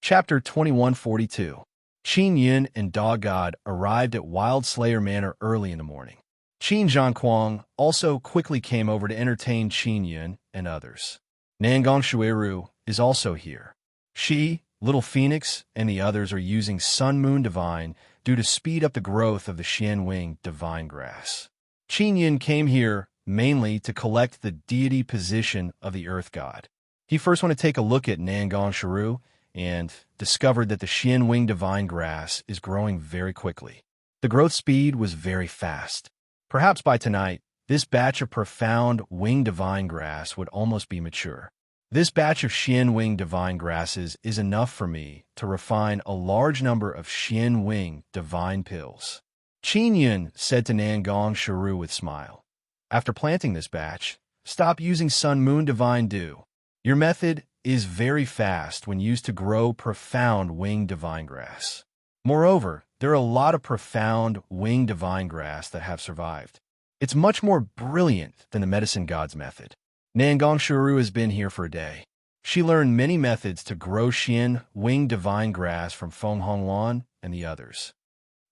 Chapter 2142. Qin Yun and Dog God arrived at Wild Slayer Manor early in the morning. Qin Zhangquang also quickly came over to entertain Qin Yun and others. Nangong Shuiru is also here. She, Little Phoenix, and the others are using Sun Moon Divine due to speed up the growth of the Xianwing Divine Grass. Qin Yun came here mainly to collect the deity position of the Earth God. He first wanted to take a look at Nangong Shuiru and discovered that the Xianwing Divine Grass is growing very quickly. The growth speed was very fast. Perhaps by tonight, this batch of profound winged divine grass would almost be mature. This batch of Xianwing divine grasses is enough for me to refine a large number of Xianwing divine pills. Qin Yun said to Nangong Shuiru with smile. After planting this batch, stop using Sun Moon Divine Dew. Your method is very fast when used to grow profound winged divine grass. Moreover, there are a lot of profound winged divine grass that have survived. It's much more brilliant than the medicine god's method. Nangong Shuiru has been here for a day. She learned many methods to grow Xian winged divine grass from Feng Hongluan and the others.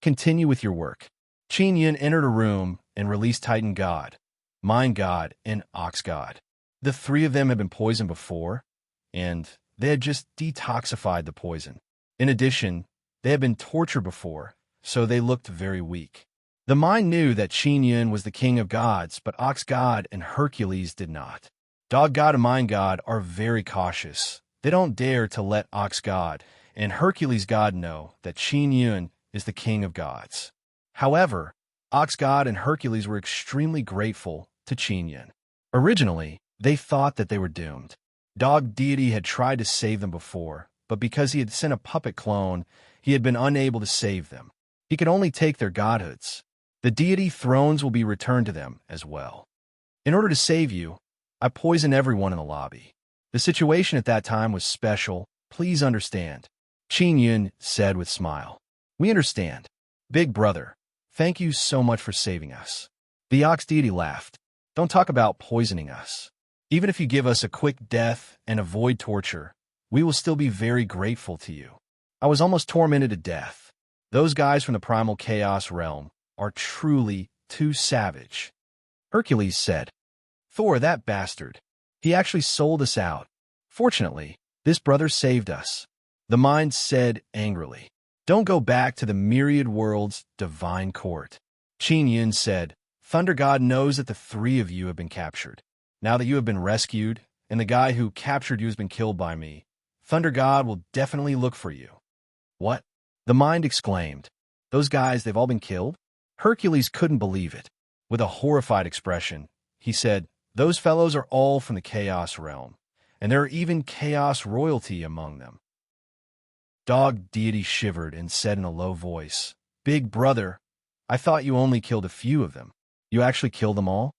Continue with your work. Qin Yun entered a room and released Titan God, Mind God, and Ox God. The three of them had been poisoned before, and they had just detoxified the poison. In addition, they had been tortured before, so they looked very weak. The mind knew that Qin Yun was the king of gods, but Ox God and Hercules did not. Dog God and Mind God are very cautious. They don't dare to let Ox God and Hercules God know that Qin Yun is the king of gods. However, Ox God and Hercules were extremely grateful to Qin Yun. Originally, they thought that they were doomed. Dog Deity had tried to save them before, but because he had sent a puppet clone, he had been unable to save them. He could only take their godhoods. The deity thrones will be returned to them as well. In order to save you, I poisoned everyone in the lobby. The situation at that time was special. Please understand. Qin Yun said with a smile. We understand. Big brother, thank you so much for saving us. The ox deity laughed. Don't talk about poisoning us. Even if you give us a quick death and avoid torture, we will still be very grateful to you. I was almost tormented to death. Those guys from the primal chaos realm are truly too savage. Hercules said, Thor, that bastard. He actually sold us out. Fortunately, this brother saved us. The mind said angrily, Don't go back to the myriad world's divine court. Qin Yun said, Thunder God knows that the three of you have been captured. Now that you have been rescued, and the guy who captured you has been killed by me, Thunder God will definitely look for you. What? The mind exclaimed. Those guys, they've all been killed? Hercules couldn't believe it. With a horrified expression, he said, Those fellows are all from the Chaos Realm, and there are even Chaos royalty among them. Dog Deity shivered and said in a low voice, Big brother, I thought you only killed a few of them. You actually killed them all?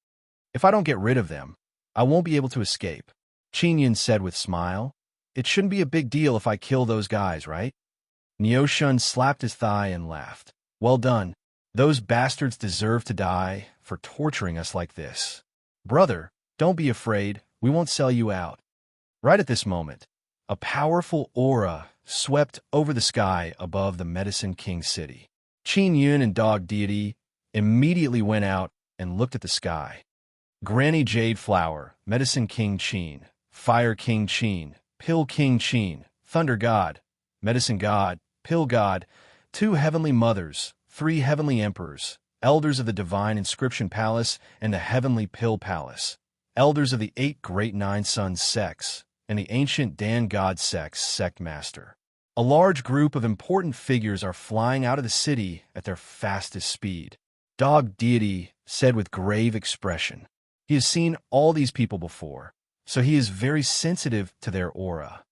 If I don't get rid of them, I won't be able to escape. Qin Yun said with a smile, It shouldn't be a big deal if I kill those guys, right? Neoshun slapped his thigh and laughed. Well done. Those bastards deserve to die for torturing us like this. Brother, don't be afraid. We won't sell you out. Right at this moment, a powerful aura swept over the sky above the Medicine King city. Qin Yun and Dog Deity immediately went out and looked at the sky. Granny Jade Flower, Medicine King Qin, Fire King Qin, Pill King Qin, Thunder God, Medicine God, Pill God, 2 heavenly mothers, 3 heavenly emperors, elders of the Divine Inscription Palace and the Heavenly Pill Palace, elders of the 8 Great Nine Sons sects, and the ancient Dan God sect's sect master. A large group of important figures are flying out of the city at their fastest speed. Dog Deity said with grave expression. He has seen all these people before, so he is very sensitive to their aura.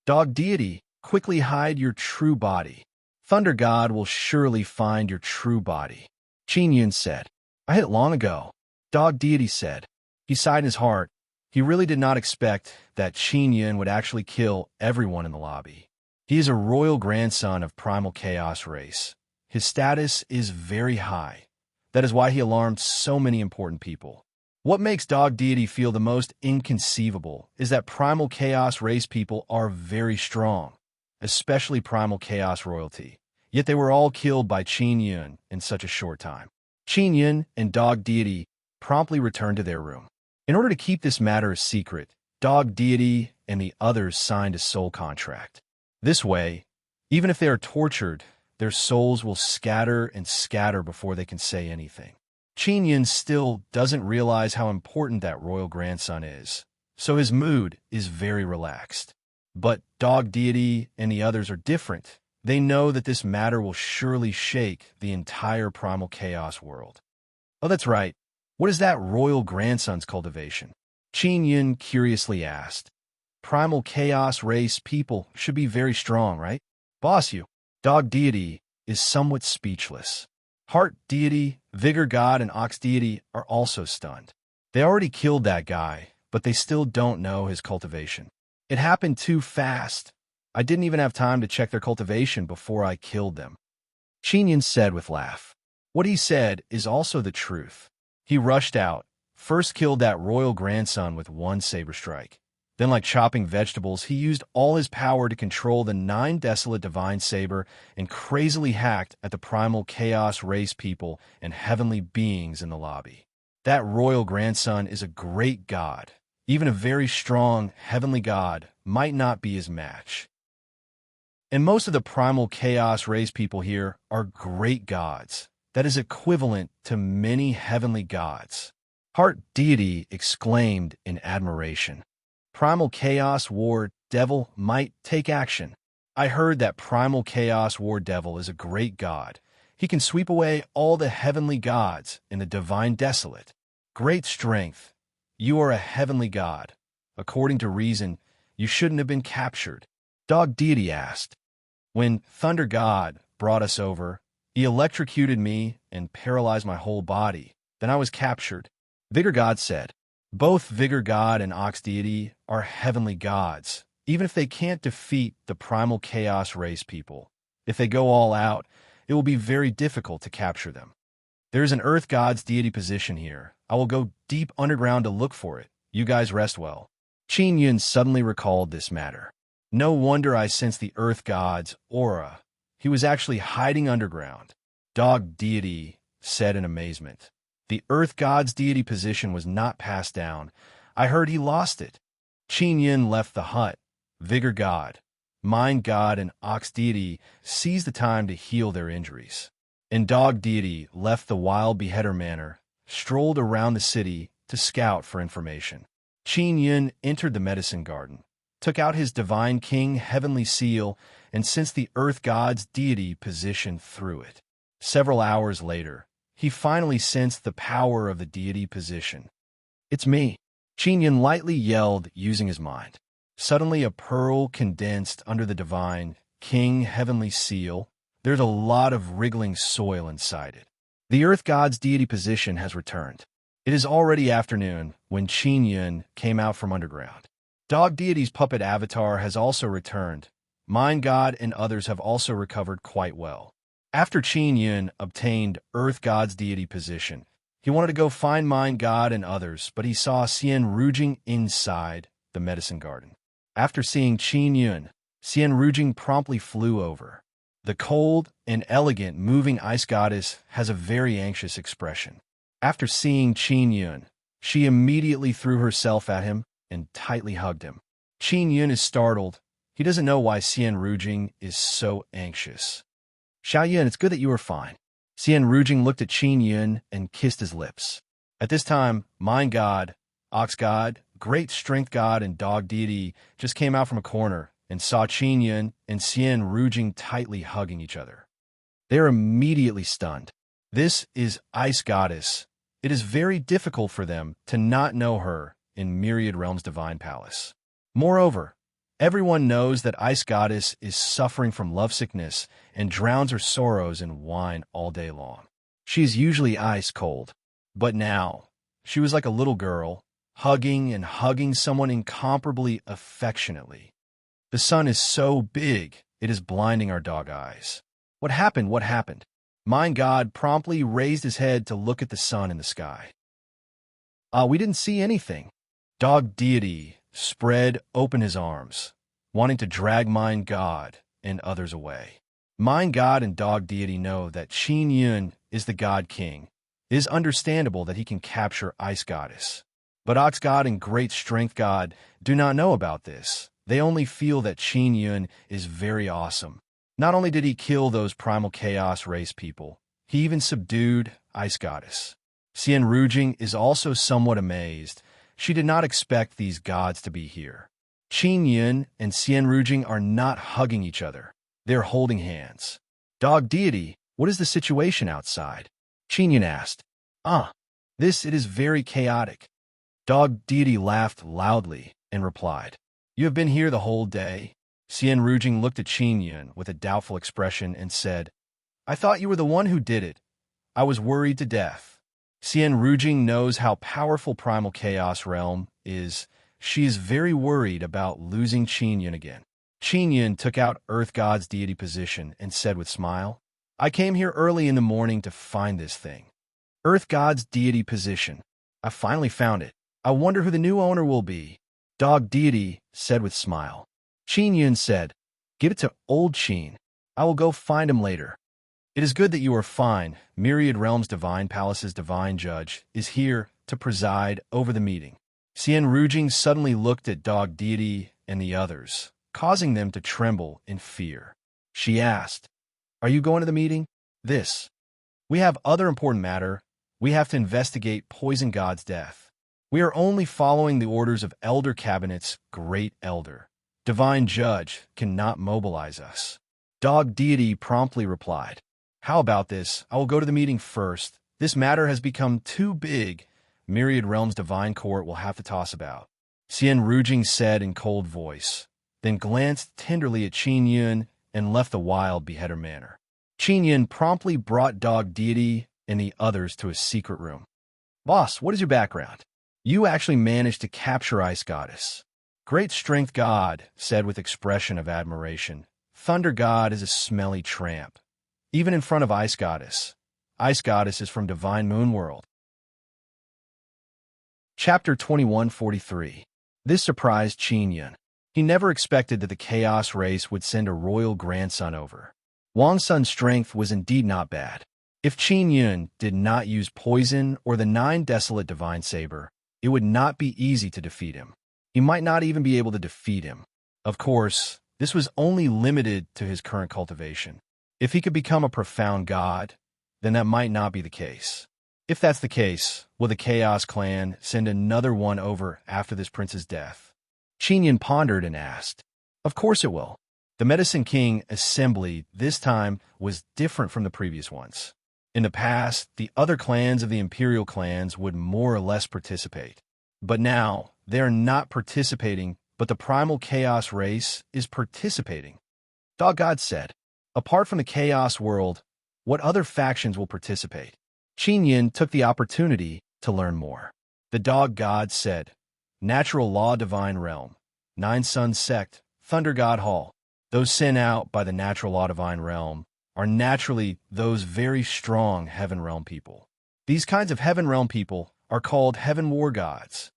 Dog Deity, quickly hide your true body. Thunder God will surely find your true body. Qin Yun said, I hid it long ago. Dog Deity said. He sighed in his heart. He really did not expect that Qin Yun would actually kill everyone in the lobby. He is a royal grandson of primal chaos race. His status is very high. That is why he alarmed so many important people. What makes Dog Deity feel the most inconceivable is that primal chaos race people are very strong. especially primal chaos royalty. Yet they were all killed by Qin Yun in such a short time. Qin Yun and Dog Deity promptly returned to their room. In order to keep this matter a secret, Dog Deity and the others signed a soul contract. This way, even if they are tortured, their souls will scatter and scatter before they can say anything. Qin Yun still doesn't realize how important that royal grandson is, so his mood is very relaxed. But Dog Deity and the others are different. They know that this matter will surely shake the entire primal chaos world. Oh, that's right. What is that royal grandson's cultivation? Qin Yun curiously asked. Primal chaos race people should be very strong, right? Boss you. Dog Deity is somewhat speechless. Heart Deity, Vigor God, and Ox Deity are also stunned. They already killed that guy, but they still don't know his cultivation. It happened too fast. I didn't even have time to check their cultivation before I killed them. Qin Yun said with laugh. What he said is also the truth. He rushed out, first killed that royal grandson with one saber strike. Then, like chopping vegetables, he used all his power to control the 9 desolate divine saber and crazily hacked at the primal chaos race people and heavenly beings in the lobby. That royal grandson is a great god. Even a very strong heavenly god might not be his match. And most of the primal chaos race people here are great gods. That is equivalent to many heavenly gods. Heart Deity exclaimed in admiration. Primal Chaos War Devil might take action. I heard that Primal Chaos War Devil is a great god. He can sweep away all the heavenly gods in the divine desolate. Great strength. You are a heavenly god. According to reason, you shouldn't have been captured. Dog Deity asked. When Thunder God brought us over, he electrocuted me and paralyzed my whole body. Then I was captured. Vigor God said. Both Vigor God and Ox Deity are heavenly gods, even if they can't defeat the primal chaos race people. If they go all out, it will be very difficult to capture them. There is an Earth God's deity position here. I will go deep underground to look for it. You guys rest well. Qin Yun suddenly recalled this matter. No wonder I sensed the Earth God's aura. He was actually hiding underground. Dog Deity said in amazement. The Earth God's deity position was not passed down. I heard he lost it. Qin Yun left the hut. Vigor God, Mind God, and Ox Deity seized the time to heal their injuries. And Dog Deity left the wild beheader manor, strolled around the city to scout for information. Qin Yun entered the medicine garden, took out his Divine King Heavenly Seal, and sensed the Earth God's deity position through it. Several hours later, he finally sensed the power of the deity position. It's me, Qin Yun lightly yelled using his mind. Suddenly a pearl condensed under the Divine King Heavenly Seal. There's a lot of wriggling soil inside it. The Earth God's deity position has returned. It is already afternoon when Qin Yun came out from underground. Dog Deity's puppet avatar has also returned. Mind God and others have also recovered quite well. After Qin Yun obtained Earth God's deity position, he wanted to go find Mind God and others, but he saw Xian Rujing inside the medicine garden. After seeing Qin Yun, Xian Rujing promptly flew over. The cold and elegant moving ice goddess has a very anxious expression. After seeing Qin Yun, she immediately threw herself at him and tightly hugged him. Qin Yun is startled. He doesn't know why Xian Rujing is so anxious. Xiao Yun, it's good that you are fine. Xian Rujing looked at Qin Yun and kissed his lips. At this time, Mind God, Ox God, Great Strength God, and Dog Deity just came out from a corner and saw Qin Yun and Xian Rujing tightly hugging each other. They are immediately stunned. This is Ice Goddess. It is very difficult for them to not know her in Myriad Realms' Divine Palace. Moreover, everyone knows that Ice Goddess is suffering from lovesickness and drowns her sorrows in wine all day long. She is usually ice cold, but now she was like a little girl, hugging and hugging someone incomparably affectionately. The sun is so big, it is blinding our dog eyes. What happened? What happened? Mind God promptly raised his head to look at the sun in the sky. We didn't see anything. Dog Deity spread open his arms, wanting to drag Mind God and others away. Mind God and Dog Deity know that Qin Yun is the God King. It is understandable that he can capture Ice Goddess. But Ox God and Great Strength God do not know about this. They only feel that Qin Yun is very awesome. Not only did he kill those primal chaos race people, he even subdued Ice Goddess. Xian Rujing is also somewhat amazed. She did not expect these gods to be here. Qin Yun and Xian Rujing are not hugging each other. They're holding hands. Dog Deity, what is the situation outside? Qin Yun asked. It is very chaotic. Dog Deity laughed loudly and replied, You have been here the whole day? Xian Rujing looked at Qin Yun with a doubtful expression and said, I thought you were the one who did it. I was worried to death. Xian Rujing knows how powerful Primal Chaos Realm is. She is very worried about losing Qin Yun again. Qin Yun took out Earth God's deity position and said with smile, I came here early in the morning to find this thing. Earth God's deity position. I finally found it. I wonder who the new owner will be. Dog Deity said with smile. Qin Yun said, Give it to old Qin. I will go find him later. It is good that you are fine. Myriad Realms Divine Palace's Divine Judge is here to preside over the meeting. Xian Rujing suddenly looked at Dog Deity and the others, causing them to tremble in fear. She asked, Are you going to the meeting? We have other important matter. We have to investigate Poison God's death. We are only following the orders of Elder Cabinet's Great Elder. Divine Judge cannot mobilize us. Dog Deity promptly replied, How about this? I will go to the meeting first. This matter has become too big. Myriad Realms Divine Court will have to toss about. Xian Rujing said in cold voice, then glanced tenderly at Qin Yun and left the wild beheader manor. Qin Yun promptly brought Dog Deity and the others to a secret room. Boss, what is your background? You actually managed to capture Ice Goddess. Great Strength God said with expression of admiration. Thunder God is a smelly tramp. Even in front of Ice Goddess. Ice Goddess is from Divine Moon World. Chapter 2143. This surprised Qin Yun. He never expected that the Chaos race would send a royal grandson over. Wang Sun's strength was indeed not bad. If Qin Yun did not use poison or the 9 Desolate Divine Saber, it would not be easy to defeat him. He might not even be able to defeat him. Of course, this was only limited to his current cultivation. If he could become a profound god, then that might not be the case. If that's the case, will the Chaos Clan send another one over after this prince's death? Qin Yun pondered and asked. Of course it will. The Medicine King assembly this time was different from the previous ones. In the past, the other clans of the Imperial clans would more or less participate. But now, they are not participating, but the Primal Chaos race is participating. Dog God said, Apart from the Chaos world, what other factions will participate? Qin Yun took the opportunity to learn more. The Dog God said, Natural Law Divine Realm, 9 Sun Sect, Thunder God Hall. Those sent out by the Natural Law Divine Realm are naturally those very strong Heaven Realm people. These kinds of Heaven Realm people are called Heaven War Gods.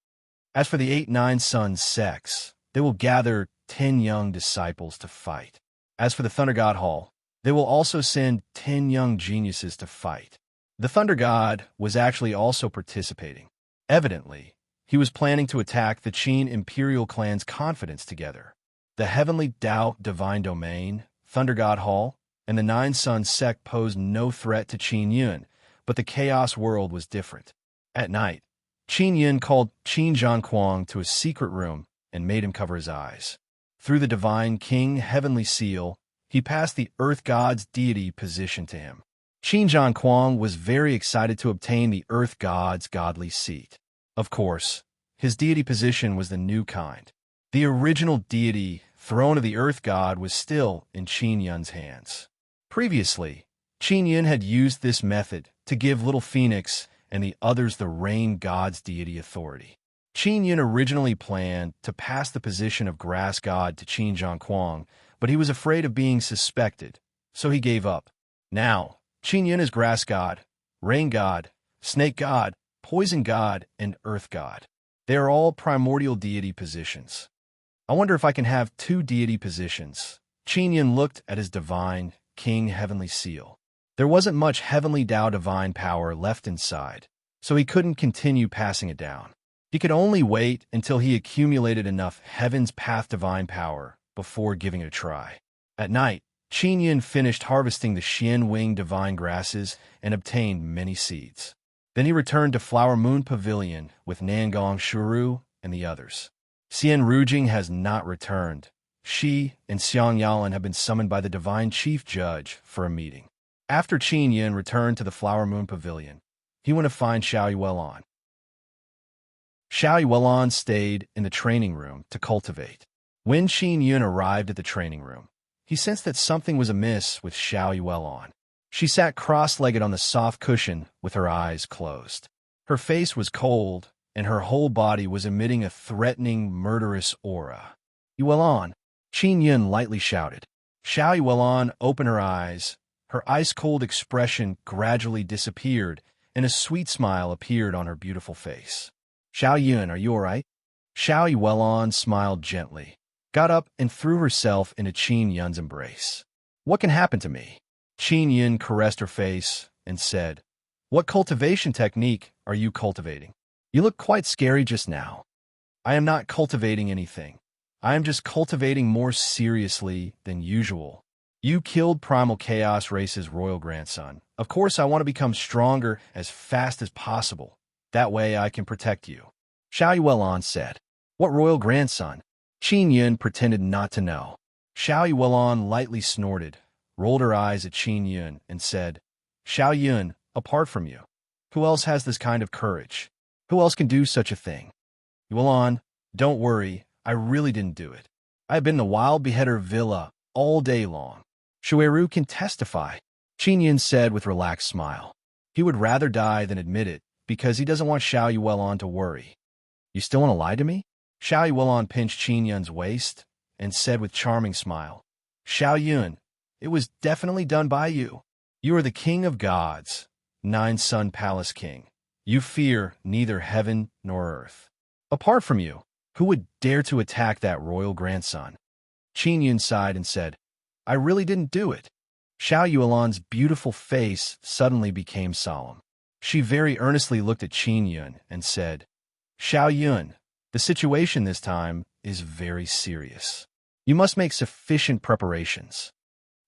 As for the 8 9 Sun sects, they will gather 10 young disciples to fight. As for the Thunder God Hall, they will also send 10 young geniuses to fight. The Thunder God was actually also participating. Evidently, he was planning to attack the Qin Imperial clan's confidence together. The Heavenly Tao Divine Domain, Thunder God Hall, and the 9 Sun sect posed no threat to Qin Yun, but the Chaos world was different. At night, Qin Yun called Qin Zhangquang to a secret room and made him cover his eyes. Through the Divine King Heavenly Seal, he passed the Earth God's deity position to him. Qin Zhangquang was very excited to obtain the Earth God's godly seat. Of course, his deity position was the new kind. The original deity, throne of the Earth God, was still in Qin Yun's hands. Previously, Qin Yun had used this method to give Little Phoenix and the others the Rain God's deity authority. Qin Yun originally planned to pass the position of Grass God to Qin Zhangquang, but he was afraid of being suspected, so he gave up. Now, Qin Yun is Grass God, Rain God, Snake God, Poison God, and Earth God. They are all primordial deity positions. I wonder if I can have 2 deity positions. Qin Yun looked at his divine, king heavenly seal. There wasn't much heavenly Tao divine power left inside, so he couldn't continue passing it down. He could only wait until he accumulated enough heaven's path divine power before giving it a try. At night, Qin Yun finished harvesting the Xian Wing divine grasses and obtained many seeds. Then he returned to Flower Moon Pavilion with Nangong Shuru and the others. Xian Rujing has not returned. She and Xiang Yalan have been summoned by the divine chief judge for a meeting. After Qin Yun returned to the Flower Moon Pavilion, he went to find Xiao Yuelan. Xiao Yuelan stayed in the training room to cultivate. When Qin Yun arrived at the training room, he sensed that something was amiss with Xiao Yuelan. She sat cross-legged on the soft cushion with her eyes closed. Her face was cold, and her whole body was emitting a threatening, murderous aura. Yuelan, Qin Yun lightly shouted. Xiao Yuelan opened her eyes. Her ice-cold expression gradually disappeared, and a sweet smile appeared on her beautiful face. Xiao Yun, are you all right? Xiao Yuelan smiled gently, got up, and threw herself into Qin Yun's embrace. What can happen to me? Qin Yun caressed her face and said, What cultivation technique are you cultivating? You look quite scary just now. I am not cultivating anything. I am just cultivating more seriously than usual. You killed Primal Chaos Race's royal grandson. Of course, I want to become stronger as fast as possible. That way I can protect you. Xiao Yuelan said. What royal grandson? Qin Yun pretended not to know. Xiao Yuelan lightly snorted, rolled her eyes at Qin Yun, and said, Xiao Yun, apart from you, who else has this kind of courage? Who else can do such a thing? Yuelan, don't worry, I really didn't do it. I have been in the Wild Beheader Villa all day long. Shueru can testify, Qin Yun said with a relaxed smile. He would rather die than admit it, because he doesn't want Xiao Yuelan to worry. You still want to lie to me? Xiao Yuelan pinched Qin Yun's waist and said with charming smile, Xiao Yun, it was definitely done by you. You are the king of gods, Nine-Sun Palace King. You fear neither heaven nor earth. Apart from you, who would dare to attack that royal grandson? Qin Yun sighed and said, I really didn't do it. Xiao Yuelan's beautiful face suddenly became solemn. She very earnestly looked at Qin Yun and said, Xiao Yun, the situation this time is very serious. You must make sufficient preparations.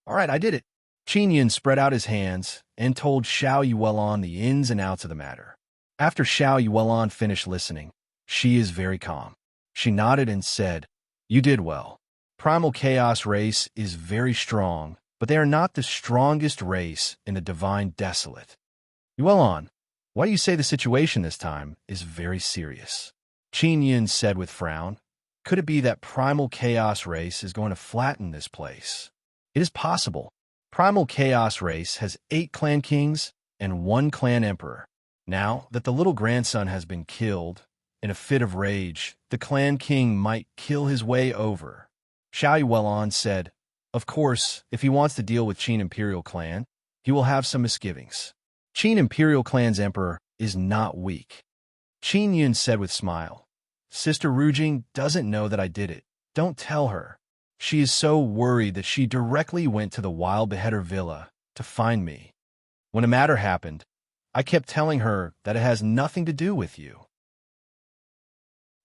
All right, I did it. Qin Yun spread out his hands and told Xiao Yuelan the ins and outs of the matter. After Xiao Yuelan finished listening, she is very calm. She nodded and said, You did well. Primal Chaos Race is very strong, but they are not the strongest race in the Divine Desolate. Yuelan, why do you say the situation this time is very serious? Qin Yun said with frown. Could it be that Primal Chaos Race is going to flatten this place? It is possible. Primal Chaos Race has 8 clan kings and 1 clan emperor. Now that the little grandson has been killed, in a fit of rage, the clan king might kill his way over. Xiao Yuelan said, Of course, if he wants to deal with Qin Imperial Clan, he will have some misgivings. Qin Imperial Clan's emperor is not weak. Qin Yun said with smile, Sister Rujing doesn't know that I did it. Don't tell her. She is so worried that she directly went to the Wild Beheader Villa to find me. When a matter happened, I kept telling her that it has nothing to do with you.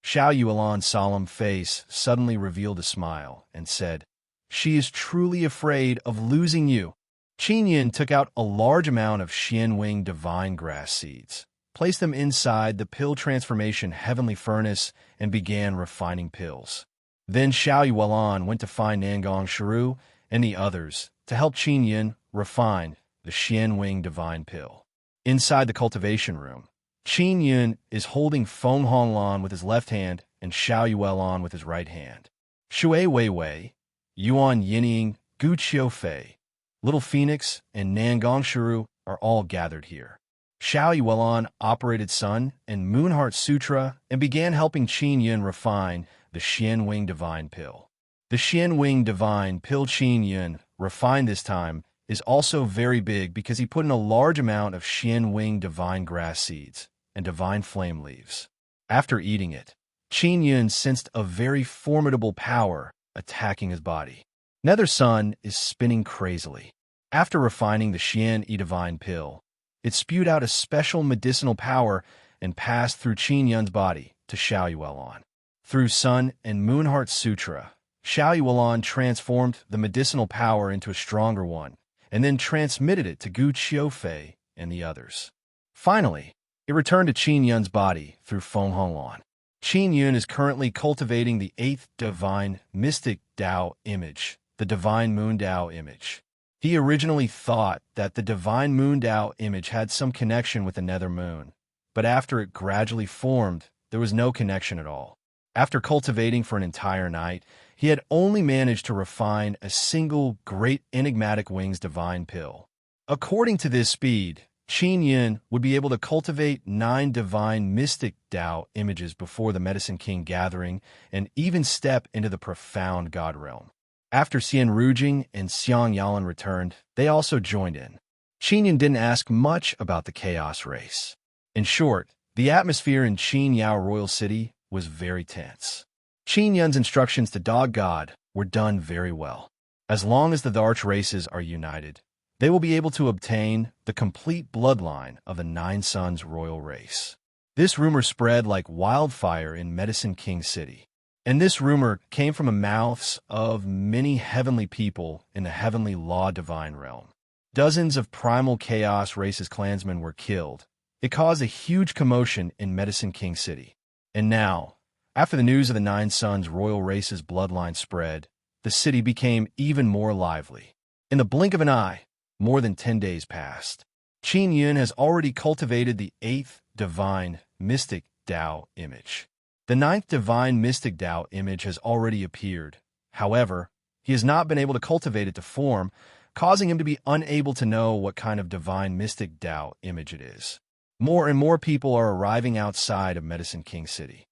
Xiao Yuelan's solemn face suddenly revealed a smile and said, She is truly afraid of losing you. Qin Yun took out a large amount of Xian Wing divine grass seeds, placed them inside the pill transformation heavenly furnace, and began refining pills. Then Xiao Yuelan went to find Nangong Shuru and the others to help Qin Yun refine the Xian Wing divine pill. Inside the cultivation room, Qin Yun is holding Feng Honglan with his left hand and Xiao Yuelan with his right hand. Shui Weiwei, Yuan Yining, Gu Qiufei, Little Phoenix, and Nangong Shuru are all gathered here. Xiao Yuelan operated Sun and Moonheart Sutra and began helping Qin Yun refine the Xian Wing Divine Pill. The Xian Wing Divine Pill Qin Yun refined this time is also very big because he put in a large amount of Xian Wing Divine Grass Seeds and Divine Flame Leaves. After eating it, Qin Yun sensed a very formidable power attacking his body. Nether Sun is spinning crazily. After refining the Xian E Divine Pill, it spewed out a special medicinal power and passed through Qin Yun's body to Xiao Yuelon. Through Sun and Moonheart Sutra, Xiao Yuelon transformed the medicinal power into a stronger one, and then transmitted it to Gu Qiufei and the others. Finally, it returned to Qin Yun's body through Feng Honglon. Qin Yun is currently cultivating the 8th divine mystic Dao image, the divine Moon Dao image. He originally thought that the divine Moon Dao image had some connection with the nether moon, but after it gradually formed, there was no connection at all. After cultivating for an entire night, he had only managed to refine a single great enigmatic wings divine pill. According to this speed, Qin Yun would be able to cultivate 9 divine mystic Dao images before the Medicine King gathering and even step into the profound God realm. After Xian Rujing and Xiang Yalan returned, they also joined in. Qin Yun didn't ask much about the chaos race. In short, the atmosphere in Qin Yao Royal City was very tense. Qin Yun's instructions to Dog God were done very well. As long as the Arch races are united, they will be able to obtain the complete bloodline of the Nine Sons royal race. This rumor spread like wildfire in Medicine King City. And this rumor came from the mouths of many heavenly people in the heavenly law divine realm. Dozens of primal chaos races clansmen were killed. It caused a huge commotion in Medicine King City. And now, after the news of the Nine Sons royal race's bloodline spread, the city became even more lively. In the blink of an eye, more than 10 days passed. Qin Yun has already cultivated the 8th divine mystic Dao image. The 9th divine mystic Dao image has already appeared. However, he has not been able to cultivate it to form, causing him to be unable to know what kind of divine mystic Dao image it is. More and more people are arriving outside of Medicine King City,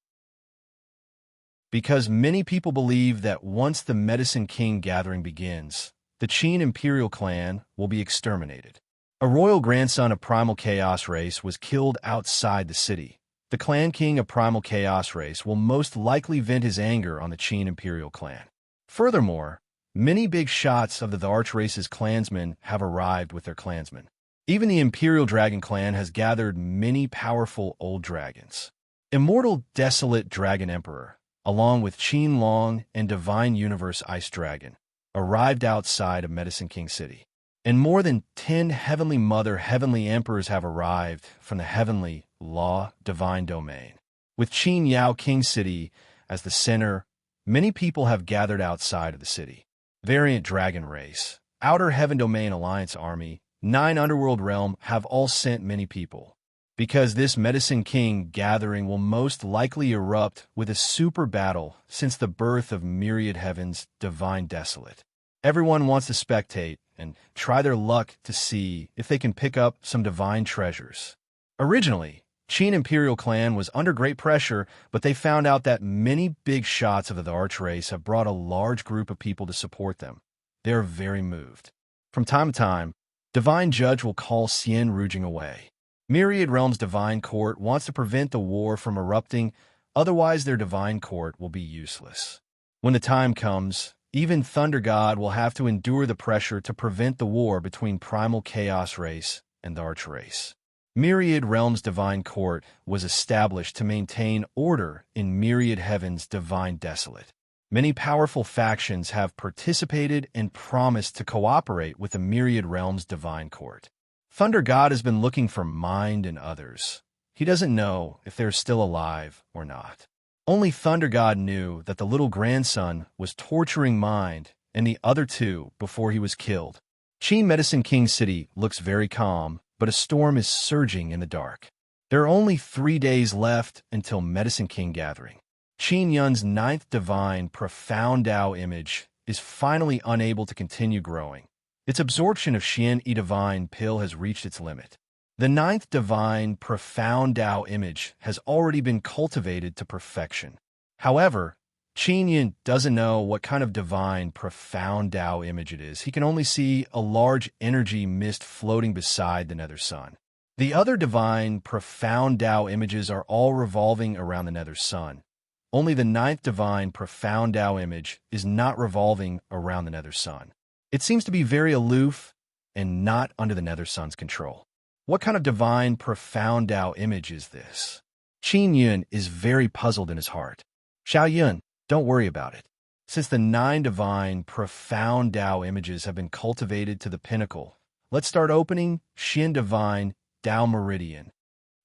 because many people believe that once the Medicine King gathering begins, the Qin Imperial clan will be exterminated. A royal grandson of Primal Chaos race was killed outside the city. The clan king of Primal Chaos race will most likely vent his anger on the Qin Imperial clan. Furthermore, many big shots of the Arch race's clansmen have arrived with their clansmen. Even the Imperial Dragon clan has gathered many powerful old dragons. Immortal Desolate Dragon Emperor, along with Qin Long and Divine Universe Ice Dragon, arrived outside of Medicine King City. And more than 10 Heavenly Mother Heavenly Emperors have arrived from the Heavenly Law Divine Domain. With Qin Yao King City as the center, many people have gathered outside of the city. Variant Dragon Race, Outer Heaven Domain Alliance Army, 9 Underworld Realm have all sent many people. Because this Medicine King gathering will most likely erupt with a super battle since the birth of Myriad Heaven's Divine Desolate. Everyone wants to spectate and try their luck to see if they can pick up some divine treasures. Originally, Qin Imperial clan was under great pressure, but they found out that many big shots of the Arch race have brought a large group of people to support them. They are very moved. From time to time, Divine Judge will call Xian Rujing away. Myriad Realm's Divine Court wants to prevent the war from erupting, otherwise their Divine Court will be useless. When the time comes, even Thunder God will have to endure the pressure to prevent the war between Primal Chaos race and the Arch race. Myriad Realm's Divine Court was established to maintain order in Myriad Heaven's Divine Desolate. Many powerful factions have participated and promised to cooperate with the Myriad Realm's Divine Court. Thunder God has been looking for Mind and others. He doesn't know if they're still alive or not. Only Thunder God knew that the little grandson was torturing Mind and the other two before he was killed. Qin Medicine King City looks very calm, but a storm is surging in the dark. There are only 3 days left until Medicine King gathering. Qin Yun's 9th divine profound Dao image is finally unable to continue growing. Its absorption of Xian E divine pill has reached its limit. The 9th divine profound Dao image has already been cultivated to perfection. However, Qin Yun doesn't know what kind of divine profound Dao image it is. He can only see a large energy mist floating beside the nether sun. The other divine profound Dao images are all revolving around the nether sun. Only the ninth divine profound Tao image is not revolving around the nether sun. It seems to be very aloof and not under the nether sun's control. What kind of divine profound Tao image is this? Qin Yun is very puzzled in his heart. Xiao Yun, don't worry about it. Since the 9 divine profound Tao images have been cultivated to the pinnacle, let's start opening Xian divine Tao meridian.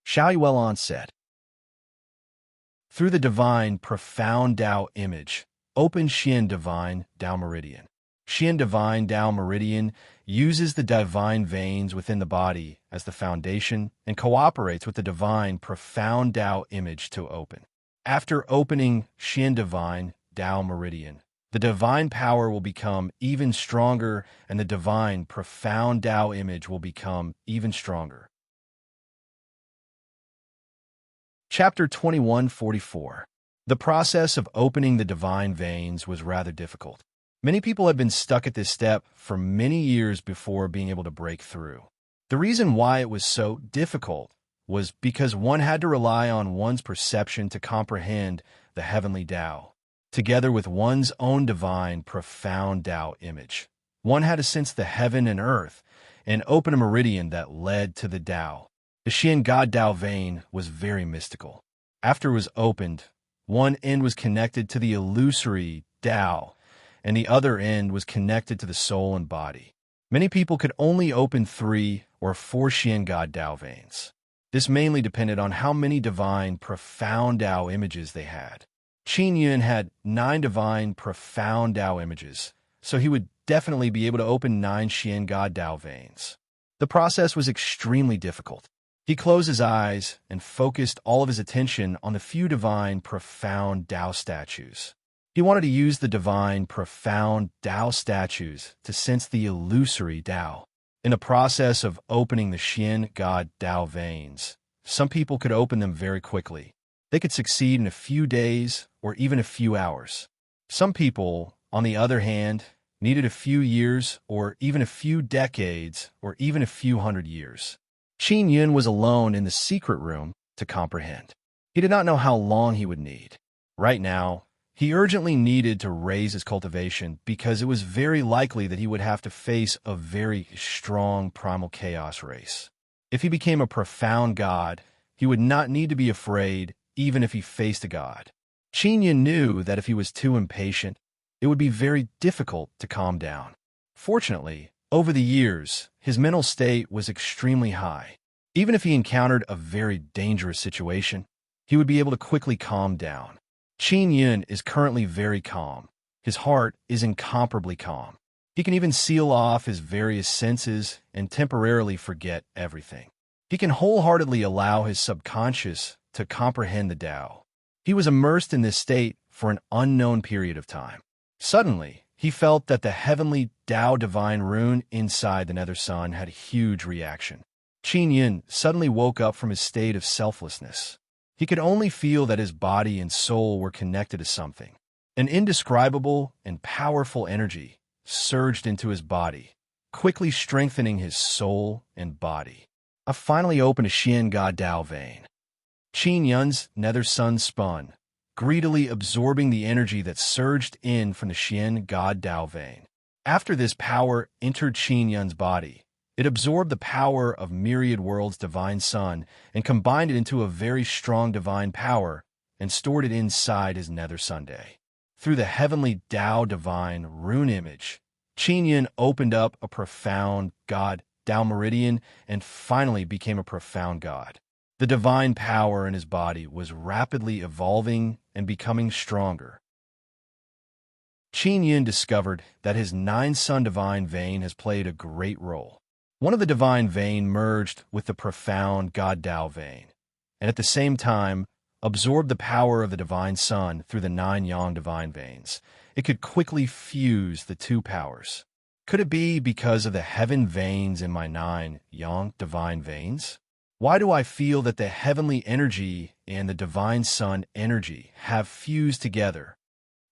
Xiao Yuan said. Through the divine profound Tao image, open Xian divine Tao meridian. Xian divine Tao meridian uses the divine veins within the body as the foundation and cooperates with the divine profound Tao image to open. After opening Xian divine Tao meridian, the divine power will become even stronger and the divine profound Tao image will become even stronger. Chapter 2144. The process of opening the divine veins was rather difficult. Many people had been stuck at this step for many years before being able to break through. The reason why it was so difficult was because one had to rely on one's perception to comprehend the heavenly Tao, together with one's own divine profound Tao image. One had to sense the heaven and earth and open a meridian that led to the Tao. The Xian God Tao vein was very mystical. After it was opened, one end was connected to the illusory Tao, and the other end was connected to the soul and body. Many people could only open 3 or 4 Xian God Tao veins. This mainly depended on how many divine profound Tao images they had. Qin Yun had 9 divine profound Tao images, so he would definitely be able to open 9 Xian God Tao veins. The process was extremely difficult. He closed his eyes and focused all of his attention on the few divine profound Tao statues. He wanted to use the divine profound Tao statues to sense the illusory Tao. In the process of opening the Xian God Tao veins, some people could open them very quickly. They could succeed in a few days or even a few hours. Some people, on the other hand, needed a few years or even a few decades or even a few hundred years. Qin Yun was alone in the secret room to comprehend. He did not know how long he would need. Right now, he urgently needed to raise his cultivation because it was very likely that he would have to face a very strong primal chaos race. If he became a profound god, he would not need to be afraid even if he faced a god. Qin Yun knew that if he was too impatient, it would be very difficult to calm down. Fortunately, over the years, his mental state was extremely high. Even if he encountered a very dangerous situation, he would be able to quickly calm down. Qin Yun is currently very calm. His heart is incomparably calm. He can even seal off his various senses and temporarily forget everything. He can wholeheartedly allow his subconscious to comprehend the Tao. He was immersed in this state for an unknown period of time. Suddenly, he felt that the heavenly Tao divine rune inside the nether sun had a huge reaction. Qin Yun suddenly woke up from his state of selflessness. He could only feel that his body and soul were connected to something. An indescribable and powerful energy surged into his body, quickly strengthening his soul and body. I finally opened a Xian God Tao vein. Qin Yun's nether sun spun, greedily absorbing the energy that surged in from the Xian God Tao vein. After this power entered Qin Yun's body, it absorbed the power of myriad worlds' divine sun and combined it into a very strong divine power and stored it inside his nether Sunday. Through the heavenly Tao divine rune image, Qin Yun opened up a profound God Tao meridian and finally became a profound god. The divine power in his body was rapidly evolving and becoming stronger. Qin Yun discovered that his 9 sun divine vein has played a great role. One of the divine vein merged with the profound God Tao vein, and at the same time absorbed the power of the divine sun through the 9 yang divine veins. It could quickly fuse the 2 powers. Could it be because of the heaven veins in my 9 yang divine veins? Why do I feel that the heavenly energy and the divine sun energy have fused together?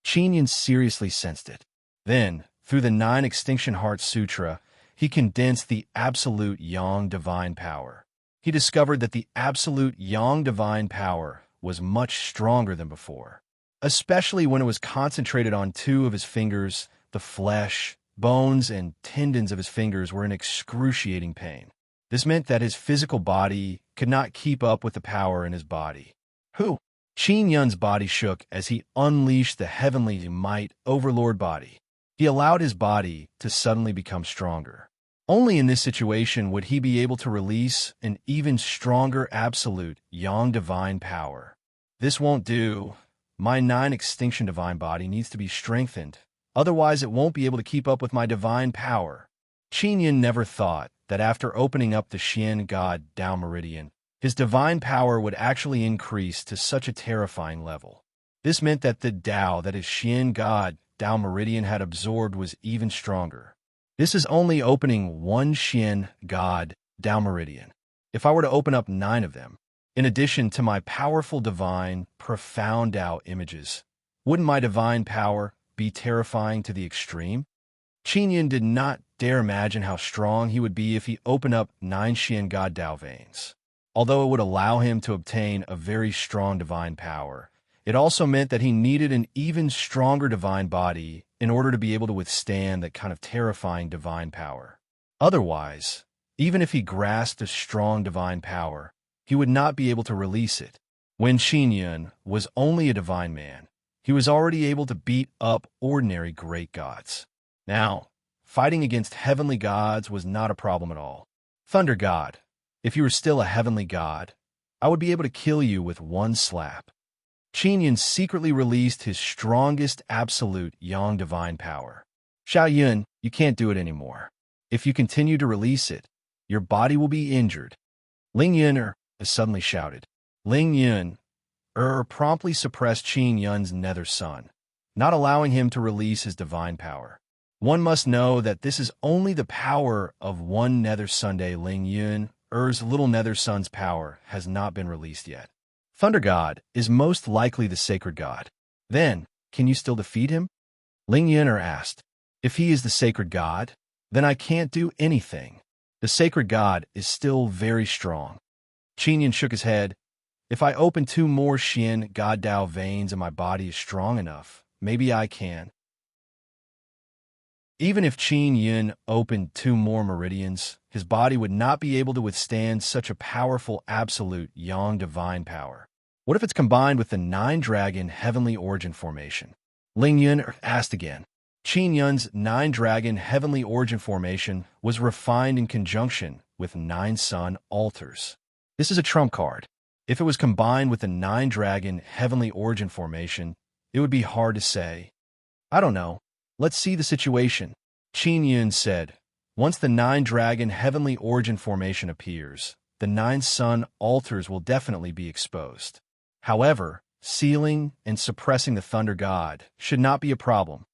Qin Yun seriously sensed it. Then, through the 9 Extinction Heart Sutra, he condensed the absolute yang divine power. He discovered that the absolute yang divine power was much stronger than before. especially when it was concentrated on two of his fingers. The flesh, bones, and tendons of his fingers were in excruciating pain. This meant that his physical body could not keep up with the power in his body. Who? Qin Yun's body shook as he unleashed the heavenly might overlord body. He allowed his body to suddenly become stronger. Only in this situation would he be able to release an even stronger absolute yang divine power. This won't do. My 9 extinction divine body needs to be strengthened. Otherwise, it won't be able to keep up with my divine power. Qin Yun never thought that after opening up the Xian God Dao Meridian, his divine power would actually increase to such a terrifying level. This meant that the Dao that his Xian God Dao Meridian had absorbed was even stronger. This is only opening one Xian God Dao Meridian. If I were to open up 9 of them, in addition to my powerful divine, profound Dao images, wouldn't my divine power be terrifying to the extreme? Qin Yun did not dare imagine how strong he would be if he opened up 9 Xian God Dao veins. Although it would allow him to obtain a very strong divine power, it also meant that he needed an even stronger divine body in order to be able to withstand that kind of terrifying divine power. Otherwise, even if he grasped a strong divine power, he would not be able to release it. When Qin Yun was only a divine man, he was already able to beat up ordinary great gods. Now, fighting against heavenly gods was not a problem at all. Thunder God, if you were still a heavenly god, I would be able to kill you with one slap. Qin Yun secretly released his strongest absolute yang divine power. Xiao Yun, you can't do it anymore. If you continue to release it, your body will be injured. Ling Yun suddenly shouted. Ling Yun promptly suppressed Qin Yun's nether sun, not allowing him to release his divine power. One must know that this is only the power of one nether Sunday. Ling Yun's little nether sun's power has not been released yet. Thunder God is most likely the sacred god. Then, can you still defeat him? Ling Yun asked. If he is the sacred god, then I can't do anything. The sacred god is still very strong. Qin Yun shook his head. If I open 2 more Xian God Dao veins and my body is strong enough, maybe I can. Even if Qin Yun opened 2 more meridians, his body would not be able to withstand such a powerful absolute yang divine power. What if it's combined with the 9-dragon heavenly origin formation? Ling Yun asked again. Qin Yun's 9-dragon heavenly origin formation was refined in conjunction with 9 sun altars. This is a trump card. If it was combined with the 9-dragon heavenly origin formation, it would be hard to say. I don't know. Let's see the situation. Qin Yun said. Once the 9-dragon heavenly origin formation appears, the 9 sun altars will definitely be exposed. However, sealing and suppressing the thunder god should not be a problem.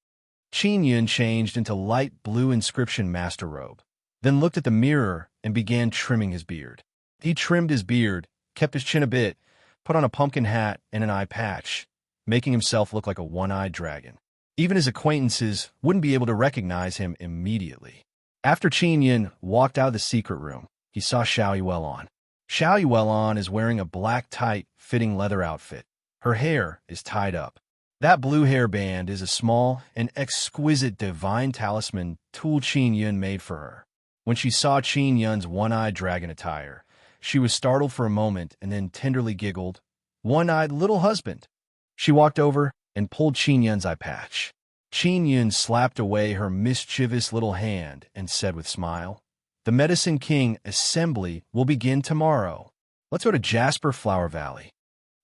Qin Yun changed into light blue inscription master robe, then looked at the mirror and began trimming his beard. He trimmed his beard, kept his chin a bit, put on a pumpkin hat and an eye patch, making himself look like a one-eyed dragon. Even his acquaintances wouldn't be able to recognize him immediately. After Qin Yun walked out of the secret room, he saw Xiao Yuelon. Xiao Yuelon is wearing a black tight-fitting leather outfit. Her hair is tied up. That blue hairband is a small and exquisite divine talisman tool Qin Yun made for her. When she saw Qin Yun's one-eyed dragon attire, she was startled for a moment and then tenderly giggled, "One-eyed little husband." She walked over and pulled Qin Yun's eye patch. Qin Yun slapped away her mischievous little hand and said with a smile, "The Medicine King assembly will begin tomorrow. Let's go to Jasper Flower Valley."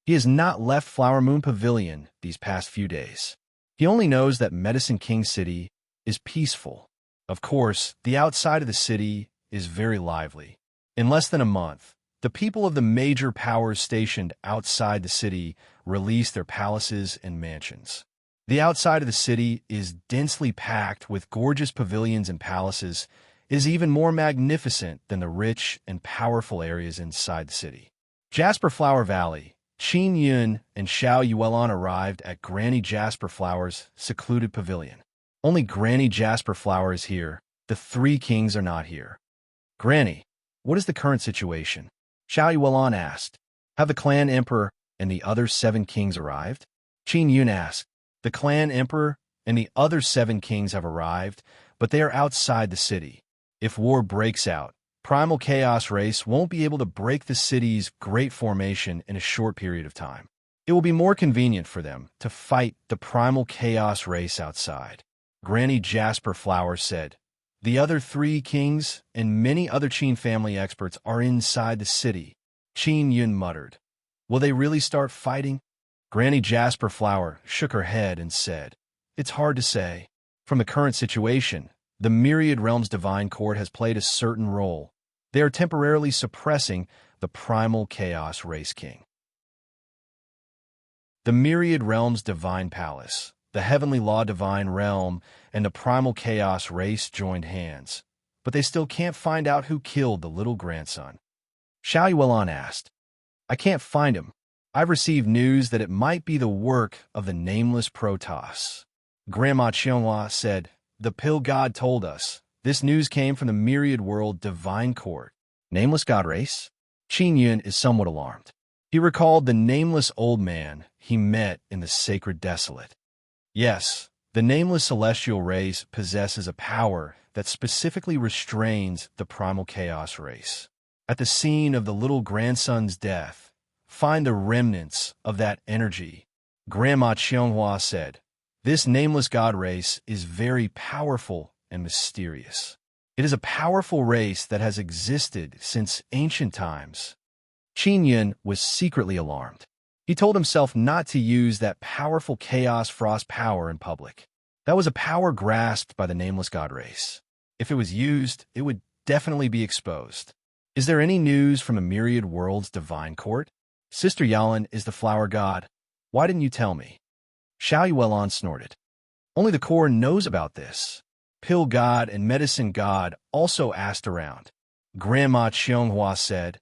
He has not left Flower Moon Pavilion these past few days. He only knows that Medicine King City is peaceful. Of course, the outside of the city is very lively. In less than a month, the people of the major powers stationed outside the city release their palaces and mansions. The outside of the city is densely packed with gorgeous pavilions and palaces. It is even more magnificent than the rich and powerful areas inside the city. Jasper Flower Valley. Qin Yun and Xiao Yuelon arrived at Granny Jasper Flower's secluded pavilion. Only Granny Jasper Flower is here. The 3 kings are not here. Granny, what is the current situation? Xiao Yuelon asked. Have the clan emperor and the other 7 kings arrived? Qin Yun asked. The clan emperor and the other 7 kings have arrived, but they are outside the city. If war breaks out, Primal Chaos Race won't be able to break the city's great formation in a short period of time. It will be more convenient for them to fight the Primal Chaos Race outside. Granny Jasper Flower said. The other 3 kings and many other Qin family experts are inside the city. Qin Yun muttered. Will they really start fighting? Granny Jasper Flower shook her head and said, It's hard to say. From the current situation, the Myriad Realms Divine Court has played a certain role. They are temporarily suppressing the Primal Chaos Race King. The Myriad Realms Divine Palace, the Heavenly Law Divine Realm, and the Primal Chaos Race joined hands, but they still can't find out who killed the little grandson. Xiao Yuelon asked. I can't find him. I've received news that it might be the work of the nameless Protoss. Grandma Qianghua said, The Pill God told us. This news came from the Myriad World Divine Court. Nameless God Race? Qin Yun is somewhat alarmed. He recalled the nameless old man he met in the Sacred Desolate. Yes, the nameless celestial race possesses a power that specifically restrains the Primal Chaos Race. At the scene of the little grandson's death, find the remnants of that energy. Grandma Qianghua said, This nameless God race is very powerful and mysterious. It is a powerful race that has existed since ancient times. Qin Yun was secretly alarmed. He told himself not to use that powerful Chaos Frost power in public. That was a power grasped by the nameless God race. If it was used, it would definitely be exposed. Is there any news from the Myriad World's Divine Court? Sister Yalin is the flower god. Why didn't you tell me? Xiao Yuelon snorted. Only the core knows about this. Pill God and Medicine God also asked around. Grandma Qianghua said,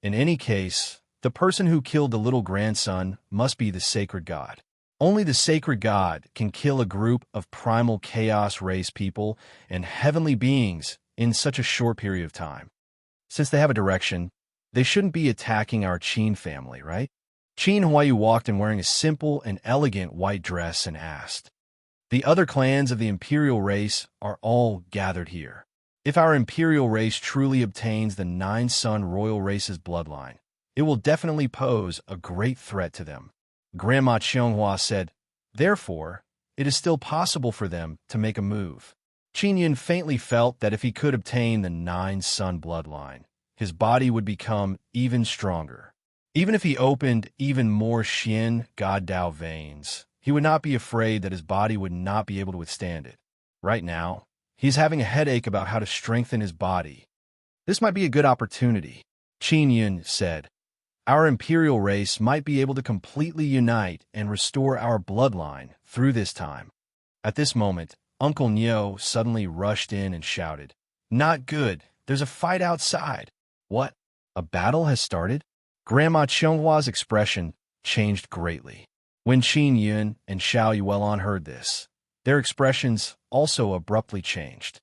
In any case, the person who killed the little grandson must be the sacred god. Only the sacred god can kill a group of primal chaos race people and heavenly beings in such a short period of time. Since they have a direction, they shouldn't be attacking our Qin family, right? Qin Huayu walked in wearing a simple and elegant white dress and asked, The other clans of the imperial race are all gathered here. If our imperial race truly obtains the 9-son royal race's bloodline, it will definitely pose a great threat to them. Grandma Qianghua said, Therefore, it is still possible for them to make a move. Qin Yun faintly felt that if he could obtain the 9-son bloodline, his body would become even stronger. Even if he opened even more Xian God Dao veins, he would not be afraid that his body would not be able to withstand it. Right now, he's having a headache about how to strengthen his body. This might be a good opportunity, Qin Yun said. Our imperial race might be able to completely unite and restore our bloodline through this time. At this moment, Uncle Nyo suddenly rushed in and shouted, Not good, there's a fight outside. What? A battle has started? Grandma Qianghua's expression changed greatly. When Qin Yun and Xiao Yuelon heard this, their expressions also abruptly changed.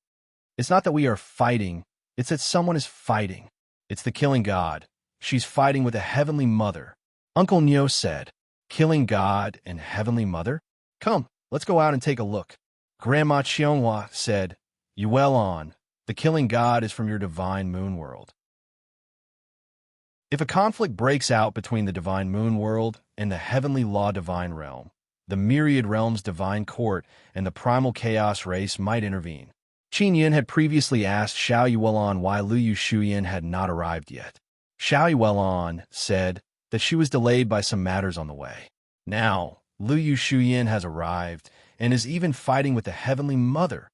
It's not that we are fighting, it's that someone is fighting. It's the killing god. She's fighting with a heavenly mother. Uncle Nyo said, Killing god and heavenly mother? Come, let's go out and take a look. Grandma Qianghua said, Yuelon, the killing god is from your divine moon world. If a conflict breaks out between the Divine Moon World and the Heavenly Law Divine Realm, the Myriad Realms Divine Court and the Primal Chaos Race might intervene. Qin Yun had previously asked Xiao Yuelon why Liu Shuyan had not arrived yet. Xiao Yuelon said that she was delayed by some matters on the way. Now, Liu Shuyan has arrived and is even fighting with the Heavenly Mother.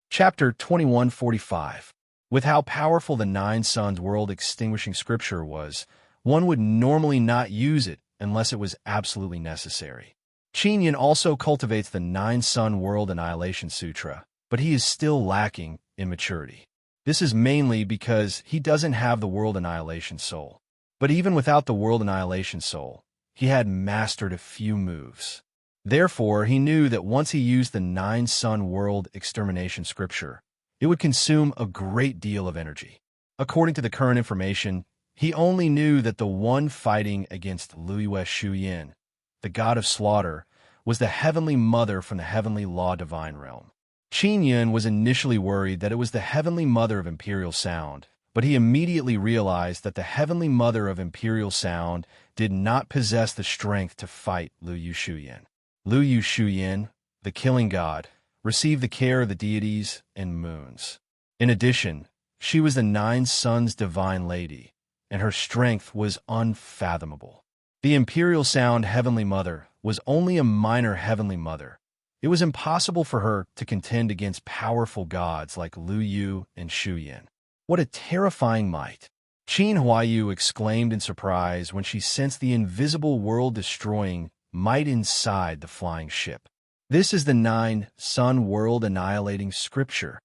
Chapter 2145. With how powerful the 9 Sons world-extinguishing scripture was, one would normally not use it unless it was absolutely necessary. Qin Yun also cultivates the 9-Sun World Annihilation Sutra, but he is still lacking in maturity. This is mainly because he doesn't have the World Annihilation Soul. But even without the World Annihilation Soul, he had mastered a few moves. Therefore, he knew that once he used the 9-Sun World Extermination Scripture, it would consume a great deal of energy. According to the current information, He only knew that the one fighting against Luiyue Shuyin, the god of slaughter, was the heavenly mother from the heavenly law divine realm. Qin Yun was initially worried that it was the heavenly mother of imperial sound, but he immediately realized that the heavenly mother of imperial sound did not possess the strength to fight Luiyue Shuyin. Luiyue Shuyin, the killing god, received the care of the deities and moons. In addition, she was the Nine Suns' divine lady, and her strength was unfathomable. The imperial sound heavenly mother was only a minor heavenly mother. It was impossible for her to contend against powerful gods like Lu Yu and Shuyin. What a terrifying might! Qin Huaiyu exclaimed in surprise when she sensed the invisible world-destroying might inside the flying ship. This is the Nine-Sun world-annihilating scripture,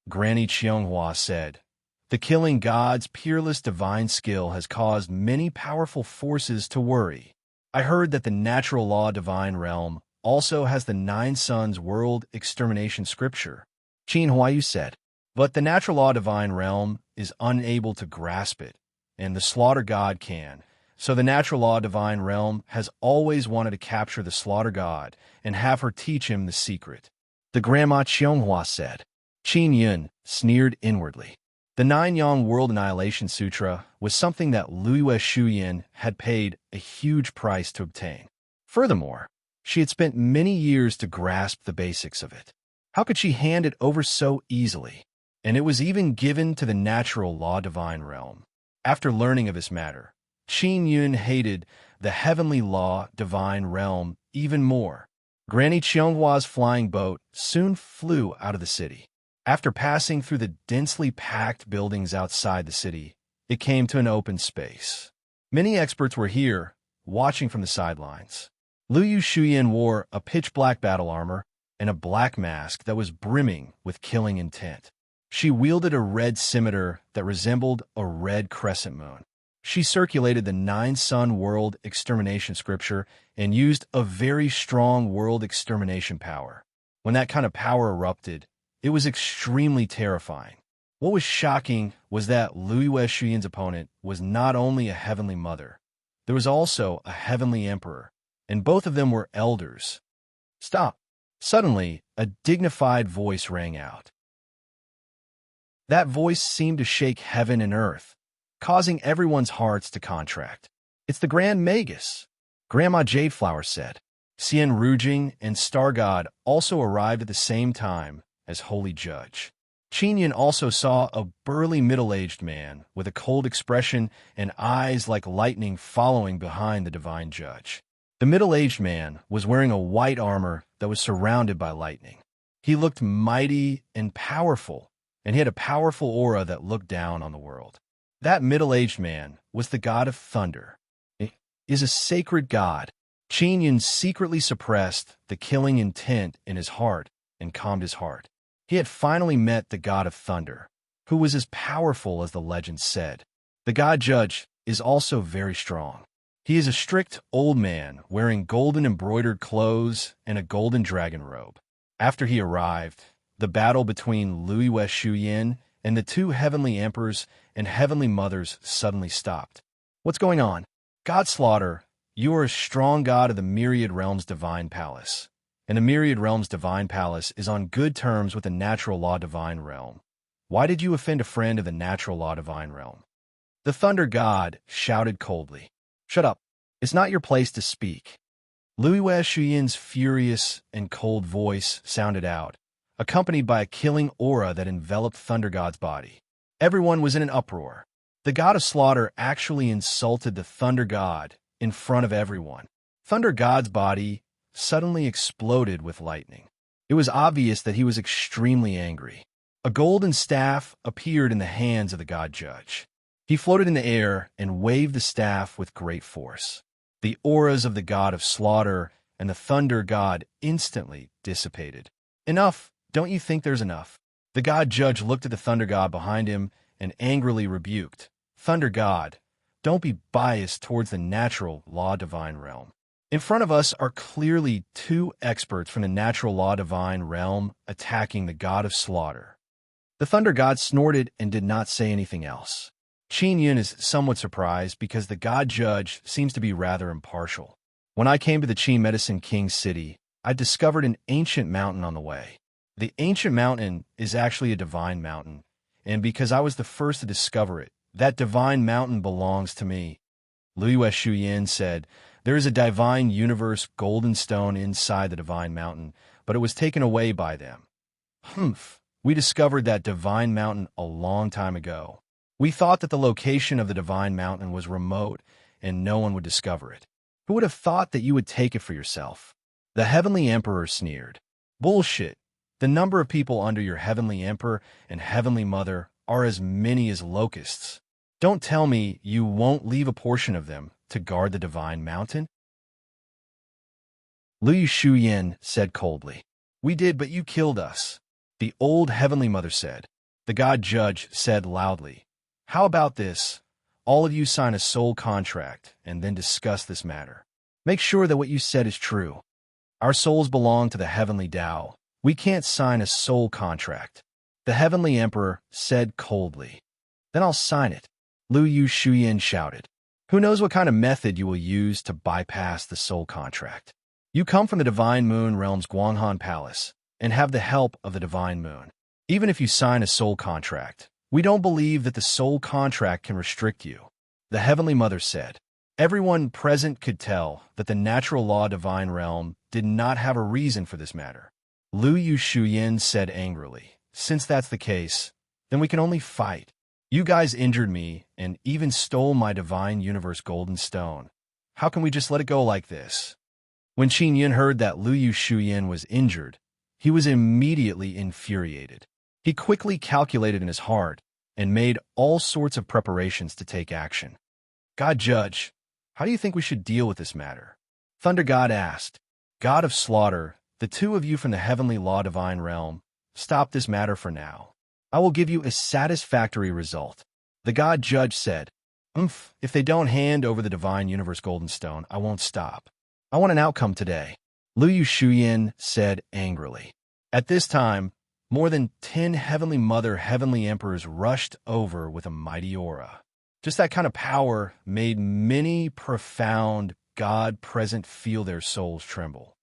Granny Qianghua said. The killing god's peerless divine skill has caused many powerful forces to worry. I heard that the natural law divine realm also has the Nine Suns world extermination scripture, Qin Huaiyu said. But the natural law divine realm is unable to grasp it, and the slaughter god can. So the natural law divine realm has always wanted to capture the slaughter god and have her teach him the secret. The Grandma Qianghua said. Qin Yun sneered inwardly. The Nine Yang World Annihilation Sutra was something that Luiyue Shuyin had paid a huge price to obtain. Furthermore, she had spent many years to grasp the basics of it. How could she hand it over so easily? And it was even given to the natural law divine realm. After learning of this matter, Qin Yun hated the heavenly law divine realm even more. Granny Qianghua's flying boat soon flew out of the city. After passing through the densely packed buildings outside the city, it came to an open space. Many experts were here, watching from the sidelines. Luiyue Shuyin wore a pitch-black battle armor and a black mask that was brimming with killing intent. She wielded a red scimitar that resembled a red crescent moon. She circulated the Nine-Sun world extermination scripture and used a very strong world extermination power. When that kind of power erupted, it was extremely terrifying. What was shocking was that Luiyue Shuyin's opponent was not only a heavenly mother, there was also a heavenly emperor, and both of them were elders. Stop! Suddenly, a dignified voice rang out. That voice seemed to shake heaven and earth, causing everyone's hearts to contract. It's the Grand Magus, Grandma Jadeflower said. Xian Rujing and Star God also arrived at the same time as Holy Judge. Qin Yun also saw a burly middle-aged man with a cold expression and eyes like lightning following behind the divine judge. The middle-aged man was wearing a white armor that was surrounded by lightning. He looked mighty and powerful, and he had a powerful aura that looked down on the world. That middle-aged man was the god of thunder. He is a sacred god. Qin Yun secretly suppressed the killing intent in his heart and calmed his heart. He had finally met the god of thunder, who was as powerful as the legend said. The god judge is also very strong. He is a strict old man wearing golden embroidered clothes and a golden dragon robe. After he arrived, the battle between Luiyue Shuyin and the two heavenly emperors and heavenly mothers suddenly stopped. What's going on? God Slaughter, you are a strong god of the Myriad Realms Divine Palace, and the Myriad Realms Divine Palace is on good terms with the Natural Law Divine Realm. Why did you offend a friend of the Natural Law Divine Realm? The Thunder God shouted coldly. Shut up. It's not your place to speak. Luiyue Shuyin's furious and cold voice sounded out, accompanied by a killing aura that enveloped Thunder God's body. Everyone was in an uproar. The God of Slaughter actually insulted the Thunder God in front of everyone. Thunder God's body suddenly exploded with lightning. It was obvious that he was extremely angry. A golden staff appeared in the hands of the God Judge. He floated in the air and waved the staff with great force. The auras of the God of Slaughter and the Thunder God instantly dissipated. Enough! Don't you think there's enough? The God Judge looked at the Thunder God behind him and angrily rebuked. Thunder God, don't be biased towards the Natural Law Divine Realm. In front of us are clearly two experts from the Natural Law Divine Realm attacking the God of Slaughter. The Thunder God snorted and did not say anything else. Qin Yun is somewhat surprised because the god judge seems to be rather impartial. When I came to the Qi Medicine King city, I discovered an ancient mountain on the way. The ancient mountain is actually a divine mountain, and because I was the first to discover it, that divine mountain belongs to me. Liu Shuyan said, "There is a divine universe golden stone inside the divine mountain, but it was taken away by them." Humph. We discovered that divine mountain a long time ago. We thought that the location of the divine mountain was remote and no one would discover it. Who would have thought that you would take it for yourself? The Heavenly Emperor sneered. Bullshit. The number of people under your Heavenly Emperor and Heavenly Mother are as many as locusts. Don't tell me you won't leave a portion of them to guard the divine mountain? Liu Shuyan said coldly. We did, but you killed us. The old Heavenly Mother said. The God Judge said loudly. How about this? All of you sign a soul contract and then discuss this matter. Make sure that what you said is true. Our souls belong to the Heavenly Tao. We can't sign a soul contract. The Heavenly Emperor said coldly. Then I'll sign it. Liu Shuyan shouted. Who knows what kind of method you will use to bypass the soul contract? You come from the Divine Moon Realm's Guanghan Palace and have the help of the Divine Moon. Even if you sign a soul contract, we don't believe that the soul contract can restrict you. The Heavenly Mother said. Everyone present could tell that the natural law divine realm did not have a reason for this matter. Liu Shuyan said angrily, since that's the case, then we can only fight. You guys injured me and even stole my divine universe golden stone. How can we just let it go like this? When Qin Yun heard that Liu Shuyan was injured, he was immediately infuriated. He quickly calculated in his heart and made all sorts of preparations to take action. God Judge, how do you think we should deal with this matter? Thunder God asked. God of Slaughter, the two of you from the Heavenly Law Divine Realm, stop this matter for now. I will give you a satisfactory result. The God Judge said, if they don't hand over the Divine Universe Golden Stone, I won't stop. I want an outcome today. Liu Shuyan said angrily. At this time, more than 10 Heavenly Mother Heavenly Emperors rushed over with a mighty aura. Just that kind of power made many profound God present feel their souls tremble.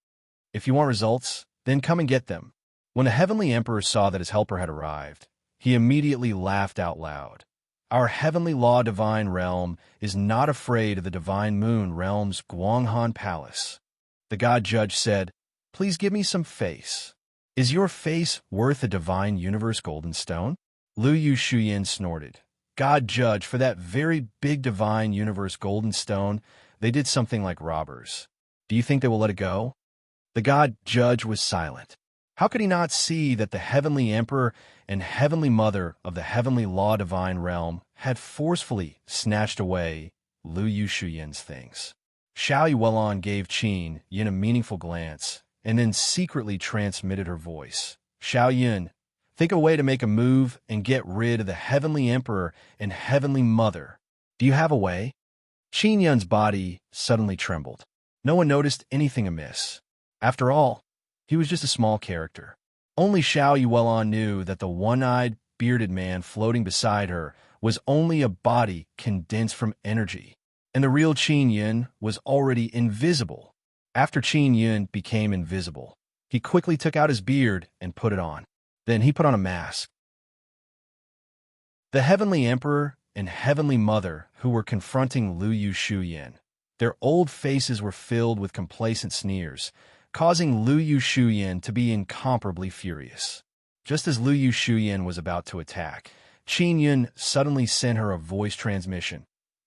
If you want results, then come and get them. When the Heavenly Emperor saw that his helper had arrived, he immediately laughed out loud. Our Heavenly Law Divine Realm is not afraid of the Divine Moon Realm's Guanghan Palace. The God Judge said, please give me some face. Is your face worth a Divine Universe Golden Stone? Liu Shuyan snorted. God Judge, for that very big Divine Universe Golden Stone, they did something like robbers. Do you think they will let it go? The God Judge was silent. How could he not see that the Heavenly Emperor and Heavenly Mother of the Heavenly Law Divine Realm had forcefully snatched away Liu Shuyan's things? Xiao Yuelon gave Qin Yun a meaningful glance and then secretly transmitted her voice. Xiao Yun, think of a way to make a move and get rid of the Heavenly Emperor and Heavenly Mother. Do you have a way? Qin Yun's body suddenly trembled. No one noticed anything amiss. After all, he was just a small character. Only Xiao Yuelon knew that the one-eyed, bearded man floating beside her was only a body condensed from energy, and the real Qin Yun was already invisible. After Qin Yun became invisible, he quickly took out his beard and put it on. Then he put on a mask. The Heavenly Emperor and Heavenly Mother, who were confronting Liu Shuyan, their old faces were filled with complacent sneers, causing Liu Shuyan to be incomparably furious. Just as Liu Shuyan was about to attack, Qin Yun suddenly sent her a voice transmission.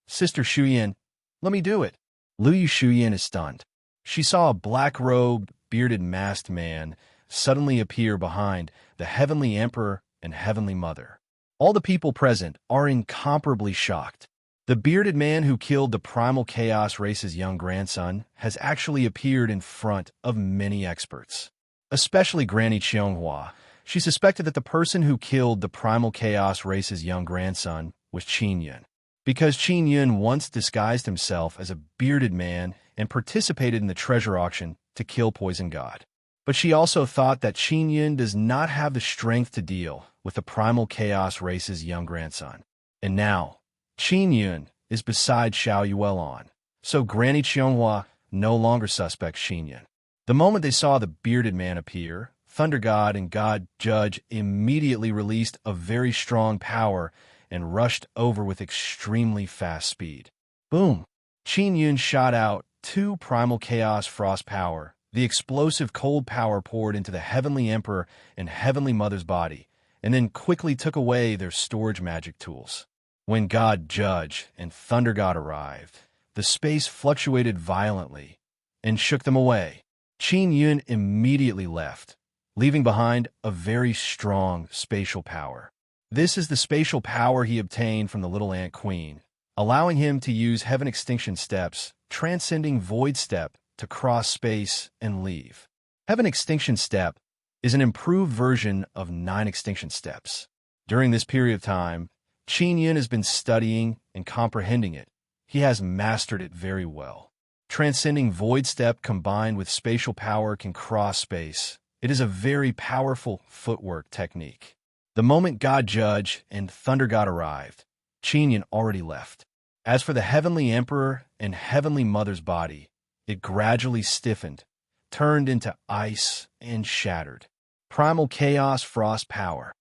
Sister Shuyan, let me do it. Liu Shuyan is stunned. She saw a black-robed, bearded masked man suddenly appear behind the Heavenly Emperor and Heavenly Mother. All the people present are incomparably shocked. The bearded man who killed the primal chaos race's young grandson has actually appeared in front of many experts, especially Granny Qianghua. She suspected that the person who killed the primal chaos race's young grandson was Qin Yun, because Qin Yun once disguised himself as a bearded man and participated in the treasure auction to kill Poison God. But she also thought that Qin Yun does not have the strength to deal with the primal chaos race's young grandson. And now, Qin Yun is beside Xiao Yuelon, so Granny Qianghua no longer suspects Qin Yun. The moment they saw the bearded man appear, Thunder God and God Judge immediately released a very strong power and rushed over with extremely fast speed. Boom! Qin Yun shot out 2 primal chaos frost power. The explosive cold power poured into the Heavenly Emperor and Heavenly Mother's body, and then quickly took away their storage magic tools. When God Judge and Thunder God arrived, the space fluctuated violently and shook them away. Qin Yun immediately left, leaving behind a very strong spatial power. This is the spatial power he obtained from the Little Ant Queen, allowing him to use Heaven Extinction Steps, transcending Void Step, to cross space and leave. Heaven Extinction Step is an improved version of 9 Extinction Steps. During this period of time, Qin Yun has been studying and comprehending it. He has mastered it very well. Transcending Void Step combined with spatial power can cross space. It is a very powerful footwork technique. The moment God Judge and Thunder God arrived, Qin Yun already left. As for the Heavenly Emperor and Heavenly Mother's body, it gradually stiffened, turned into ice, and shattered. Primal Chaos Frost Power.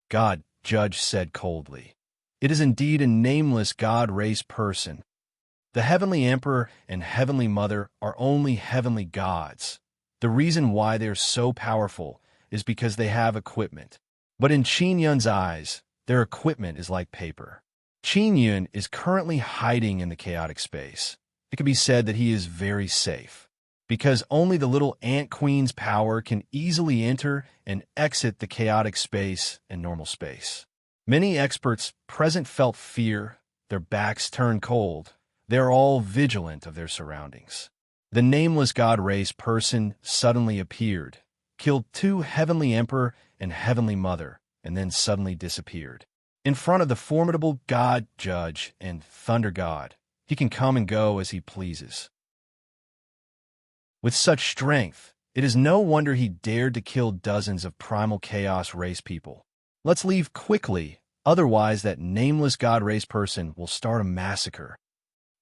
God Judge said coldly. It is indeed a nameless God race person. The Heavenly Emperor and Heavenly Mother are only heavenly gods. The reason why they are so powerful is because they have equipment. But in Qin Yun's eyes, their equipment is like paper. Qin Yun is currently hiding in the chaotic space. It can be said that he is very safe, because only the Little Ant Queen's power can easily enter and exit the chaotic space and normal space. Many experts present felt fear, their backs turned cold. They are all vigilant of their surroundings. The nameless God race person suddenly appeared, killed 2 Heavenly Emperor and Heavenly Mother, and then suddenly disappeared. In front of the formidable God Judge and Thunder God, he can come and go as he pleases. With such strength, it is no wonder he dared to kill dozens of primal chaos race people. Let's leave quickly, otherwise that nameless God race person will start a massacre.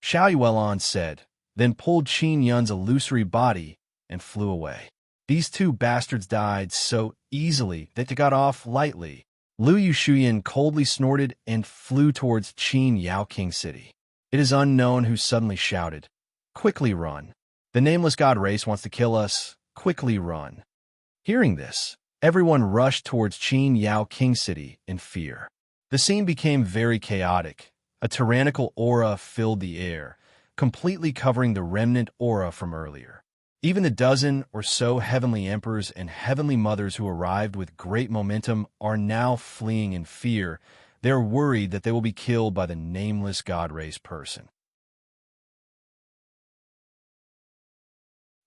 Xiao Yuelon said, then pulled Qin Yun's illusory body and flew away. These 2 bastards died so easily that they got off lightly. Liu Yushuyan coldly snorted and flew towards Qin Yao King City. It is unknown who suddenly shouted, "Quickly run! The nameless God race wants to kill us. Quickly run!" Hearing this, everyone rushed towards Qin Yao King City in fear. The scene became very chaotic. A tyrannical aura filled the air, completely covering the remnant aura from earlier. Even the dozen or so Heavenly Emperors and Heavenly Mothers who arrived with great momentum are now fleeing in fear. They are worried that they will be killed by the nameless God race person.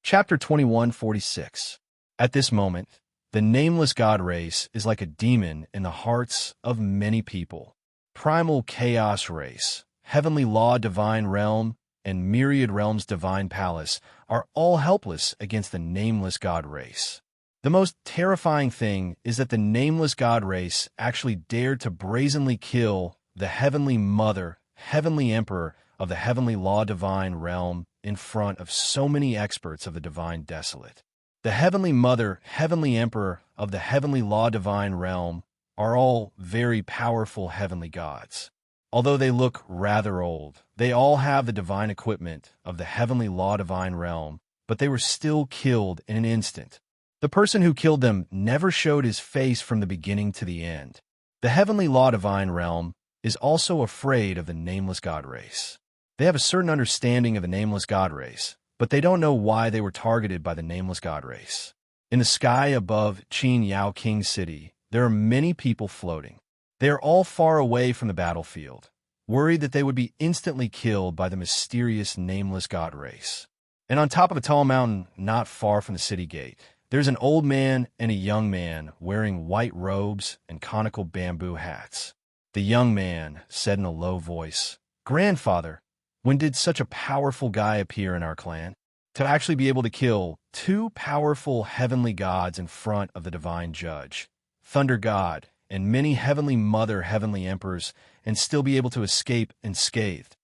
Chapter 2146. At this moment, the nameless God race is like a demon in the hearts of many people. Primal Chaos Race, Heavenly Law Divine Realm, and Myriad Realms Divine Palace are all helpless against the nameless God race. The most terrifying thing is that the nameless God race actually dared to brazenly kill the Heavenly Mother, Heavenly Emperor of the Heavenly Law Divine Realm in front of so many experts of the Divine Desolate. The Heavenly Mother, Heavenly Emperor of the Heavenly Law Divine Realm are all very powerful heavenly gods. Although they look rather old, they all have the divine equipment of the Heavenly Law Divine Realm, but they were still killed in an instant. The person who killed them never showed his face from the beginning to the end. The Heavenly Law Divine Realm is also afraid of the nameless God race. They have a certain understanding of the nameless God race, but they don't know why they were targeted by the nameless God race. In the sky above Qin Yao King City, there are many people floating. They are all far away from the battlefield, worried that they would be instantly killed by the mysterious nameless God race. And on top of a tall mountain not far from the city gate, there's an old man and a young man wearing white robes and conical bamboo hats. The young man said in a low voice, "Grandfather, when did such a powerful guy appear in our clan? To actually be able to kill 2 powerful heavenly gods in front of the divine judge, Thunder God and many Heavenly Mother, Heavenly Emperors, and still be able to escape unscathed.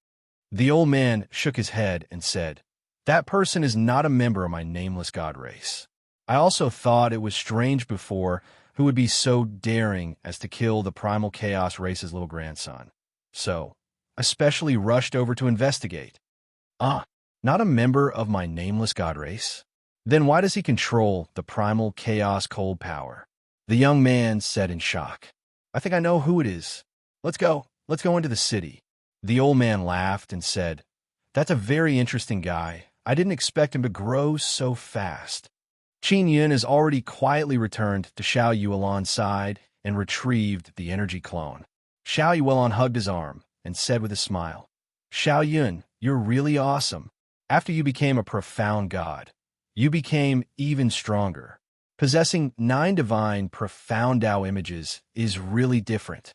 The old man shook his head and said, "That person is not a member of my nameless god race. I also thought it was strange before who would be so daring as to kill the primal chaos race's little grandson. So, I specially rushed over to investigate. Ah, not a member of my nameless god race? Then why does he control the primal chaos cold power?" The young man said in shock, "I think I know who it is. Let's go into the city." The old man laughed and said, "That's a very interesting guy. I didn't expect him to grow so fast." Qin Yun has already quietly returned to Xiao Yuelan's side and retrieved the energy clone. Xiao Yuelan hugged his arm and said with a smile, "Xiao Yun, you're really awesome. After you became a profound god, you became even stronger. Possessing 9 divine profound Tao images is really different."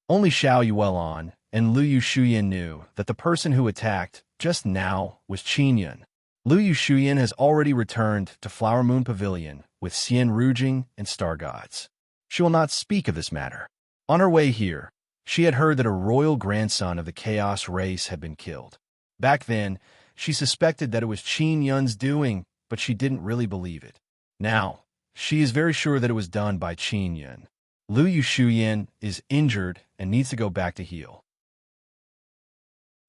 Only Xiao Yuelan and Liu Shuyan knew that the person who attacked just now was Qin Yun. Liu Shuyan has already returned to Flower Moon Pavilion with Xian Rujing and Star Gods. She will not speak of this matter. On her way here, she had heard that a royal grandson of the Chaos race had been killed. Back then, she suspected that it was Qin Yun's doing, but she didn't really believe it. Now, she is very sure that it was done by Qin Yun. Liu Shuyan is injured and needs to go back to heal.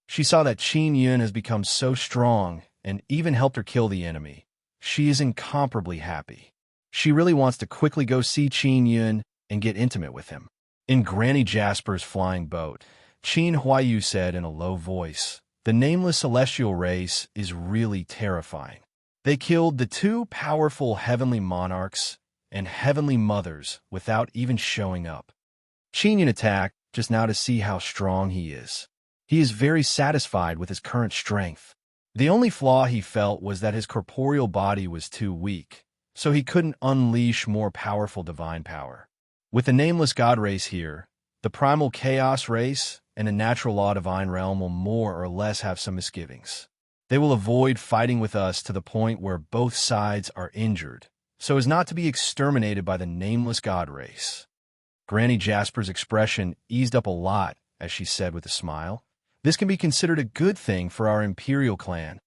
She saw that Qin Yun has become so strong and even helped her kill the enemy. She is incomparably happy. She really wants to quickly go see Qin Yun and get intimate with him. In Granny Jasper's flying boat, Qin Huayu said in a low voice, "The nameless celestial race is really terrifying. They killed the 2 powerful heavenly monarchs and heavenly mothers without even showing up. Qin Yun attacked just now to see how strong he is. He is very satisfied with his current strength. The only flaw he felt was that his corporeal body was too weak, so he couldn't unleash more powerful divine power. With the nameless god race here, the primal chaos race and the natural law divine realm will more or less have some misgivings. They will avoid fighting with us to the point where both sides are injured, so as not to be exterminated by the nameless god race." Granny Jasper's expression eased up a lot as she said with a smile, "This can be considered a good thing for our imperial clan."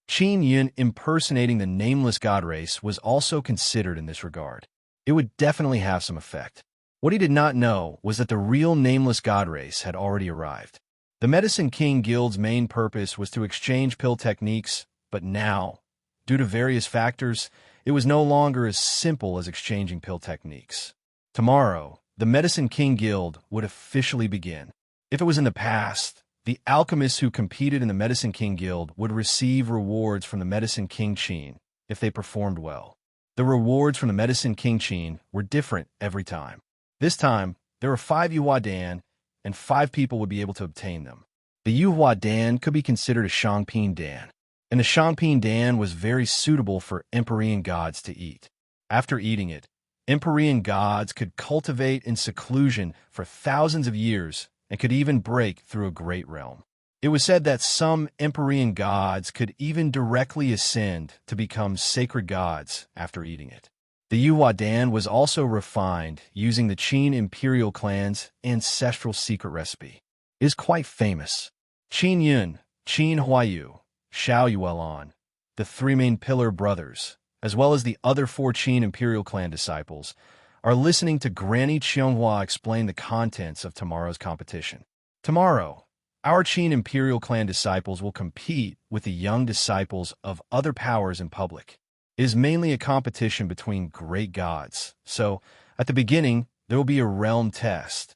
Qin Yun impersonating the nameless god race was also considered in this regard. It would definitely have some effect. What he did not know was that the real nameless god race had already arrived. The Medicine King Guild's main purpose was to exchange pill techniques, but now, due to various factors, it was no longer as simple as exchanging pill techniques. Tomorrow, the Medicine King Guild would officially begin. If it was in the past, the alchemists who competed in the Medicine King Guild would receive rewards from the Medicine King Qin if they performed well. The rewards from the Medicine King Qin were different every time. This time, there were 5 Yuhua Dan, and 5 people would be able to obtain them. The Yuhua Dan could be considered a Shangping Dan, and the Shangping Dan was very suitable for Empyrean gods to eat. After eating it, Empyrean gods could cultivate in seclusion for thousands of years and could even break through a great realm. It was said that some Empyrean gods could even directly ascend to become sacred gods after eating it. The Yuhua Dan was also refined using the Qin imperial clan's ancestral secret recipe. It is quite famous. Qin Yun, Qin Huayu, Xiao Yuelan, the 3 main pillar brothers, as well as the other 4 Qin imperial clan disciples, are listening to Granny Qianghua explain the contents of tomorrow's competition. Tomorrow, our Qin imperial clan disciples will compete with the young disciples of other powers in public. It is mainly a competition between great gods, so at the beginning, there will be a realm test.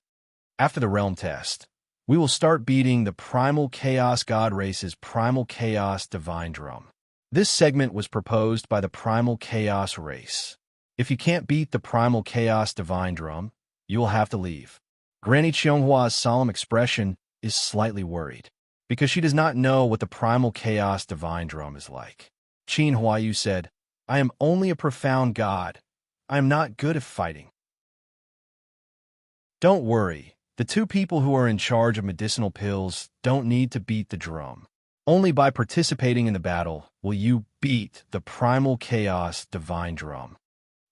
After the realm test, we will start beating the primal chaos god race's primal chaos divine drum. This segment was proposed by the primal chaos race. If you can't beat the primal chaos divine drum, you will have to leave. Granny Qianghua's solemn expression is slightly worried, because she does not know what the primal chaos divine drum is like. Qin Huayu said, "I am only a profound god. I am not good at fighting." Don't worry, the 2 people who are in charge of medicinal pills don't need to beat the drum. Only by participating in the battle will you beat the primal chaos divine drum.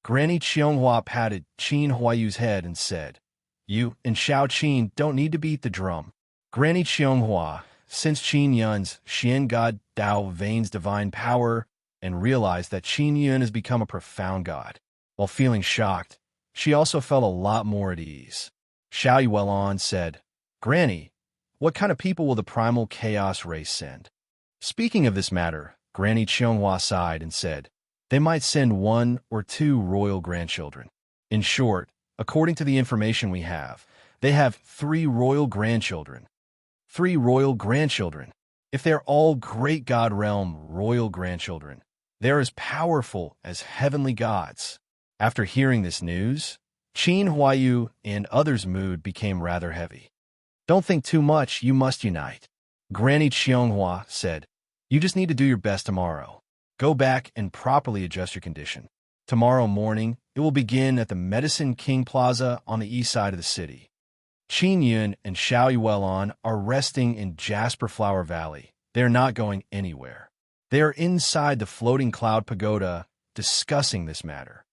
Granny Qianghua patted Qin Huayu's head and said, You and Xiao Qin don't need to beat the drum. Granny Qianghua, since Qin Yun's Xian God Dao Vein's divine power, and realized that Qin Yun has become a profound god. While feeling shocked, she also felt a lot more at ease. Xiao Yuelon said, Granny, what kind of people will the primal chaos race send? Speaking of this matter, Granny Qianghua sighed and said, they might send 1 or 2 royal grandchildren. In short, according to the information we have, they have 3 royal grandchildren. 3 royal grandchildren. If they're all great god realm royal grandchildren, they're as powerful as heavenly gods. After hearing this news, Qin Huayu and others' mood became rather heavy. Don't think too much, you must unite. Granny Qianghua said, you just need to do your best tomorrow. Go back and properly adjust your condition. Tomorrow morning, it will begin at the Medicine King Plaza on the east side of the city. Qin Yun and Xiao Yuelon are resting in Jasper Flower Valley. They are not going anywhere. They are inside the floating cloud pagoda discussing this matter.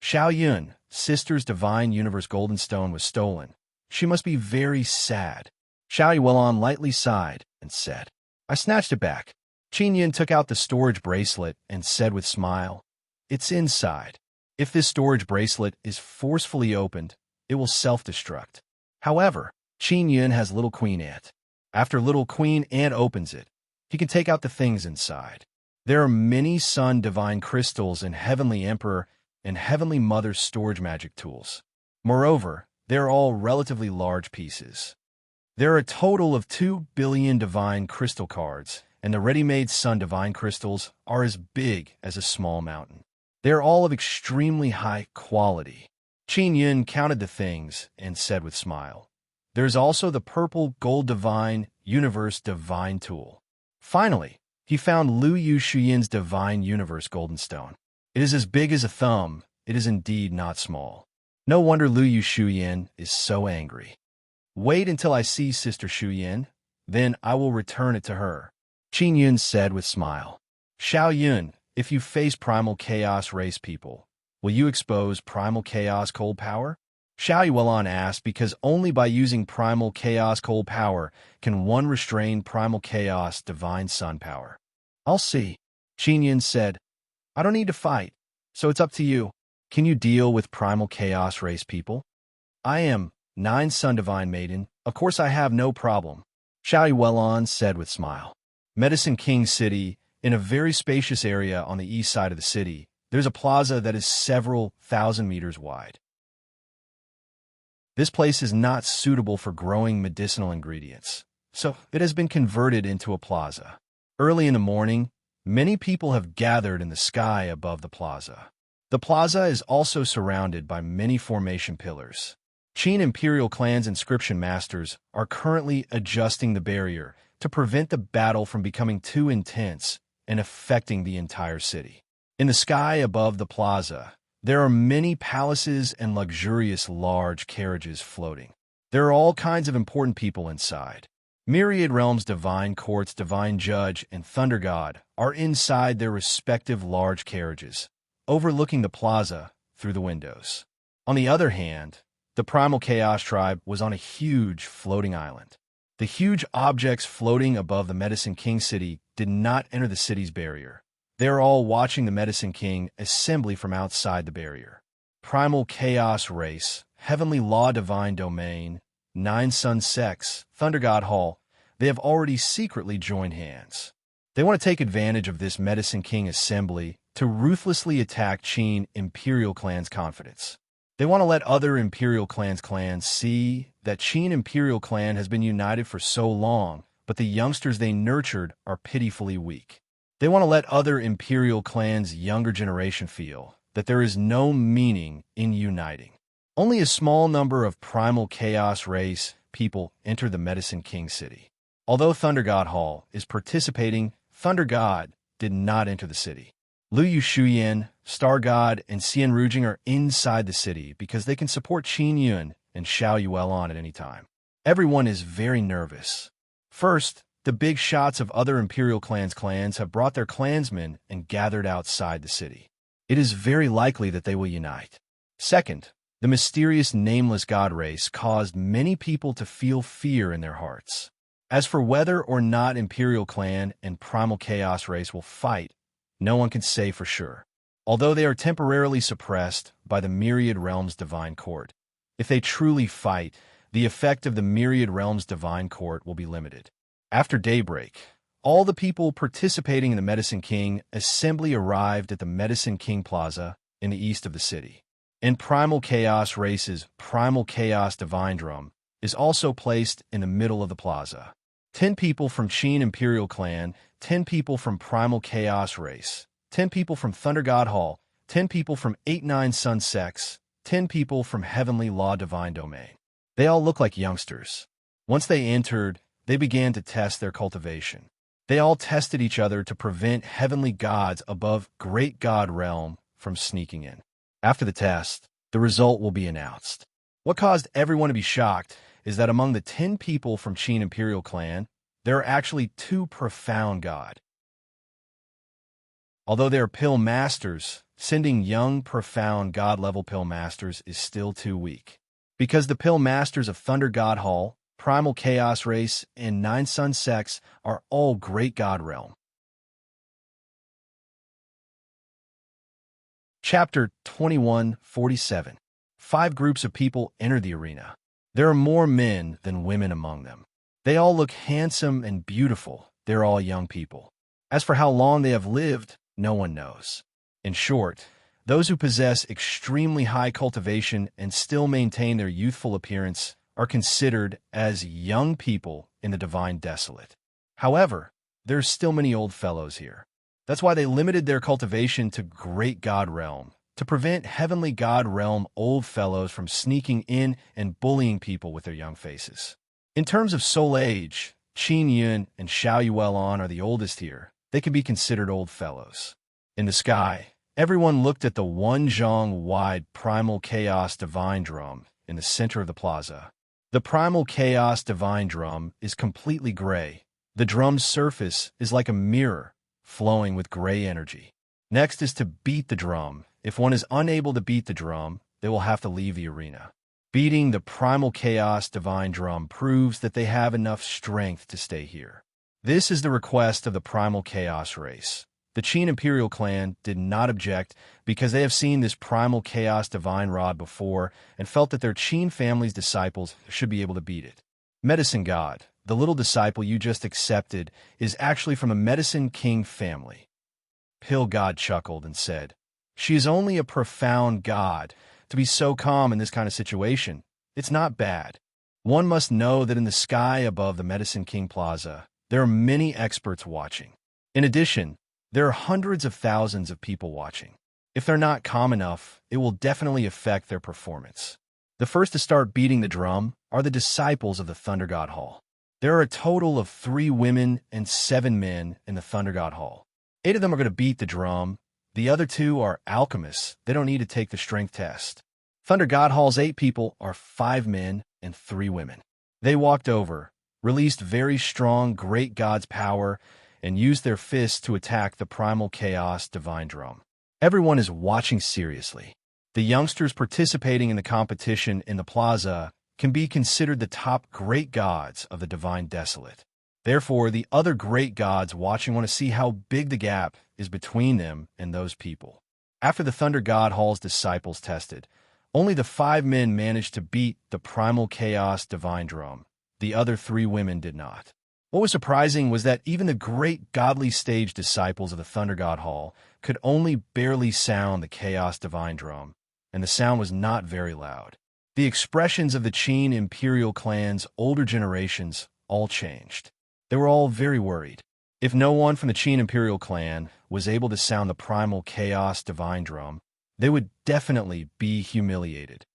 Xiao Yun, sister's divine universe golden stone was stolen. She must be very sad. Xiao Yuelon lightly sighed and said, I snatched it back. Qin Yun took out the storage bracelet and said with smile, it's inside. If this storage bracelet is forcefully opened, it will self-destruct. However, Qin Yun has Little Queen Ant. After Little Queen Ant opens it, he can take out the things inside. There are many Sun Divine Crystals and Heavenly Emperor and Heavenly Mother's storage magic tools. Moreover, they are all relatively large pieces. There are a total of 2 billion Divine Crystal cards, and the ready-made Sun Divine Crystals are as big as a small mountain. They are all of extremely high quality. Qin Yun counted the things and said with smile, there is also the purple gold divine universe divine tool. Finally, he found Lu Yu Shuyin's divine universe golden stone. It is as big as a thumb. It is indeed not small. No wonder Lu Yu Shuyin is so angry. Wait until I see Sister Shuyin, then I will return it to her. Qin Yun said with smile. Xiao Yun, if you face primal chaos race people, will you expose primal chaos cold power? Xiao Yuelon asked because only by using primal chaos cold power can one restrain primal chaos divine sun power. I'll see. Qin Yun said, I don't need to fight, so it's up to you. Can you deal with primal chaos race people? I am 9 Sun Divine Maiden. Of course I have no problem. Xiao Yuelon said with smile. Medicine King City, in a very spacious area on the east side of the city, there's a plaza that is several thousand meters wide. This place is not suitable for growing medicinal ingredients, so it has been converted into a plaza. Early in the morning, many people have gathered in the sky above the plaza. The plaza is also surrounded by many formation pillars. Qin Imperial Clan's inscription masters are currently adjusting the barrier to prevent the battle from becoming too intense and affecting the entire city. In the sky above the plaza, there are many palaces and luxurious large carriages floating. There are all kinds of important people inside. Myriad Realms' divine courts, divine judge, and thunder god are inside their respective large carriages, overlooking the plaza through the windows. On the other hand, the Primal Chaos tribe was on a huge floating island. The huge objects floating above the Medicine King city did not enter the city's barrier. They are all watching the Medicine King assembly from outside the barrier. Primal Chaos race, Heavenly Law Divine Domain, 9 Sun Sects, Thunder God Hall, they have already secretly joined hands. They want to take advantage of this Medicine King assembly to ruthlessly attack Qin Imperial Clan's confidence. They want to let other Imperial clans see that Qin Imperial Clan has been united for so long, but the youngsters they nurtured are pitifully weak. They want to let other Imperial clans' younger generation feel that there is no meaning in uniting. Only a small number of Primal Chaos race people enter the Medicine King city. Although Thunder God Hall is participating, Thunder God did not enter the city. Lu Yu Shuyin, Star God, and Xian Rujing are inside the city because they can support Qin Yun and Xiao Yuelon at any time. Everyone is very nervous. First, the big shots of other Imperial clans have brought their clansmen and gathered outside the city. It is very likely that they will unite. Second, The mysterious nameless god race caused many people to feel fear in their hearts. As for whether or not Imperial Clan and Primal Chaos race will fight, no one can say for sure, although they are temporarily suppressed by the Myriad Realms Divine Court. If they truly fight, the effect of the Myriad Realms Divine Court will be limited. After daybreak, all the people participating in the Medicine King assembly arrived at the Medicine King Plaza in the east of the city. In Primal Chaos race's Primal Chaos Divine Drum is also placed in the middle of the plaza. 10 people from Qin Imperial Clan, 10 people from Primal Chaos race, 10 people from Thunder God Hall, 10 people from 8-9 Sun Sex, 10 people from Heavenly Law Divine Domain. They all look like youngsters. Once they entered, they began to test their cultivation. They all tested each other to prevent heavenly gods above Great God Realm from sneaking in. After the test, the result will be announced. What caused everyone to be shocked is that among the 10 people from Qin Imperial Clan, there are actually 2 profound god. Although they are pill masters, sending young, profound god-level pill masters is still too weak. Because the pill masters of Thunder God Hall, Primal Chaos race, and 9 Sun Sex are all Great God Realm. Chapter 2147. 5 groups of people enter the arena. There are more men than women among them. They all look handsome and beautiful. They're all young people. As for how long they have lived, no one knows. In short, those who possess extremely high cultivation and still maintain their youthful appearance are considered as young people in the Divine Desolate. However, there's still many old fellows here. That's why they limited their cultivation to Great God Realm, to prevent Heavenly God Realm old fellows from sneaking in and bullying people with their young faces. In terms of soul age, Qin Yun and Xiao Yuelon are the oldest here. They can be considered old fellows. In the sky, everyone looked at the 1 zhang wide Primal Chaos Divine Drum in the center of the plaza. The Primal Chaos Divine Drum is completely gray. The drum's surface is like a mirror, flowing with gray energy. Next is to beat the drum. If one is unable to beat the drum, they will have to leave the arena. Beating the Primal Chaos Divine Drum proves that they have enough strength to stay here. This is the request of the Primal Chaos race. The Qin Imperial Clan did not object because they have seen this Primal Chaos Divine Rod before and felt that their Qin family's disciples should be able to beat it. Medicine God, the little disciple you just accepted, is actually from the Medicine King family. Pill God chuckled and said, "She is only a profound god. To be so calm in this kind of situation, it's not bad." One must know that in the sky above the Medicine King Plaza, there are many experts watching. In addition, there are hundreds of thousands of people watching. If they're not calm enough, it will definitely affect their performance. The first to start beating the drum are the disciples of the Thunder God Hall. There are a total of 3 women and 7 men in the Thunder God Hall. 8 of them are going to beat the drum. The other 2 are alchemists. They don't need to take the strength test. Thunder God Hall's 8 people are 5 men and 3 women. They walked over, released very strong Great God's power, and used their fists to attack the Primal Chaos Divine Drum. Everyone is watching seriously. The youngsters participating in the competition in the plaza can be considered the top great gods of the Divine Desolate. Therefore, the other great gods watching want to see how big the gap is between them and those people. After the Thunder God Hall's disciples tested, only the 5 men managed to beat the Primal Chaos Divine Drum. The other 3 women did not. What was surprising was that even the great godly stage disciples of the Thunder God Hall could only barely sound the Chaos Divine Drum, and the sound was not very loud. The expressions of the Qin Imperial Clan's older generations all changed. They were all very worried. If no one from the Qin Imperial Clan was able to sound the Primal Chaos Divine Drum, they would definitely be humiliated.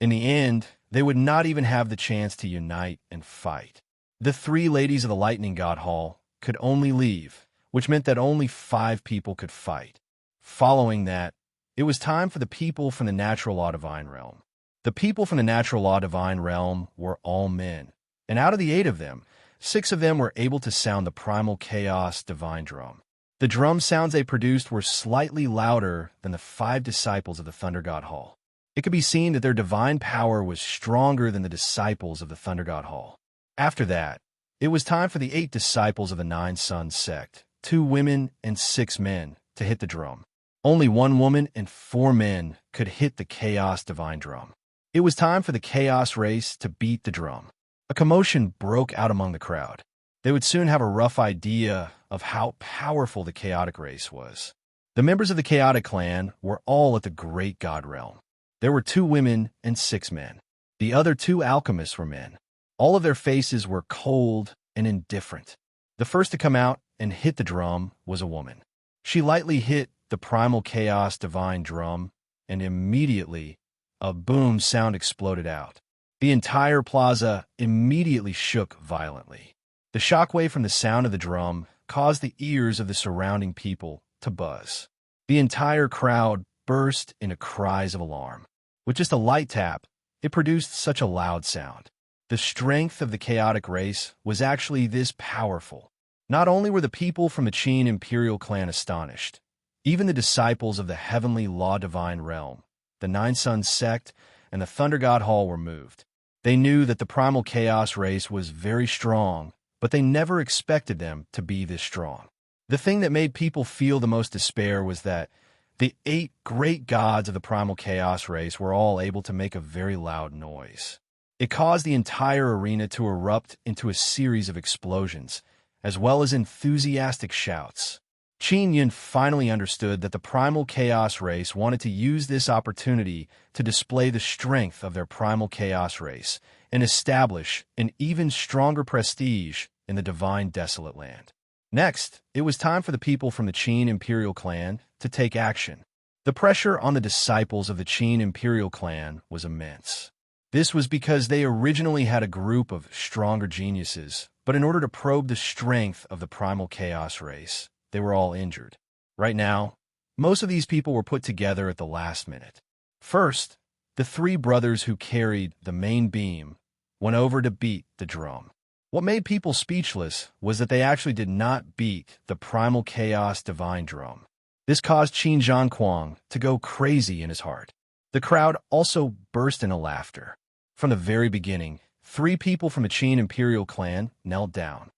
In the end, they would not even have the chance to unite and fight. The 3 ladies of the Lightning God Hall could only leave, which meant that only 5 people could fight. Following that, it was time for the people from the Natural Law Divine Realm. The people from the Natural Law Divine Realm were all men, and out of the 8 of them, 6 of them were able to sound the Primal Chaos Divine Drum. The drum sounds they produced were slightly louder than the 5 disciples of the Thunder God Hall. It could be seen that their divine power was stronger than the disciples of the Thunder God Hall. After that, it was time for the 8 disciples of the 9 Sons sect, 2 women and 6 men, to hit the drum. Only 1 woman and 4 men could hit the Chaos Divine Drum. It was time for the Chaos race to beat the drum. A commotion broke out among the crowd. They would soon have a rough idea of how powerful the Chaotic race was. The members of the Chaotic clan were all at the Great God Realm. There were 2 women and 6 men. The other 2 alchemists were men. All of their faces were cold and indifferent. The first to come out and hit the drum was a woman. She lightly hit the primal Chaos Divine Drum, and immediately a boom sound exploded out. The entire plaza immediately shook violently. The shockwave from the sound of the drum caused the ears of the surrounding people to buzz. The entire crowd burst into cries of alarm. With just a light tap, it produced such a loud sound. The strength of the Chaotic race was actually this powerful. Not only were the people from the Qin Imperial clan astonished, even the disciples of the Heavenly Law Divine Realm, the 9 Sons sect, and the Thunder God Hall were moved. They knew that the primal Chaos race was very strong, but they never expected them to be this strong. The thing that made people feel the most despair was that the 8 great gods of the primal Chaos race were all able to make a very loud noise. It caused the entire arena to erupt into a series of explosions, as well as enthusiastic shouts. Qin Yun finally understood that the primal Chaos race wanted to use this opportunity to display the strength of their primal Chaos race and establish an even stronger prestige in the Divine Desolate Land. Next, it was time for the people from the Qin Imperial clan to take action. The pressure on the disciples of the Qin Imperial clan was immense. This was because they originally had a group of stronger geniuses, but in order to probe the strength of the primal Chaos race, they were all injured. Right now, most of these people were put together at the last minute. First, the 3 brothers who carried the main beam went over to beat the drum. What made people speechless was that they actually did not beat the primal Chaos Divine Drum. This caused Qin Zhangquang to go crazy in his heart. The crowd also burst into laughter. From the very beginning, 3 people from the Qin Imperial clan knelt down.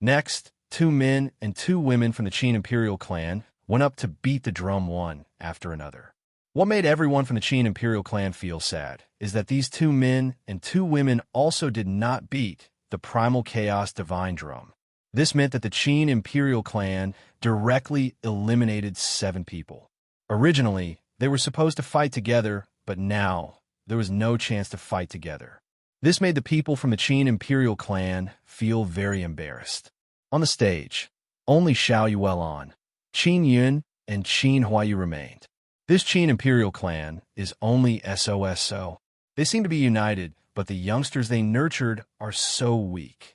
Next, 2 men and 2 women from the Qin Imperial clan went up to beat the drum one after another. What made everyone from the Qin Imperial clan feel sad is that these 2 men and 2 women also did not beat the primal Chaos Divine Drum. This meant that the Qin Imperial clan directly eliminated 7 people. Originally, they were supposed to fight together, but now there was no chance to fight together. This made the people from the Qin Imperial clan feel very embarrassed. On the stage, only Xiao Yuelan, Qin Yun, and Qin Huayu remained. This Qin Imperial clan is only SOSO. They seem to be united, but the youngsters they nurtured are so weak.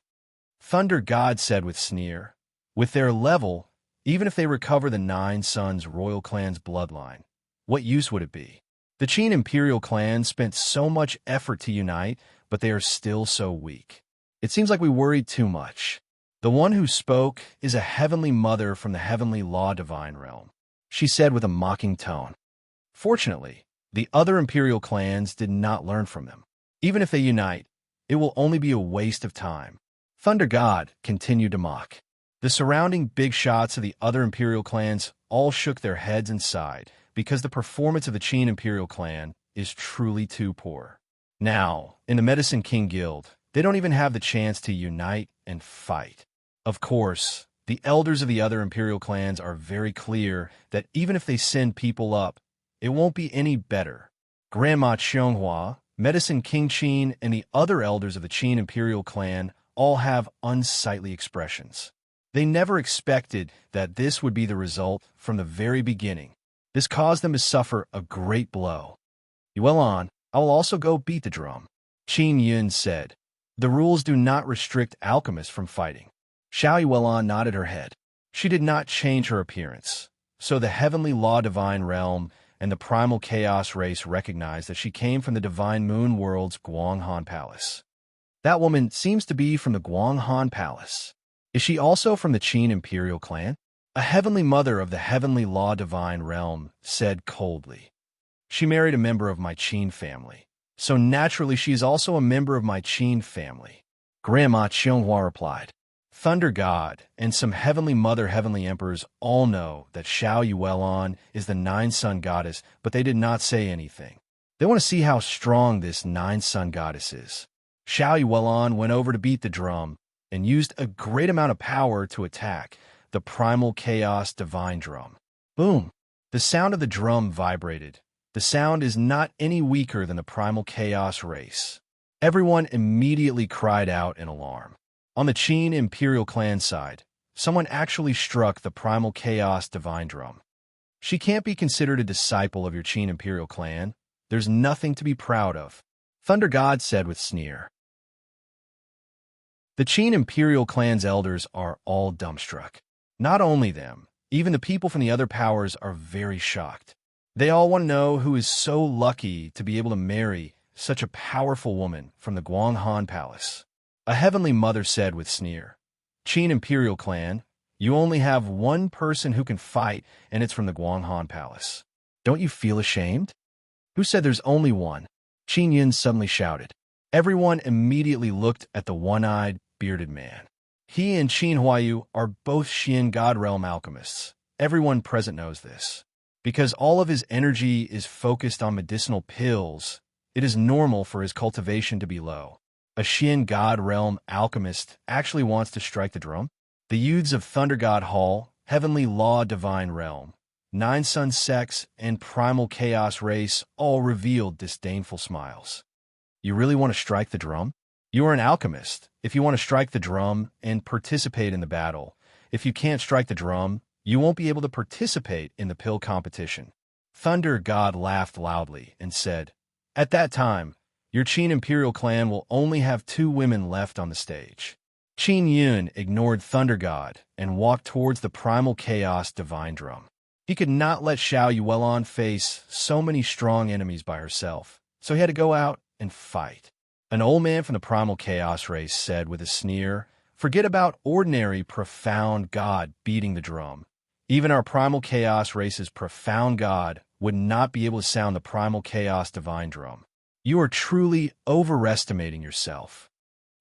Thunder God said with sneer, with their level, even if they recover the 9 Sons royal clan's bloodline, what use would it be? The Qin Imperial clan spent so much effort to unite, but they are still so weak. It seems like we worried too much. The one who spoke is a heavenly mother from the Heavenly Law Divine Realm. She said with a mocking tone. Fortunately, the other Imperial clans did not learn from them. Even if they unite, it will only be a waste of time. Thunder God continued to mock. The surrounding big shots of the other Imperial clans all shook their heads and sighed, because the performance of the Qin Imperial clan is truly too poor. Now, in the Medicine King Guild, they don't even have the chance to unite and fight. Of course, the elders of the other Imperial clans are very clear that even if they send people up, it won't be any better. Grandma Qianghua, Medicine King Qin, and the other elders of the Qin Imperial clan all have unsightly expressions. They never expected that this would be the result from the very beginning. This caused them to suffer a great blow. Yuelan, I will also go beat the drum. Qin Yun said. The rules do not restrict alchemists from fighting. Xiao Yuelan nodded her head. She did not change her appearance, so the Heavenly Law Divine Realm and the Primal Chaos race recognized that she came from the Divine Moon World's Guanghan Palace. That woman seems to be from the Guanghan Palace. Is she also from the Qin imperial clan? A heavenly mother of the heavenly law divine realm said coldly. She married a member of my Qin family, so naturally she is also a member of my Qin family. Grandma Qianghua replied. Thunder God and some heavenly mother heavenly emperors all know that Xiao Yuelon is the nine-sun goddess, but they did not say anything. They want to see how strong this nine-sun goddess is. Xiao Yuelon went over to beat the drum and used a great amount of power to attack the primal chaos divine drum. Boom! The sound of the drum vibrated. The sound is not any weaker than the primal chaos race. Everyone immediately cried out in alarm. On the Qin imperial clan side, someone actually struck the primal chaos divine drum. She can't be considered a disciple of your Qin imperial clan. There's nothing to be proud of, Thunder God said with sneer. The Qin imperial clan's elders are all dumbstruck. Not only them, even the people from the other powers are very shocked. They all want to know who is so lucky to be able to marry such a powerful woman from the Guanghan Palace. A heavenly mother said with sneer, Qin imperial clan, you only have one person who can fight, and it's from the Guanghan Palace. Don't you feel ashamed? Who said there's only one? Qin Yin suddenly shouted. Everyone immediately looked at the one-eyed, bearded man. He and Qin Huayu are both Xian God Realm alchemists. Everyone present knows this. Because all of his energy is focused on medicinal pills, it is normal for his cultivation to be low. A Xian God Realm alchemist actually wants to strike the drum? The youths of Thunder God Hall, Heavenly Law Divine Realm, Nine Sun Sex, and Primal Chaos Race all revealed disdainful smiles. You really want to strike the drum? You are an alchemist. If you want to strike the drum and participate in the battle, if you can't strike the drum, you won't be able to participate in the pill competition. Thunder God laughed loudly and said, At that time, your Qin Imperial clan will only have 2 women left on the stage. Qin Yun ignored Thunder God and walked towards the Primal Chaos Divine Drum. He could not let Xiao Yuelon face so many strong enemies by herself, so he had to go out and fight. An old man from the Primal Chaos race said with a sneer, Forget about ordinary profound God beating the drum. Even our Primal Chaos race's profound God would not be able to sound the Primal Chaos Divine Drum. You are truly overestimating yourself.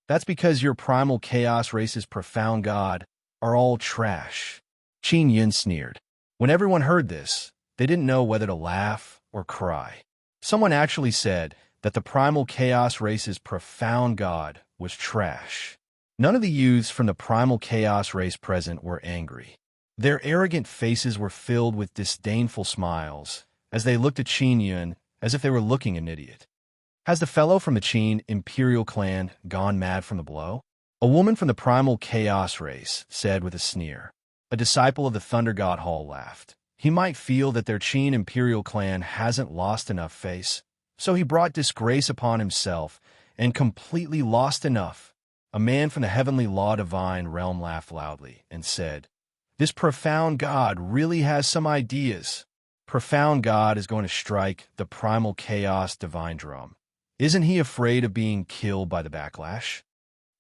That's because your Primal Chaos race's profound God are all trash. Qin Yun sneered. When everyone heard this, they didn't know whether to laugh or cry. Someone actually said that the Primal Chaos race's profound God was trash. None of the youths from the Primal Chaos race present were angry. Their arrogant faces were filled with disdainful smiles as they looked at Qin Yun as if they were looking an idiot. Has the fellow from the Qin Imperial clan gone mad from the blow? A woman from the Primal Chaos race said with a sneer. A disciple of the Thunder God Hall laughed. He might feel that their Qin Imperial clan hasn't lost enough face, so he brought disgrace upon himself and completely lost enough. A man from the Heavenly Law Divine Realm laughed loudly and said, This profound God really has some ideas. Profound God is going to strike the Primal Chaos Divine Drum. Isn't he afraid of being killed by the backlash?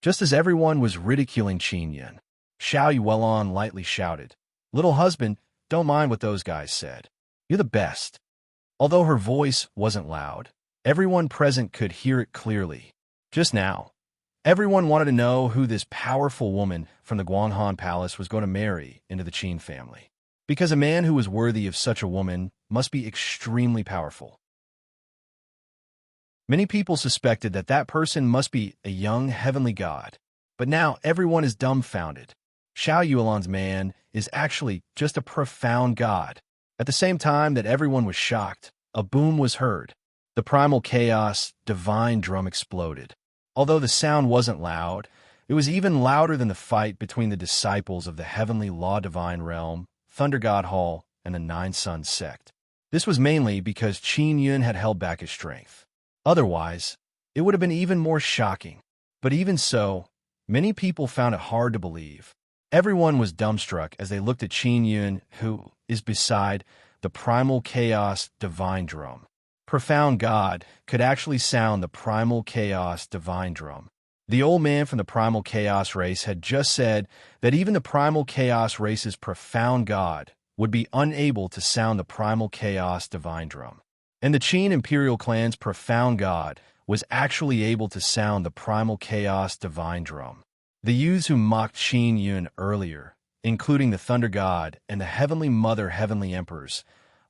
Just as everyone was ridiculing Qin Yin, Xiao Yuelon lightly shouted, Little husband, don't mind what those guys said. You're the best. Although her voice wasn't loud, everyone present could hear it clearly. Just now, everyone wanted to know who this powerful woman from the Guanghan Palace was going to marry into the Qin family. Because a man who was worthy of such a woman must be extremely powerful. Many people suspected that that person must be a young heavenly god, but now everyone is dumbfounded. Xiao Yuelon's man is actually just a profound god. At the same time that everyone was shocked, a boom was heard. The Primal Chaos Divine Drum exploded. Although the sound wasn't loud, it was even louder than the fight between the disciples of the Heavenly Law Divine Realm, Thunder God Hall, and the Nine Sun Sect. This was mainly because Qin Yun had held back his strength. Otherwise, it would have been even more shocking. But even so, many people found it hard to believe. Everyone was dumbstruck as they looked at Qin Yun, who is beside the Primal Chaos Divine Drum. Profound God could actually sound the Primal Chaos Divine Drum. The old man from the primal chaos race had just said that even the primal chaos race's profound god would be unable to sound the primal chaos divine drum. And the Qin imperial clan's profound god was actually able to sound the primal chaos divine drum. The youths who mocked Qin Yun earlier, including the thunder god and the heavenly mother heavenly emperors,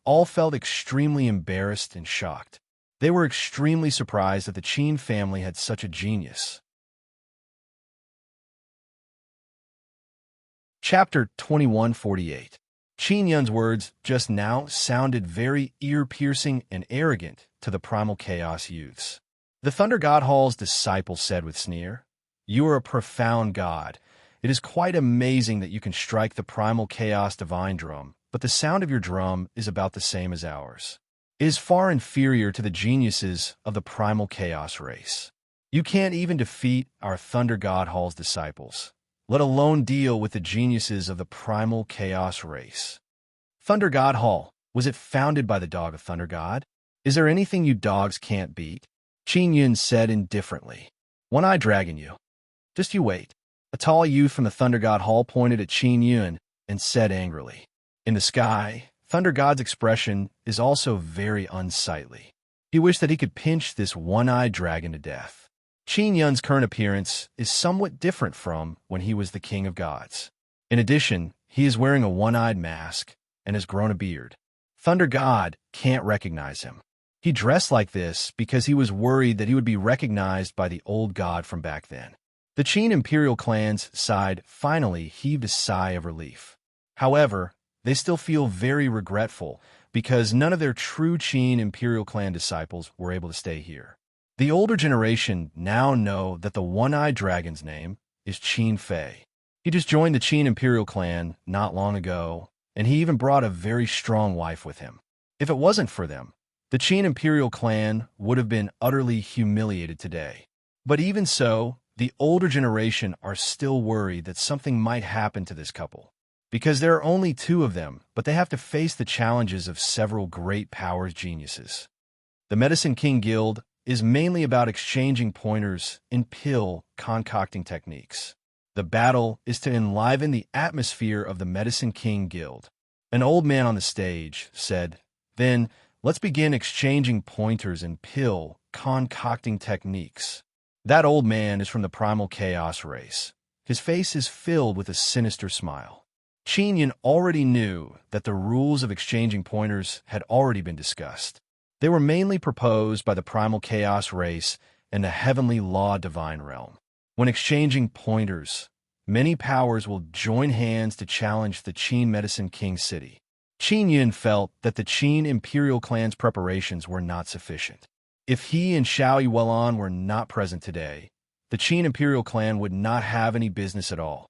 all felt extremely embarrassed and shocked. They were extremely surprised that the Qin family had such a genius. Chapter 2148. Qin Yun's words just now sounded very ear-piercing and arrogant to the primal chaos youths. The Thunder God Hall's disciple said with sneer, "You are a profound god. It is quite amazing that you can strike the primal chaos divine drum, but the sound of your drum is about the same as ours. It is far inferior to the geniuses of the primal chaos race. You can't even defeat our Thunder God Hall's disciples, let alone deal with the geniuses of the primal chaos race." Thunder God Hall, was it founded by the dog of Thunder God? Is there anything you dogs can't beat? Qin Yun said indifferently. One-eyed dragon you. Just you wait. A tall youth from the Thunder God Hall pointed at Qin Yun and said angrily. In the sky, Thunder God's expression is also very unsightly. He wished that he could pinch this one-eyed dragon to death. Qin Yun's current appearance is somewhat different from when he was the king of gods. In addition, he is wearing a one-eyed mask and has grown a beard. Thunder God can't recognize him. He dressed like this because he was worried that he would be recognized by the old god from back then. The Qin imperial clan's side finally heaved a sigh of relief. However, they still feel very regretful because none of their true Qin imperial clan disciples were able to stay here. The older generation now know that the one-eyed dragon's name is Qin Fei. He just joined the Qin imperial clan not long ago, and he even brought a very strong wife with him. If it wasn't for them, the Qin imperial clan would have been utterly humiliated today. But even so, the older generation are still worried that something might happen to this couple. Because there are only two of them, but they have to face the challenges of several great powers geniuses. The Medicine King Guild is mainly about exchanging pointers in pill concocting techniques. The battle is to enliven the atmosphere of the Medicine King Guild. An old man on the stage said, "Then, let's begin exchanging pointers in pill concocting techniques." That old man is from the primal chaos race. His face is filled with a sinister smile. Qin Yun already knew that the rules of exchanging pointers had already been discussed. They were mainly proposed by the primal chaos race and the heavenly law divine realm. When exchanging pointers, many powers will join hands to challenge the Qin Medicine King City. Qin Yun felt that the Qin imperial clan's preparations were not sufficient. If he and Xiao Yuan were not present today, the Qin imperial clan would not have any business at all.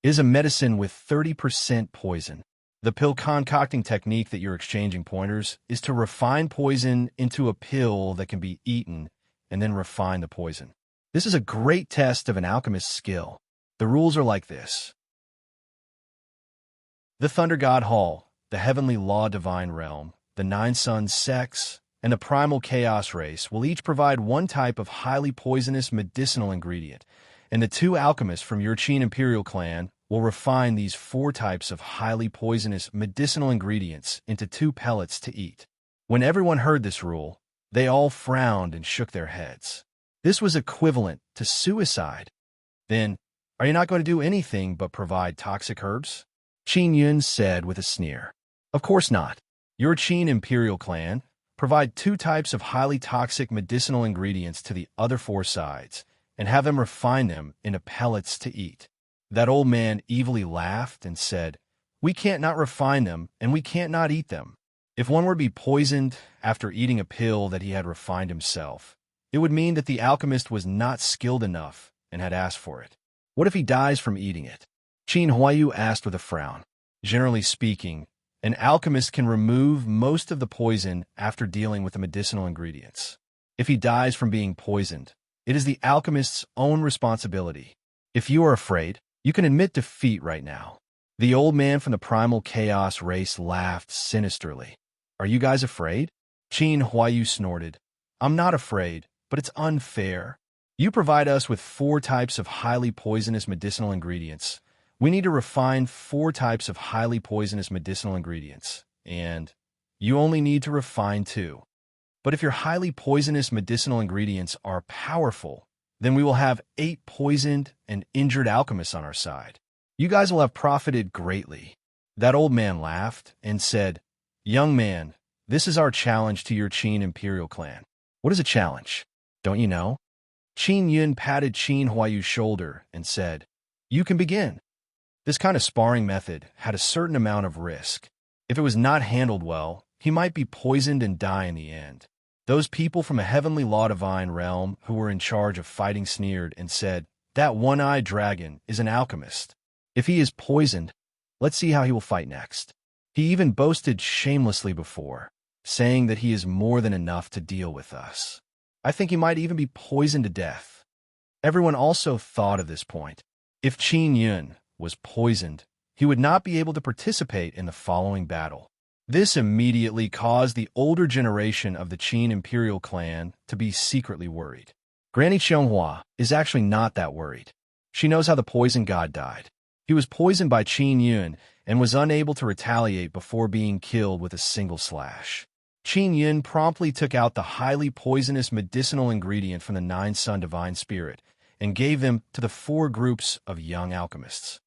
It is a medicine with 30% poison. The pill concocting technique that you're exchanging pointers is to refine poison into a pill that can be eaten and then refine the poison. This is a great test of an alchemist's skill. The rules are like this. The Thunder God Hall, the Heavenly Law Divine Realm, the Nine Suns Sex, and the Primal Chaos Race will each provide one type of highly poisonous medicinal ingredient, and the two alchemists from your Qin Imperial clan will refine these four types of highly poisonous medicinal ingredients into 2 pellets to eat. When everyone heard this rule, they all frowned and shook their heads. This was equivalent to suicide. Then, are you not going to do anything but provide toxic herbs? Qin Yun said with a sneer. Of course not. Your Qin Imperial clan provide 2 types of highly toxic medicinal ingredients to the other 4 sides and have them refine them into pellets to eat. That old man evilly laughed and said, "We can't not refine them, and we can't not eat them." If one were to be poisoned after eating a pill that he had refined himself, it would mean that the alchemist was not skilled enough and had asked for it. What if he dies from eating it? Qin Huayu asked with a frown. Generally speaking, an alchemist can remove most of the poison after dealing with the medicinal ingredients. If he dies from being poisoned, it is the alchemist's own responsibility. If you are afraid, you can admit defeat right now. The old man from the primal chaos race laughed sinisterly. Are you guys afraid? Qin Huayu snorted. I'm not afraid, but it's unfair. You provide us with 4 types of highly poisonous medicinal ingredients. We need to refine 4 types of highly poisonous medicinal ingredients, and you only need to refine 2. But if your highly poisonous medicinal ingredients are powerful, then we will have 8 poisoned and injured alchemists on our side. You guys will have profited greatly." That old man laughed and said, "Young man, this is our challenge to your Qin imperial clan." "What is a challenge? Don't you know?" Qin Yun patted Qin Huayu's shoulder and said, "You can begin." This kind of sparring method had a certain amount of risk. If it was not handled well, he might be poisoned and die in the end. Those people from a heavenly law divine realm who were in charge of fighting sneered and said, "That one-eyed dragon is an alchemist. If he is poisoned, let's see how he will fight next." He even boasted shamelessly before, saying that he is more than enough to deal with us. I think he might even be poisoned to death. Everyone also thought of this point. If Qin Yun was poisoned, he would not be able to participate in the following battle. This immediately caused the older generation of the Qin imperial clan to be secretly worried. Granny Qianghua is actually not that worried. She knows how the poison god died. He was poisoned by Qin Yun and was unable to retaliate before being killed with a single slash. Qin Yun promptly took out the highly poisonous medicinal ingredient from the 9-Sun divine spirit and gave them to the 4 groups of young alchemists.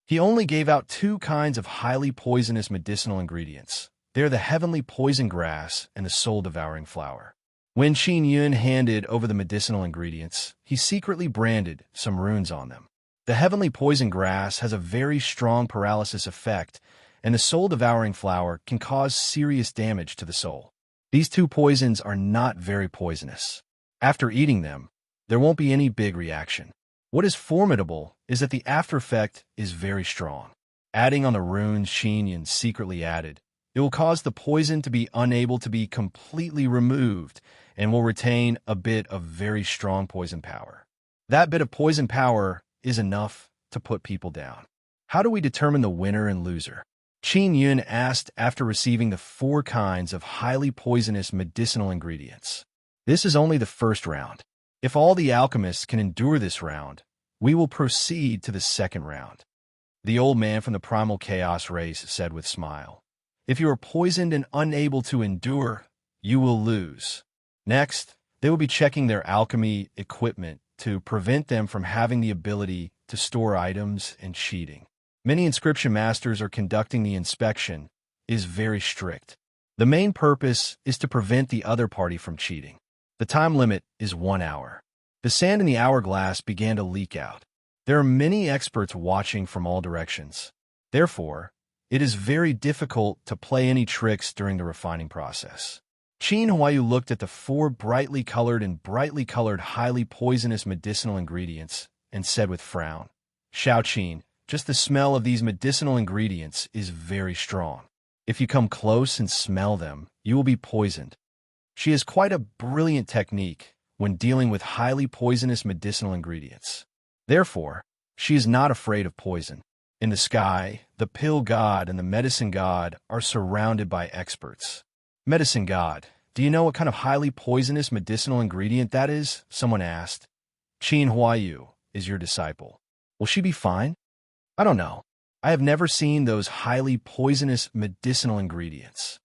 He only gave out 2 kinds of highly poisonous medicinal ingredients. They are the heavenly poison grass and the soul-devouring flower. When Qin Yun handed over the medicinal ingredients, he secretly branded some runes on them. The heavenly poison grass has a very strong paralysis effect, and the soul-devouring flower can cause serious damage to the soul. These 2 poisons are not very poisonous. After eating them, there won't be any big reaction. What is formidable is that the after effect is very strong. Adding on the runes Qin Yun secretly added, it will cause the poison to be unable to be completely removed and will retain a bit of very strong poison power. That bit of poison power is enough to put people down. How do we determine the winner and loser? Qin Yun asked after receiving the 4 kinds of highly poisonous medicinal ingredients. This is only the first round. If all the alchemists can endure this round, we will proceed to the second round. The old man from the primal chaos race said with a smile, "If you are poisoned and unable to endure, you will lose." Next, they will be checking their alchemy equipment to prevent them from having the ability to store items and cheating. Many inscription masters are conducting the inspection is very strict. The main purpose is to prevent the other party from cheating. The time limit is 1 hour. The sand in the hourglass began to leak out. There are many experts watching from all directions. Therefore, it is very difficult to play any tricks during the refining process. Qin Huayu looked at the 4 brightly colored highly poisonous medicinal ingredients and said with frown, "Xiao Qin, just the smell of these medicinal ingredients is very strong. If you come close and smell them, you will be poisoned." She has quite a brilliant technique when dealing with highly poisonous medicinal ingredients. Therefore, she is not afraid of poison. In the sky, the pill god and the medicine god are surrounded by experts. "Medicine god, do you know what kind of highly poisonous medicinal ingredient that is?" someone asked. "Qin Huayu is your disciple. Will she be fine?" "I don't know. I have never seen those highly poisonous medicinal ingredients."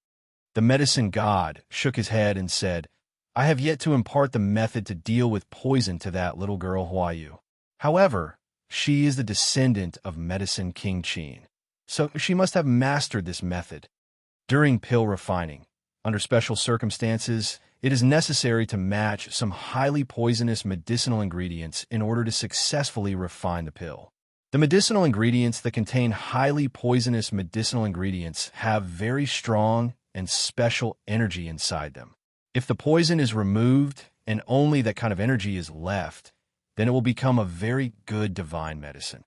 The medicine god shook his head and said, "I have yet to impart the method to deal with poison to that little girl Huayu. However, she is the descendant of Medicine King Qin, so she must have mastered this method. During pill refining, under special circumstances, it is necessary to match some highly poisonous medicinal ingredients in order to successfully refine the pill. The medicinal ingredients that contain highly poisonous medicinal ingredients have very strong and special energy inside them. If the poison is removed and only that kind of energy is left, then it will become a very good divine medicine."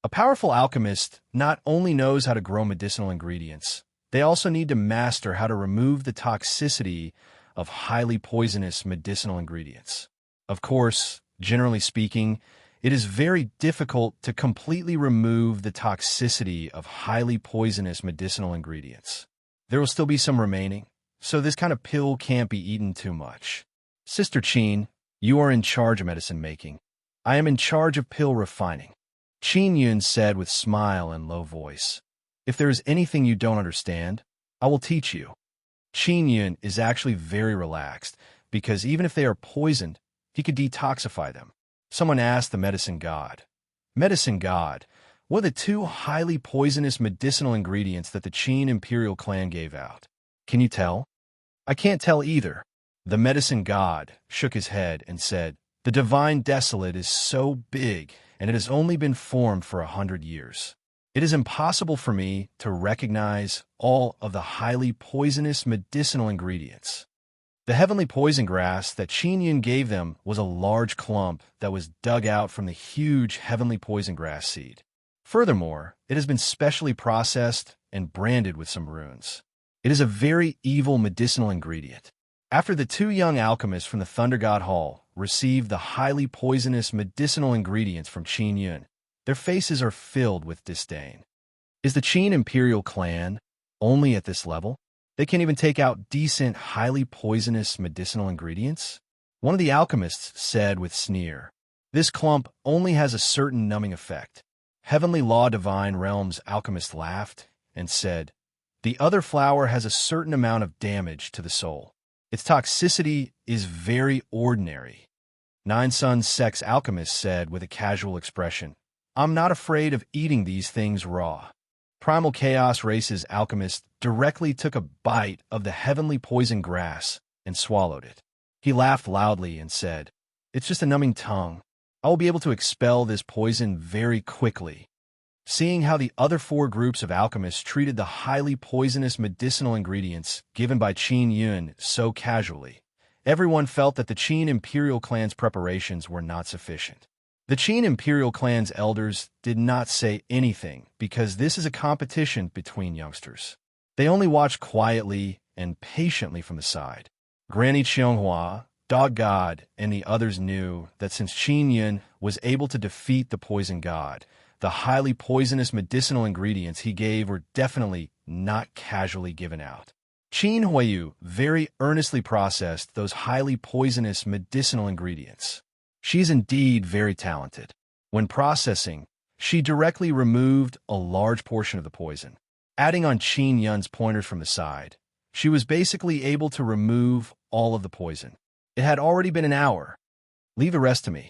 A powerful alchemist not only knows how to grow medicinal ingredients, they also need to master how to remove the toxicity of highly poisonous medicinal ingredients. Of course, generally speaking, it is very difficult to completely remove the toxicity of highly poisonous medicinal ingredients. There will still be some remaining, so this kind of pill can't be eaten too much. Sister Qin, you are in charge of medicine making. I am in charge of pill refining. Qin Yun said with smile and low voice. If there is anything you don't understand, I will teach you. Qin Yun is actually very relaxed, because even if they are poisoned, he could detoxify them. Someone asked the medicine god, Medicine god, what are the two highly poisonous medicinal ingredients that the Qin imperial clan gave out? Can you tell? I can't tell either. The medicine god shook his head and said, The divine desolate is so big, and it has only been formed for 100 years. It is impossible for me to recognize all of the highly poisonous medicinal ingredients. The heavenly poison grass that Qin Yun gave them was a large clump that was dug out from the huge heavenly poison grass seed. Furthermore, it has been specially processed and branded with some runes. It is a very evil medicinal ingredient. After the two young alchemists from the Thunder God Hall received the highly poisonous medicinal ingredients from Qin Yun, their faces are filled with disdain. Is the Qin imperial clan only at this level? They can't even take out decent, highly poisonous medicinal ingredients? One of the alchemists said with sneer, This clump only has a certain numbing effect. Heavenly Law Divine Realms alchemist laughed and said, The other flower has a certain amount of damage to the soul. Its toxicity is very ordinary. Nine Suns Sex Alchemist said with a casual expression, I'm not afraid of eating these things raw. Primal Chaos Race's alchemist directly took a bite of the heavenly poison grass and swallowed it. He laughed loudly and said, It's just a numbing tongue. I will be able to expel this poison very quickly. Seeing how the other four groups of alchemists treated the highly poisonous medicinal ingredients given by Qin Yun so casually, everyone felt that the Qin imperial clan's preparations were not sufficient. The Qin imperial clan's elders did not say anything because this is a competition between youngsters. They only watched quietly and patiently from the side. Granny Qianghua, Dog God, and the others knew that since Qin Yun was able to defeat the poison god, the highly poisonous medicinal ingredients he gave were definitely not casually given out. Qin Huayu very earnestly processed those highly poisonous medicinal ingredients. She is indeed very talented. When processing, she directly removed a large portion of the poison. Adding on Qin Yun's pointers from the side, she was basically able to remove all of the poison. It had already been an hour. Leave the rest to me.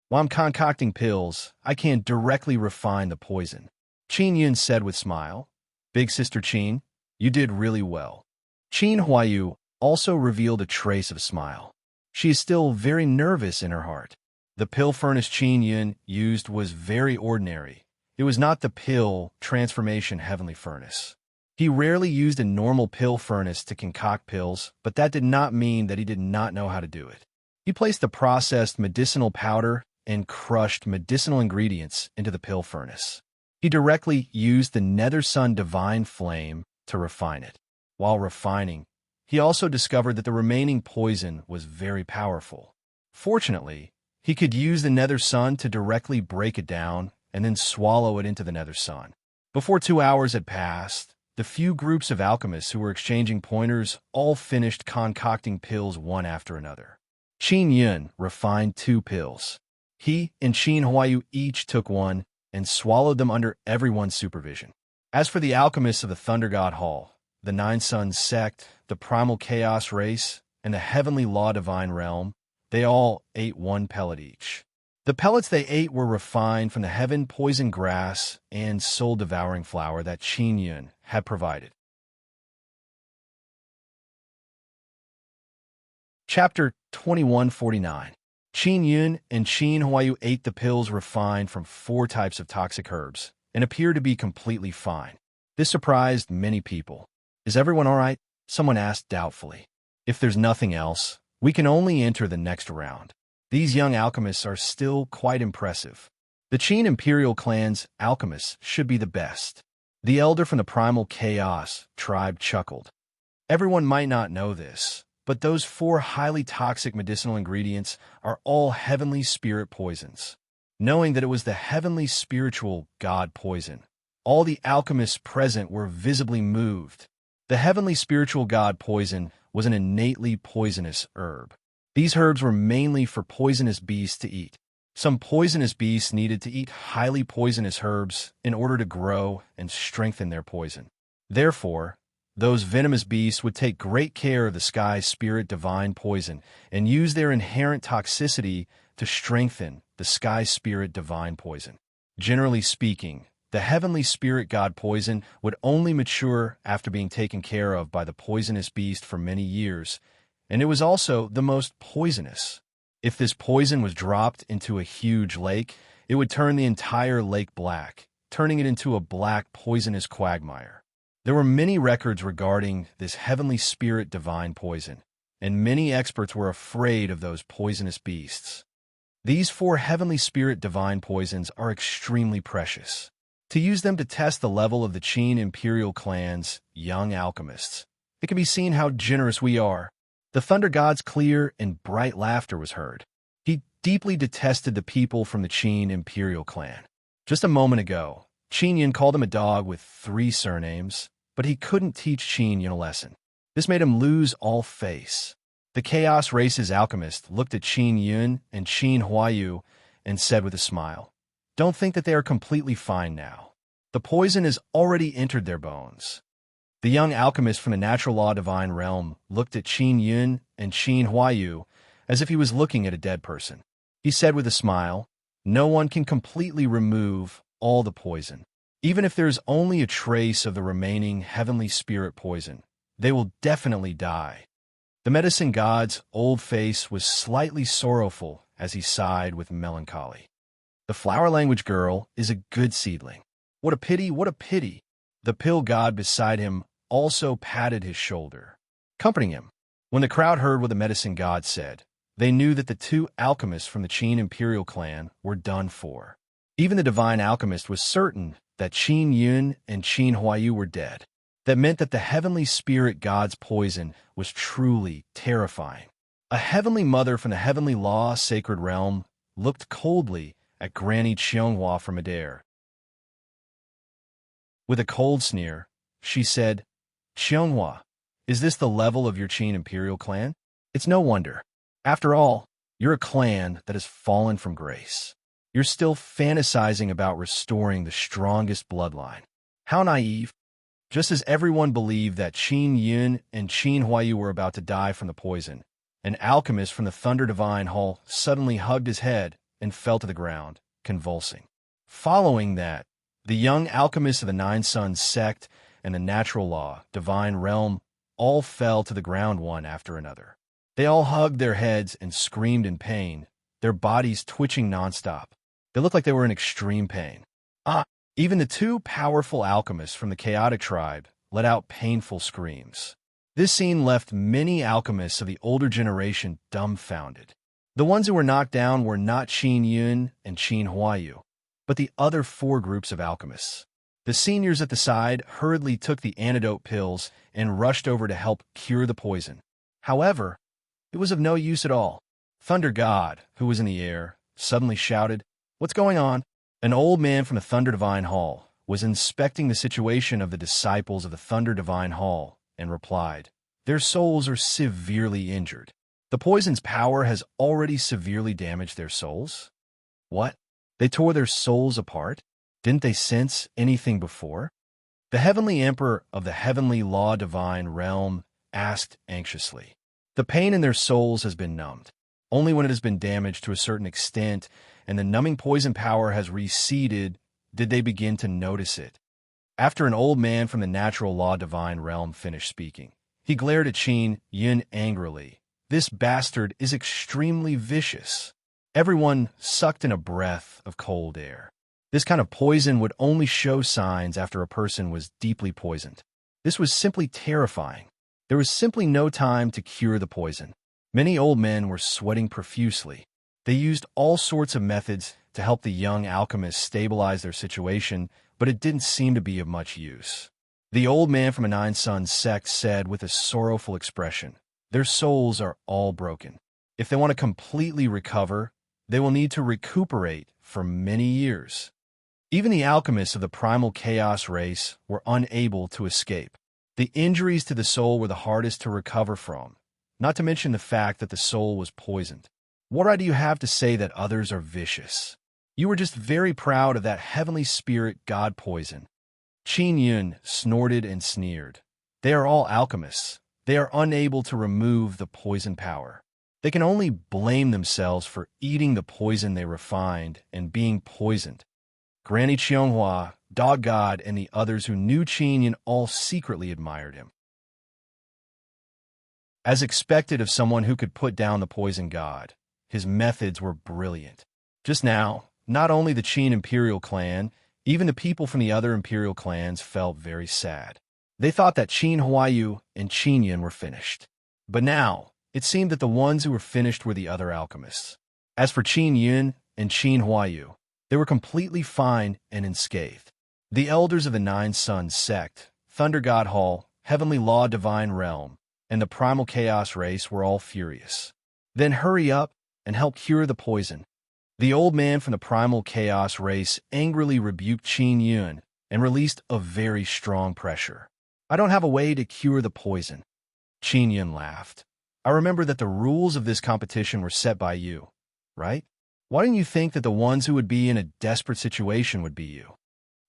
While I'm concocting pills, I can directly refine the poison. Qin Yun said with smile, Big Sister Qin, you did really well. Qin Huayu also revealed a trace of smile. She is still very nervous in her heart. The pill furnace Qin Yun used was very ordinary. It was not the pill transformation heavenly furnace. He rarely used a normal pill furnace to concoct pills, but that did not mean that he did not know how to do it. He placed the processed medicinal powder and crushed medicinal ingredients into the pill furnace. He directly used the Nether Sun Divine Flame to refine it. While refining, he also discovered that the remaining poison was very powerful. Fortunately, he could use the Nether Sun to directly break it down and then swallow it into the Nether Sun. Before 2 hours had passed, the few groups of alchemists who were exchanging pointers all finished concocting pills one after another. Qin Yun refined 2 pills. He and Qin Huayu each took one and swallowed them under everyone's supervision. As for the alchemists of the Thunder God Hall, the Nine Suns Sect, the Primal Chaos Race, and the Heavenly Law Divine Realm, they all ate 1 pellet each. The pellets they ate were refined from the heaven poison grass and soul-devouring flower that Qin Yun had provided. Chapter 2149. Qin Yun and Qin Huayu ate the pills refined from 4 types of toxic herbs and appeared to be completely fine. This surprised many people. Is everyone all right? Someone asked doubtfully. If there's nothing else, we can only enter the next round. These young alchemists are still quite impressive. The Qin Imperial clan's alchemists should be the best. The elder from the Primal Chaos tribe chuckled. Everyone might not know this, but those 4 highly toxic medicinal ingredients are all heavenly spirit poisons. Knowing that it was the heavenly spiritual god poison, all the alchemists present were visibly moved. The heavenly spiritual god poison was an innately poisonous herb. These herbs were mainly for poisonous beasts to eat. Some poisonous beasts needed to eat highly poisonous herbs in order to grow and strengthen their poison. Therefore, those venomous beasts would take great care of the sky spirit divine poison and use their inherent toxicity to strengthen the sky spirit divine poison. Generally speaking, the heavenly spirit god poison would only mature after being taken care of by the poisonous beast for many years, and it was also the most poisonous. If this poison was dropped into a huge lake, it would turn the entire lake black, turning it into a black poisonous quagmire. There were many records regarding this heavenly spirit divine poison, and many experts were afraid of those poisonous beasts. These 4 heavenly spirit divine poisons are extremely precious. To use them to test the level of the Qin imperial clan's young alchemists, it can be seen how generous we are. The thunder god's clear and bright laughter was heard. He deeply detested the people from the Qin imperial clan. Just a moment ago, Qin Yun called him a dog with 3 surnames, but he couldn't teach Qin Yun a lesson. This made him lose all face. The Chaos Race's alchemist looked at Qin Yun and Qin Huayu and said with a smile, "Don't think that they are completely fine now. The poison has already entered their bones." The young alchemist from the natural law divine realm looked at Qin Yun and Qin Huayu as if he was looking at a dead person. He said with a smile, "No one can completely remove all the poison. Even if there's only a trace of the remaining heavenly spirit poison, they will definitely die." The medicine god's old face was slightly sorrowful as he sighed with melancholy. "The flower language girl is a good seedling. What a pity, what a pity." The pill god beside him also patted his shoulder, comforting him. When the crowd heard what the medicine god said, they knew that the 2 alchemists from the Qin imperial clan were done for. Even the divine alchemist was certain that Qin Yun and Qin Huayu were dead. That meant that the heavenly spirit god's poison was truly terrifying. A heavenly mother from the heavenly law sacred realm looked coldly at Granny Qianghua from Adair. With a cold sneer, she said, "Qianghua, is this the level of your Qin imperial clan? It's no wonder. After all, you're a clan that has fallen from grace. You're still fantasizing about restoring the strongest bloodline. How naive." Just as everyone believed that Qin Yun and Qin Huayu were about to die from the poison, an alchemist from the Thunder Divine Hall suddenly hugged his head and fell to the ground, convulsing. Following that, the young alchemists of the Nine Suns sect and the Natural Law Divine Realm all fell to the ground one after another. They all hugged their heads and screamed in pain, their bodies twitching nonstop. They looked like they were in extreme pain. Even the 2 powerful alchemists from the chaotic tribe let out painful screams. This scene left many alchemists of the older generation dumbfounded. The ones who were knocked down were not Qin Yun and Qin Huayu, but the other 4 groups of alchemists. The seniors at the side hurriedly took the antidote pills and rushed over to help cure the poison. However, it was of no use at all. Thunder God, who was in the air, suddenly shouted, "What's going on?" An old man from the Thunder Divine Hall was inspecting the situation of the disciples of the Thunder Divine Hall and replied, "Their souls are severely injured. The poison's power has already severely damaged their souls." "What? They tore their souls apart? Didn't they sense anything before?" The Heavenly Emperor of the Heavenly Law Divine Realm asked anxiously. "The pain in their souls has been numbed. Only when it has been damaged to a certain extent and the numbing poison power has receded did they begin to notice it." After an old man from the Natural Law Divine Realm finished speaking, he glared at Qin Yun angrily. "This bastard is extremely vicious." Everyone sucked in a breath of cold air. This kind of poison would only show signs after a person was deeply poisoned. This was simply terrifying. There was simply no time to cure the poison. Many old men were sweating profusely. They used all sorts of methods to help the young alchemists stabilize their situation, but it didn't seem to be of much use. The old man from a Nine Suns sect said with a sorrowful expression, "Their souls are all broken. If they want to completely recover, they will need to recuperate for many years." Even the alchemists of the primal chaos race were unable to escape. The injuries to the soul were the hardest to recover from, not to mention the fact that the soul was poisoned. What right do you have to say that others are vicious? You were just very proud of that heavenly spirit god poison. Qin Yun snorted and sneered. They are all alchemists. They are unable to remove the poison power. They can only blame themselves for eating the poison they refined and being poisoned. Granny Qianghua, Dog God, and the others who knew Qin Yun all secretly admired him. As expected of someone who could put down the poison god, his methods were brilliant. Just now, not only the Qin Imperial clan, even the people from the other Imperial clans felt very sad. They thought that Qin Huayu and Qin Yun were finished. But now, it seemed that the ones who were finished were the other alchemists. As for Qin Yun and Qin Huayu, they were completely fine and unscathed. The elders of the Nine Suns sect, Thunder God Hall, Heavenly Law Divine Realm, and the Primal Chaos race were all furious. Then hurry up and help cure the poison. The old man from the Primal Chaos race angrily rebuked Qin Yun and released a very strong pressure. I don't have a way to cure the poison. Qin Yun laughed. I remember that the rules of this competition were set by you, right? Why didn't you think that the ones who would be in a desperate situation would be you?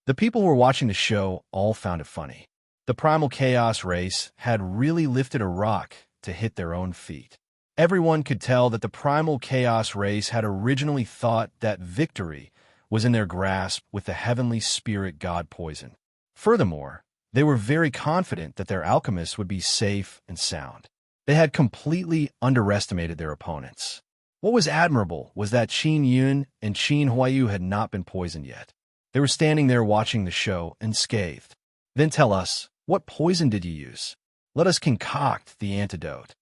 The people who were watching the show all found it funny. The Primal Chaos race had really lifted a rock to hit their own feet. Everyone could tell that the Primal Chaos race had originally thought that victory was in their grasp with the heavenly spirit god poison. Furthermore, they were very confident that their alchemists would be safe and sound. They had completely underestimated their opponents. What was admirable was that Qin Yun and Qin Huayu had not been poisoned yet. They were standing there watching the show, unscathed. Then tell us, what poison did you use? Let us concoct the antidote.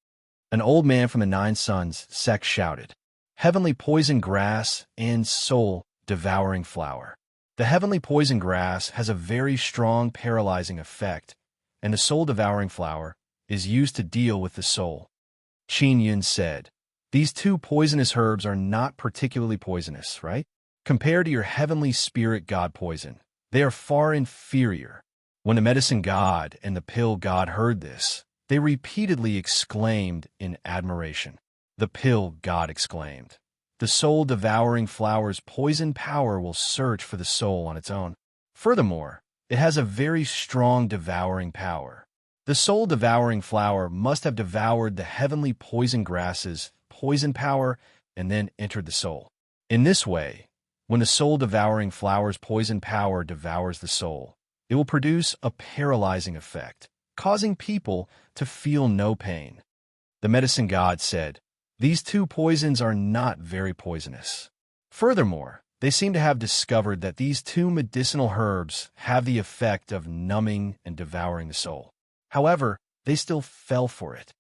An old man from the Nine Suns sect shouted, Heavenly poison grass and soul-devouring flower. The heavenly poison grass has a very strong paralyzing effect, and the soul-devouring flower is used to deal with the soul. Qin Yun said, These two poisonous herbs are not particularly poisonous, right? Compared to your heavenly spirit god poison, they are far inferior. When the medicine god and the pill god heard this, they repeatedly exclaimed in admiration. The pill god exclaimed, The soul-devouring flower's poison power will search for the soul on its own. Furthermore, it has a very strong devouring power. The soul-devouring flower must have devoured the heavenly poison grass's poison power and then entered the soul. In this way, when the soul-devouring flower's poison power devours the soul, it will produce a paralyzing effect, causing people to feel no pain. The medicine god said, These two poisons are not very poisonous. Furthermore, they seem to have discovered that these two medicinal herbs have the effect of numbing and devouring the soul. However, they still fell for it.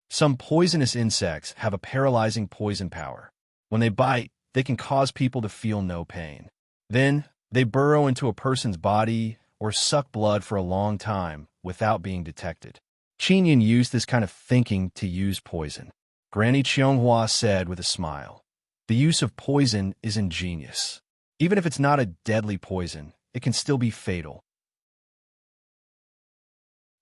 Some poisonous insects have a paralyzing poison power. When they bite, they can cause people to feel no pain. Then, they burrow into a person's body or suck blood for a long time without being detected. Qin Yun used this kind of thinking to use poison. Granny Qianghua said with a smile, The use of poison is ingenious. Even if it's not a deadly poison, it can still be fatal.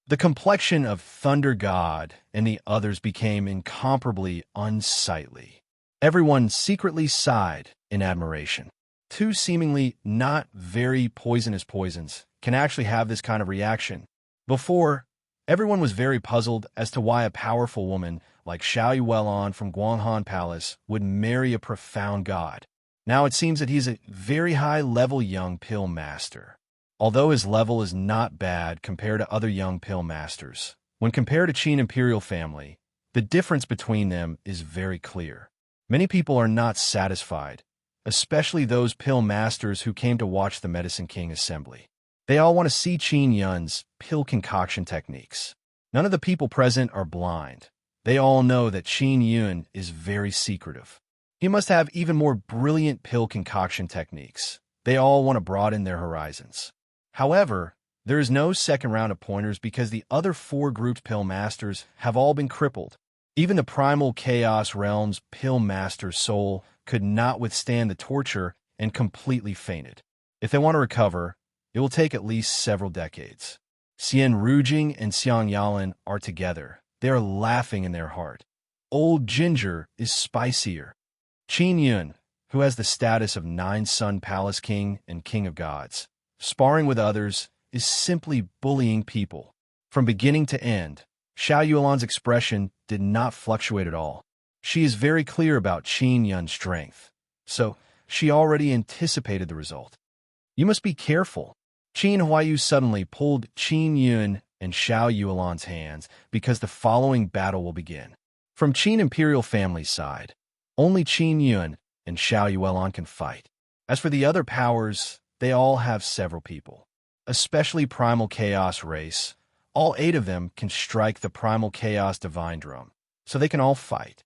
The complexion of Thunder God and the others became incomparably unsightly. Everyone secretly sighed in admiration. Two seemingly not very poisonous poisons can actually have this kind of reaction. Before, everyone was very puzzled as to why a powerful woman like Xiao Yuelon from Guanghan Palace would marry a profound god. Now it seems that he's a very high-level young pill master. Although his level is not bad compared to other young pill masters, when compared to Qin Imperial family, the difference between them is very clear. Many people are not satisfied, especially those pill masters who came to watch the Medicine King assembly. They all want to see Qin Yun's pill concoction techniques. None of the people present are blind. They all know that Qin Yun is very secretive. He must have even more brilliant pill concoction techniques. They all want to broaden their horizons. However, there is no second round of pointers because the other four grouped pill masters have all been crippled. Even the Primal Chaos Realm's pill master's soul could not withstand the torture and completely fainted. If they want to recover, it will take at least several decades. Xian Rujing and Xiang Yalan are together. They are laughing in their heart. Old Ginger is spicier. Qin Yun, who has the status of nine-son palace king and king of gods, sparring with others, is simply bullying people. From beginning to end, Xiao Yuelan's expression did not fluctuate at all. She is very clear about Qin Yun's strength, so she already anticipated the result. You must be careful. Qin Huayu suddenly pulled Qin Yun and Xiao Yuelan's hands because the following battle will begin. From Qin imperial family's side, only Qin Yun and Xiao Yuelan can fight. As for the other powers, they all have several people. Especially Primal Chaos race, all 8 of them can strike the Primal Chaos Divine Drum, so they can all fight.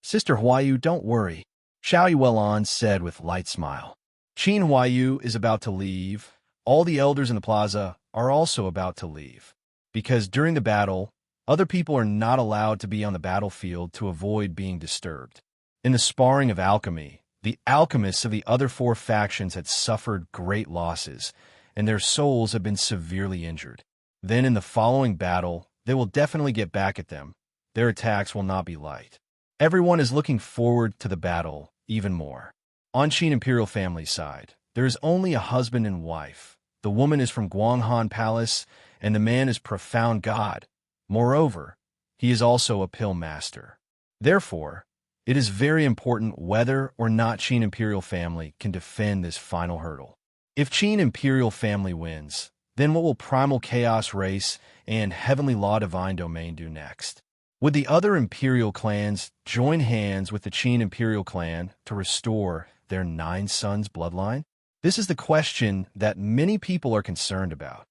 Sister Huayu, don't worry, Xiao Yuelan said with light smile. Qin Huayu is about to leave. All the elders in the plaza are also about to leave, because during the battle, other people are not allowed to be on the battlefield to avoid being disturbed. In the sparring of alchemy, the alchemists of the other 4 factions had suffered great losses, and their souls have been severely injured. Then in the following battle, they will definitely get back at them. Their attacks will not be light. Everyone is looking forward to the battle even more. On Qin Imperial family's side, there is only a husband and wife. The woman is from Guanghan Palace, and the man is Profound God. Moreover, he is also a pill master. Therefore, it is very important whether or not Qin Imperial family can defend this final hurdle. If Qin Imperial family wins, then what will Primal Chaos race and Heavenly Law Divine Domain do next? Would the other Imperial clans join hands with the Qin Imperial clan to restore their 9 sons' bloodline? This is the question that many people are concerned about.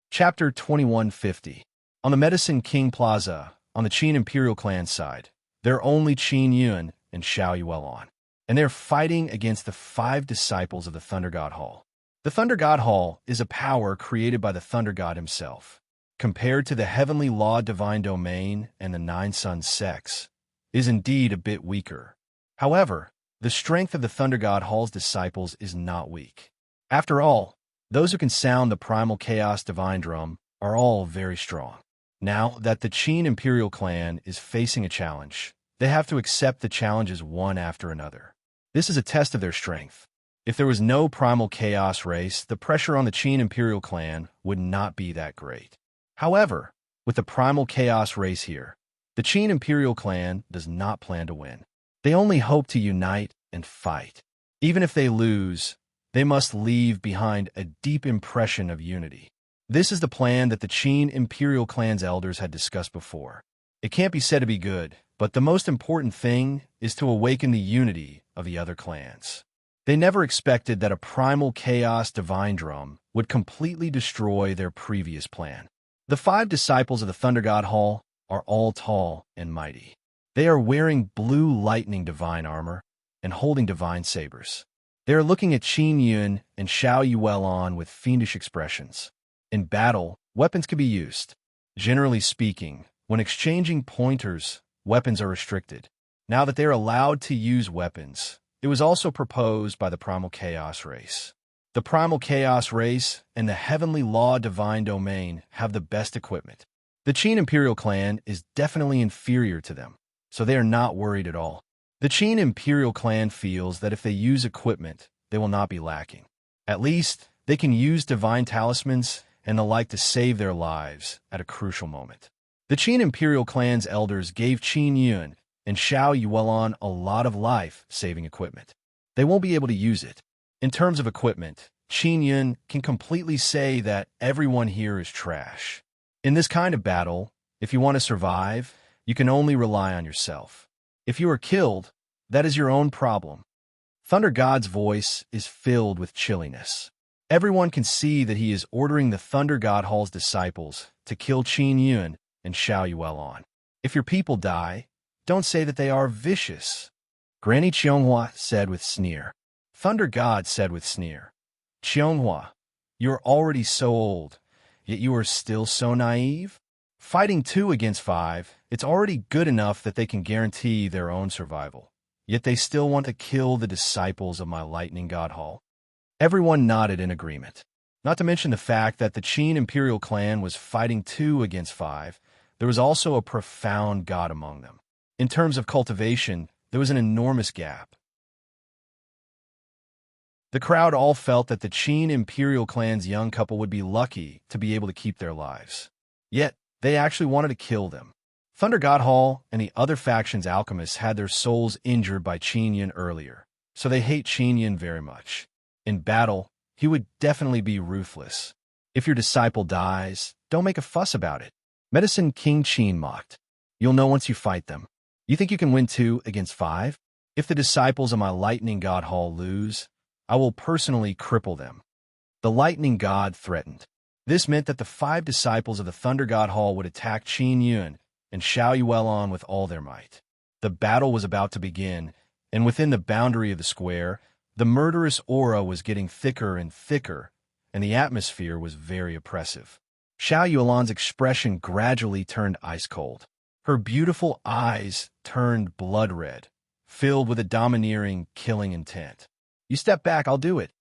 Chapter 2150. On the Medicine King Plaza, on the Qin Imperial clan side, there are only Qin Yun and Xiao Yuelan, and they're fighting against the 5 disciples of the Thunder God Hall. The Thunder God Hall is a power created by the Thunder God himself. Compared to the Heavenly Law Divine Domain and the 9 Sons Sex, is indeed a bit weaker. However, the strength of the Thunder God Hall's disciples is not weak. After all, those who can sound the Primal Chaos Divine Drum are all very strong. Now that the Qin Imperial clan is facing a challenge, they have to accept the challenges one after another. This is a test of their strength. If there was no Primal Chaos race, the pressure on the Qin Imperial clan would not be that great. However, with the Primal Chaos race here, the Qin Imperial clan does not plan to win. They only hope to unite and fight. Even if they lose, they must leave behind a deep impression of unity. This is the plan that the Qin Imperial clan's elders had discussed before. It can't be said to be good, but the most important thing is to awaken the unity of the other clans. They never expected that a Primal Chaos Divine Drum would completely destroy their previous plan. The 5 disciples of the Thunder God Hall are all tall and mighty. They are wearing blue lightning divine armor and holding divine sabers. They are looking at Qin Yun and Xiao Yuelan with fiendish expressions. In battle, weapons can be used. Generally speaking, when exchanging pointers, weapons are restricted. Now that they are allowed to use weapons, it was also proposed by the Primal Chaos race. The Primal Chaos race and the Heavenly Law Divine Domain have the best equipment. The Qin Imperial clan is definitely inferior to them, so they are not worried at all. The Qin Imperial clan feels that if they use equipment, they will not be lacking. At least, they can use divine talismans and the like to save their lives at a crucial moment. The Qin Imperial clan's elders gave Qin Yun and Xiao Yuelan a lot of life-saving equipment. They won't be able to use it. In terms of equipment, Qin Yun can completely say that everyone here is trash. In this kind of battle, if you want to survive, you can only rely on yourself. If you are killed, that is your own problem. Thunder God's voice is filled with chilliness. Everyone can see that he is ordering the Thunder God Hall's disciples to kill Qin Yun and Xiao Yuelan. If your people die, don't say that they are vicious. Granny Qianghua said with sneer. Thunder God said with sneer. Qianghua, you are already so old, yet you are still so naive? Fighting 2 against 5, it's already good enough that they can guarantee their own survival. Yet they still want to kill the disciples of my Lightning God Hall. Everyone nodded in agreement. Not to mention the fact that the Qin imperial clan was fighting 2 against 5, there was also a profound god among them. In terms of cultivation, there was an enormous gap. The crowd all felt that the Qin imperial clan's young couple would be lucky to be able to keep their lives. Yet, they actually wanted to kill them. Thunder God Hall and the other faction's alchemists had their souls injured by Qin Yin earlier, so they hate Qin Yin very much. In battle, he would definitely be ruthless. If your disciple dies, don't make a fuss about it. Medicine King Qin mocked. You'll know once you fight them. You think you can win 2 against 5? If the disciples of my Lightning God Hall lose, I will personally cripple them. The Lightning God threatened. This meant that the 5 disciples of the Thunder God Hall would attack Qin Yun and Xiao Yuelon with all their might. The battle was about to begin, and within the boundary of the square, the murderous aura was getting thicker and thicker, and the atmosphere was very oppressive. Xiao Yuelon's expression gradually turned ice-cold. Her beautiful eyes turned blood-red, filled with a domineering, killing intent. You step back, I'll do it,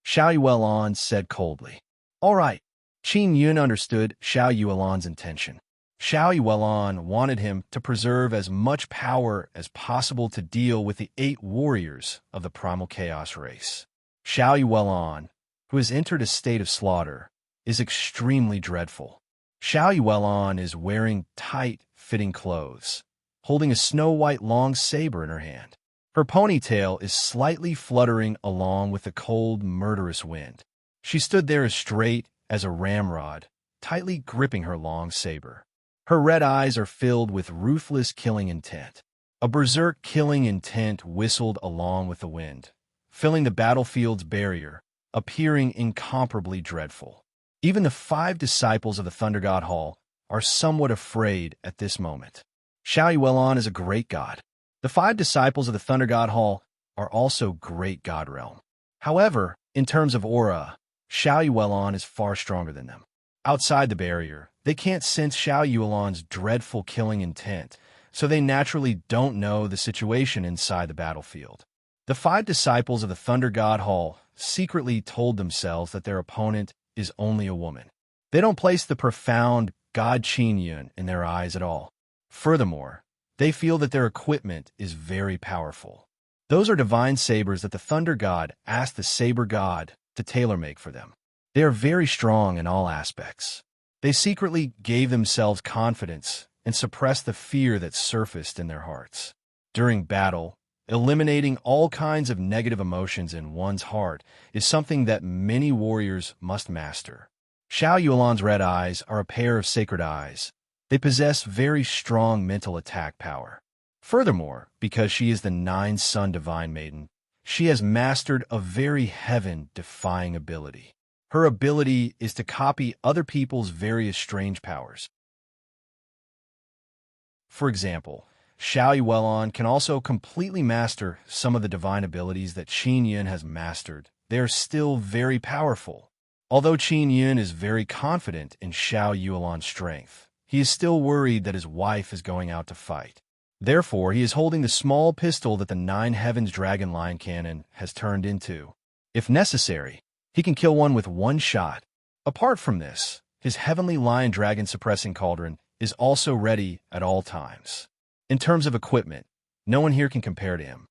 Xiao Yuelon said coldly. All right. Qin Yun understood Xiao Yuelon's intention. Xiao Yuelon wanted him to preserve as much power as possible to deal with the 8 warriors of the primal chaos race. Xiao Yuelon, who has entered a state of slaughter, is extremely dreadful. Xiao Yuelon is wearing tight, fitting clothes, holding a snow-white long saber in her hand. Her ponytail is slightly fluttering along with the cold, murderous wind. She stood there as straight as a ramrod, tightly gripping her long saber. Her red eyes are filled with ruthless killing intent. A berserk killing intent whistled along with the wind, filling the battlefield's barrier, appearing incomparably dreadful. Even the 5 disciples of the Thunder God Hall are somewhat afraid at this moment. Xiao Yuelon is a great god. The 5 disciples of the Thunder God Hall are also great god realm. However, in terms of aura, Xiao Yuelon is far stronger than them. Outside the barrier, they can't sense Xiao Yuelon's dreadful killing intent, so they naturally don't know the situation inside the battlefield. The 5 disciples of the Thunder God Hall secretly told themselves that their opponent is only a woman. They don't place the profound God Qin Yun in their eyes at all. Furthermore, they feel that their equipment is very powerful. Those are divine sabers that the Thunder God asked the Saber God to tailor-make for them. They are very strong in all aspects. They secretly gave themselves confidence and suppressed the fear that surfaced in their hearts. During battle, eliminating all kinds of negative emotions in one's heart is something that many warriors must master. Xiao Yuelon's red eyes are a pair of sacred eyes. They possess very strong mental attack power. Furthermore, because she is the 9-sun divine maiden, she has mastered a very heaven-defying ability. Her ability is to copy other people's various strange powers. For example, Xiao Yuelon can also completely master some of the divine abilities that Qin Yun has mastered. They are still very powerful. Although Qin Yun is very confident in Xiao Yuelon's strength, he is still worried that his wife is going out to fight. Therefore, he is holding the small pistol that the 9 Heavens Dragon Line Cannon has turned into. If necessary, he can kill one with 1 shot. Apart from this, his Heavenly Lion Dragon Suppressing Cauldron is also ready at all times. In terms of equipment, no one here can compare to him.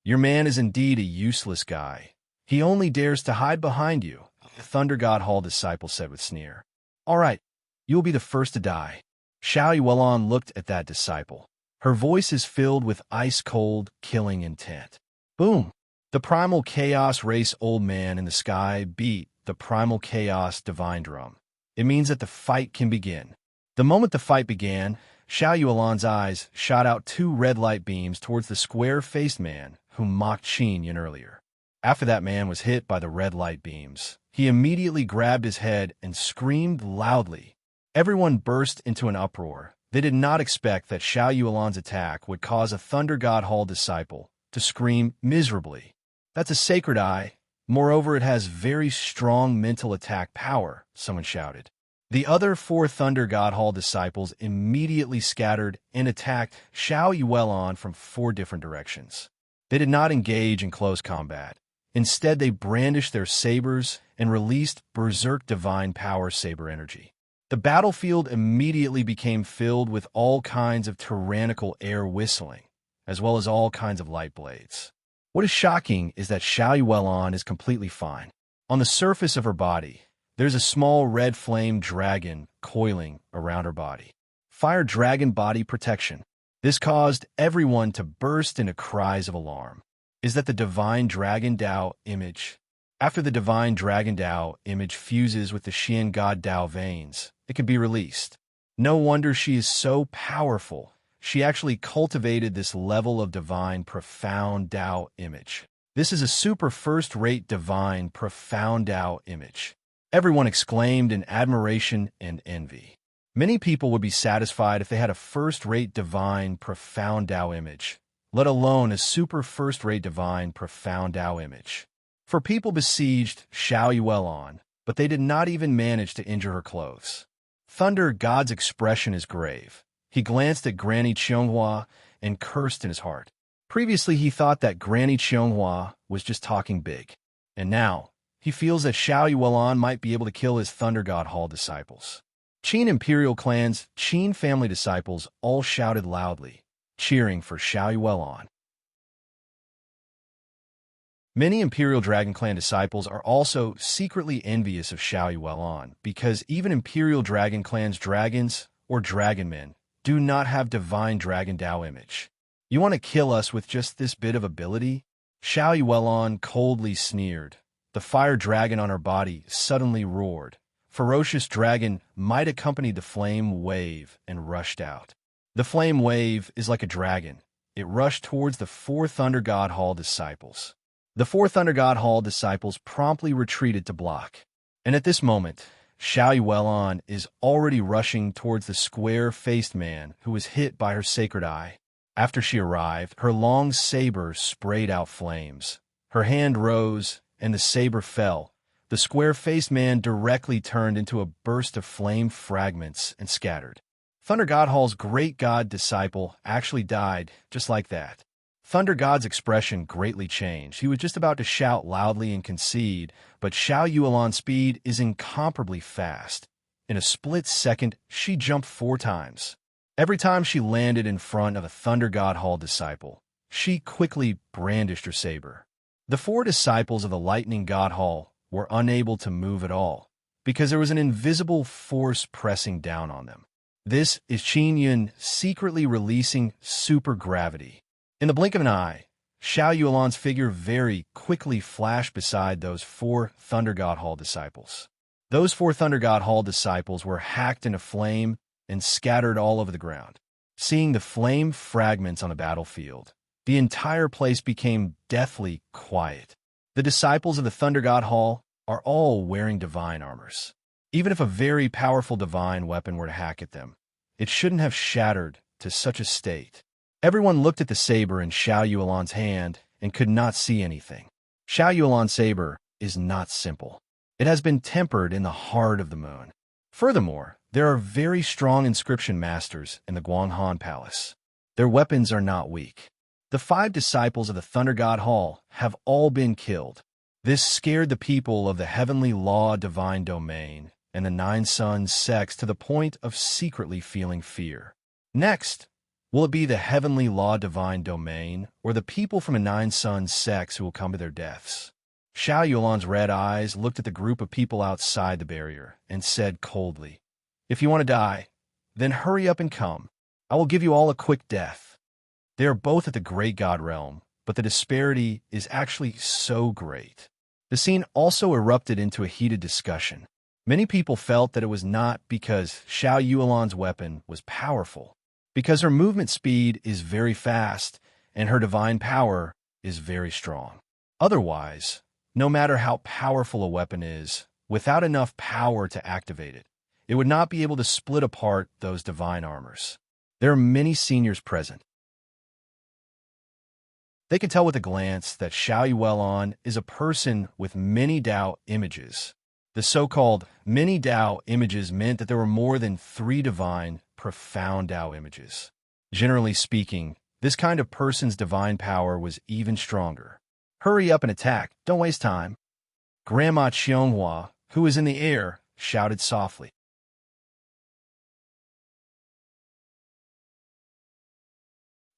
Your man is indeed a useless guy. He only dares to hide behind you, the Thunder God Hall disciple said with sneer. All right, you will be the first to die. Xiao Yuelon looked at that disciple. Her voice is filled with ice-cold, killing intent. Boom! The primal chaos race old man in the sky beat the primal chaos divine drum. It means that the fight can begin. The moment the fight began, Xiao Yuelon's eyes shot out 2 red light beams towards the square-faced man who mocked Qin Yun earlier. After that man was hit by the red light beams, he immediately grabbed his head and screamed loudly. Everyone burst into an uproar. They did not expect that Xiao Yuelon's attack would cause a Thunder God Hall disciple to scream miserably. That's a sacred eye. Moreover, it has very strong mental attack power, someone shouted. The other 4 Thunder God Hall disciples immediately scattered and attacked Xiao Yuelon from 4 different directions. They did not engage in close combat. Instead, they brandished their sabers and released berserk divine power saber energy. The battlefield immediately became filled with all kinds of tyrannical air whistling, as well as all kinds of light blades. What is shocking is that Xiao Yuelon is completely fine. On the surface of her body, there's a small red flame dragon coiling around her body. Fire dragon body protection. This caused everyone to burst into cries of alarm. Is that the divine dragon Dao image? After the divine dragon Dao image fuses with the Xian god Dao veins, it can be released. No wonder she is so powerful. She actually cultivated this level of divine profound Dao image. This is a super first-rate divine profound Dao image. Everyone exclaimed in admiration and envy. Many people would be satisfied if they had a first-rate divine profound Dao image, let alone a super first-rate divine profound Dao image. For people besieged Xiao Yuelon, but they did not even manage to injure her clothes. Thunder God's expression is grave. He glanced at Granny Qianghua and cursed in his heart. Previously, he thought that Granny Qianghua was just talking big. And now, he feels that Xiao Yuelon might be able to kill his Thunder God Hall disciples. Qin Imperial Clan's Qin family disciples all shouted loudly, cheering for Xiao Yuelon. Many Imperial Dragon Clan disciples are also secretly envious of Xiao Yuelon because even Imperial Dragon Clan's dragons, or dragon men, do not have divine dragon Dao image. You want to kill us with just this bit of ability? Xiao Yuelon coldly sneered. The fire dragon on her body suddenly roared. Ferocious dragon might accompany the flame wave and rushed out. The flame wave is like a dragon. It rushed towards the four Thunder God Hall disciples. The four Thunder God Hall disciples promptly retreated to block. And at this moment, Xiao Yuelon is already rushing towards the square-faced man who was hit by her sacred eye. After she arrived, her long saber sprayed out flames. Her hand rose, and the saber fell. The square-faced man directly turned into a burst of flame fragments and scattered. Thunder God Hall's great god disciple actually died just like that. Thunder God's expression greatly changed. He was just about to shout loudly and concede, but Xiao Yuelon's speed is incomparably fast. In a split second, she jumped 4 times. Every time she landed in front of a Thunder God Hall disciple, she quickly brandished her saber. The 4 disciples of the Lightning God Hall were unable to move at all, because there was an invisible force pressing down on them. This is Qin Yun secretly releasing super gravity. In the blink of an eye, Xiao Yuelon's figure very quickly flashed beside those 4 Thunder God Hall disciples. Those 4 Thunder God Hall disciples were hacked into flame and scattered all over the ground. Seeing the flame fragments on the battlefield, the entire place became deathly quiet. The disciples of the Thunder God Hall are all wearing divine armors. Even if a very powerful divine weapon were to hack at them, it shouldn't have shattered to such a state. Everyone looked at the saber in Xiao Yuelon's hand and could not see anything. Xiao Yuelon's saber is not simple. It has been tempered in the heart of the moon. Furthermore, there are very strong inscription masters in the Guanghan Palace. Their weapons are not weak. The 5 disciples of the Thunder God Hall have all been killed. This scared the people of the Heavenly Law Divine Domain and the 9 Suns sects to the point of secretly feeling fear. Next, will it be the Heavenly Law Divine Domain or the people from the 9 Suns sects who will come to their deaths? Xiao Yuelon's red eyes looked at the group of people outside the barrier and said coldly, "If you want to die, then hurry up and come. I will give you all a quick death." They are both at the Great God Realm, but the disparity is actually so great. The scene also erupted into a heated discussion. Many people felt that it was not because Xiao Yuelon's weapon was powerful, because her movement speed is very fast and her divine power is very strong. Otherwise, no matter how powerful a weapon is, without enough power to activate it, it would not be able to split apart those divine armors. There are many seniors present. They could tell with a glance that Xiao Yuelon is a person with many Dao images. The so-called many Dao images meant that there were more than 3 divine, profound Dao images. Generally speaking, this kind of person's divine power was even stronger. Hurry up and attack. Don't waste time. Grandma Qianghua, who was in the air, shouted softly.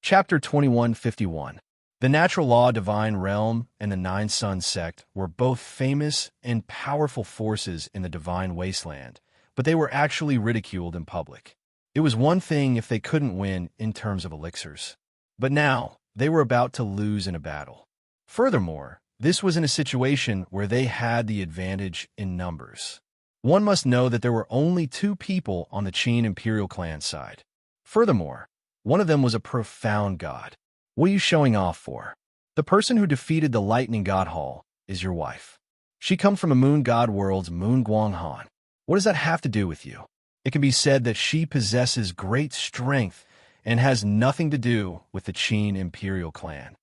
Chapter 2151. The natural law divine realm and the Nine Suns sect were both famous and powerful forces in the divine wasteland, but they were actually ridiculed in public. It was one thing if they couldn't win in terms of elixirs, but now they were about to lose in a battle. Furthermore, this was in a situation where they had the advantage in numbers. One must know that there were only 2 people on the Qin Imperial clan side. Furthermore, one of them was a profound god. What are you showing off for? The person who defeated the lightning god Hall is your wife. She comes from a moon god world's Moon Guanghan. What does that have to do with you? It can be said that she possesses great strength and has nothing to do with the Qin Imperial clan.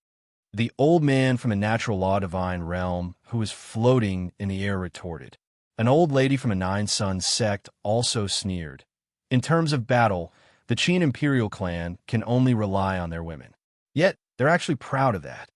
The old man from the natural law divine realm who was floating in the air retorted. An old lady from a Nine Suns sect also sneered. In terms of battle, the Qin Imperial clan can only rely on their women. Yet, they're actually proud of that.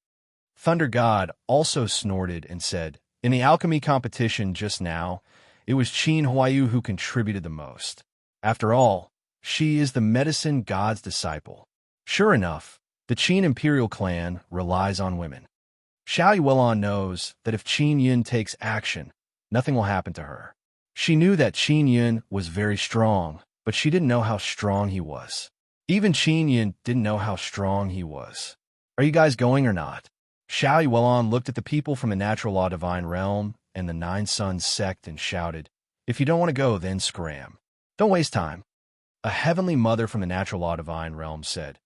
Thunder God also snorted and said, in the alchemy competition just now, it was Qin Huayu who contributed the most. After all, she is the medicine god's disciple. Sure enough, the Qin Imperial clan relies on women. Xiao Yuelon knows that if Qin Yun takes action, nothing will happen to her. She knew that Qin Yun was very strong, but she didn't know how strong he was. Even Qin Yun didn't know how strong he was. Are you guys going or not? Xiao Yuelon looked at the people from the natural law divine realm and the Nine Suns sect and shouted, if you don't want to go, then scram. Don't waste time. A heavenly mother from the natural law divine realm said,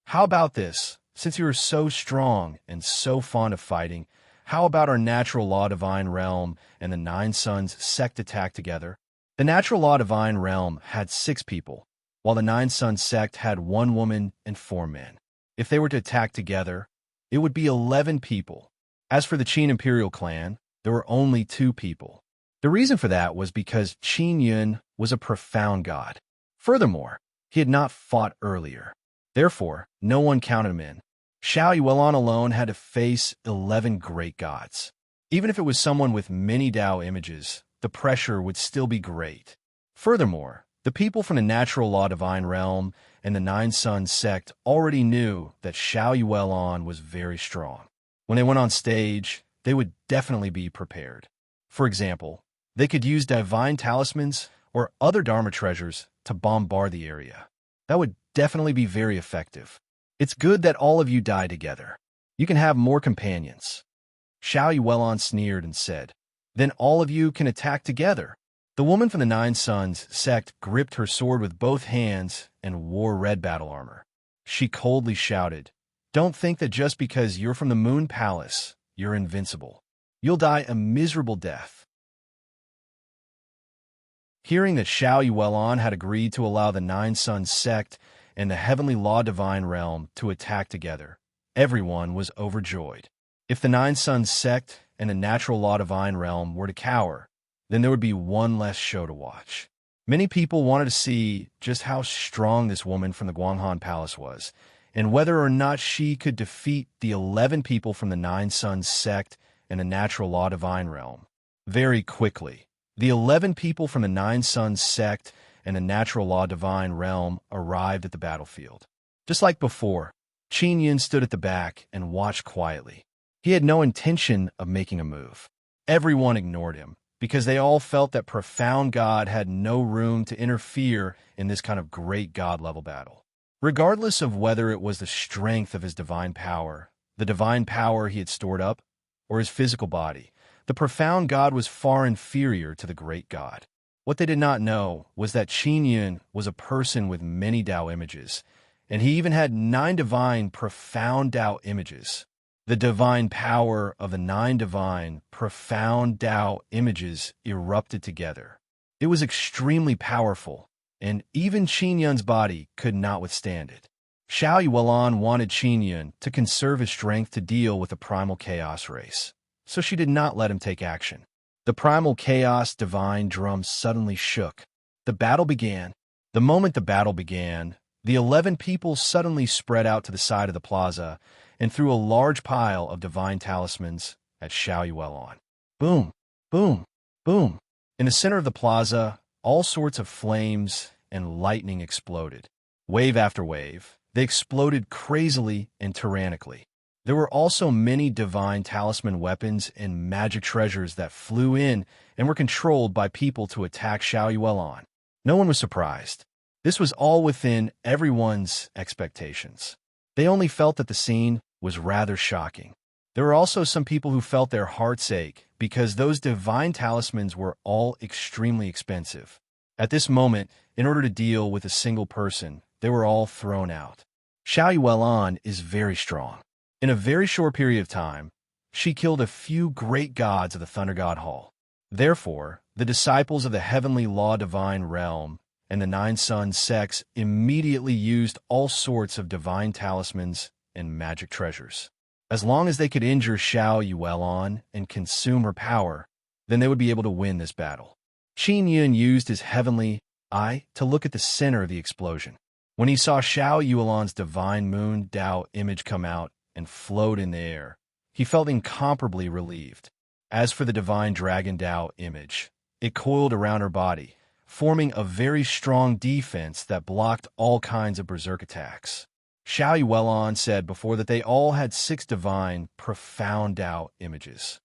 how about this? Since you are so strong and so fond of fighting, how about our natural law divine realm and the Nine Suns sect attack together? The natural law divine realm had 6 people, while the Nine Suns sect had 1 woman and 4 men. If they were to attack together, it would be 11 people. As for the Qin Imperial clan, there were only 2 people. The reason for that was because Qin Yun was a profound god. Furthermore, he had not fought earlier. Therefore, no one counted him in. Xiao Yuelon alone had to face 11 great gods. Even if it was someone with many Tao images, the pressure would still be great. Furthermore, the people from the natural law divine realm and the Nine Suns sect already knew that Xiao Yuelon was very strong. When they went on stage, they would definitely be prepared. For example, they could use divine talismans or other Dharma treasures to bombard the area. That would definitely be very effective. It's good that all of you die together. You can have more companions. Xiao Yuelon sneered and said, then all of you can attack together. The woman from the Nine Suns sect gripped her sword with both hands and wore red battle armor. She coldly shouted, don't think that just because you're from the Moon Palace, you're invincible. You'll die a miserable death. Hearing that Xiao Yuelon had agreed to allow the Nine Suns sect and the heavenly law divine realm to attack together, everyone was overjoyed. If the Nine Suns sect and the natural law divine realm were to cower, then there would be one less show to watch. Many people wanted to see just how strong this woman from the Guanghan Palace was, and whether or not she could defeat the 11 people from the Nine Suns sect and the natural law divine realm. Very quickly, the 11 people from the Nine Suns sect and the natural law divine realm arrived at the battlefield. Just like before, Qin Yun stood at the back and watched quietly. He had no intention of making a move. Everyone ignored him, because they all felt that profound God had no room to interfere in this kind of great God-level battle. Regardless of whether it was the strength of his divine power, the divine power he had stored up, or his physical body, the profound God was far inferior to the great God. What they did not know was that Qin Yun was a person with many Tao images, and he even had 9 divine profound Tao images. The divine power of the 9 divine, profound Tao images erupted together. It was extremely powerful, and even Qin Yun's body could not withstand it. Xiao Yuelon wanted Qin Yun to conserve his strength to deal with the primal chaos race, so she did not let him take action. The primal chaos divine drum suddenly shook. The battle began. The moment the battle began, the 11 people suddenly spread out to the side of the plaza, and threw a large pile of divine talismans at Xiao Yuelon. Boom, boom, boom. In the center of the plaza, all sorts of flames and lightning exploded. Wave after wave, they exploded crazily and tyrannically. There were also many divine talisman weapons and magic treasures that flew in and were controlled by people to attack Xiao Yuelon. No one was surprised. This was all within everyone's expectations. They only felt that the scene was rather shocking. There were also some people who felt their hearts ache because those divine talismans were all extremely expensive. At this moment, in order to deal with a single person, they were all thrown out. Xiao Yuelon is very strong. In a very short period of time, she killed a few great gods of the Thunder God Hall. Therefore, the disciples of the heavenly law divine realm and the Nine Sun sects immediately used all sorts of divine talismans and magic treasures. As long as they could injure Xiao Yuelon and consume her power, then they would be able to win this battle. Qin Yun used his heavenly eye to look at the center of the explosion. When he saw Xiao Yuelon's divine moon Dao image come out and float in the air, he felt incomparably relieved. As for the divine dragon Dao image, it coiled around her body, forming a very strong defense that blocked all kinds of berserk attacks. Xiao Yuelon said before that they all had 6 divine, profound Dao images.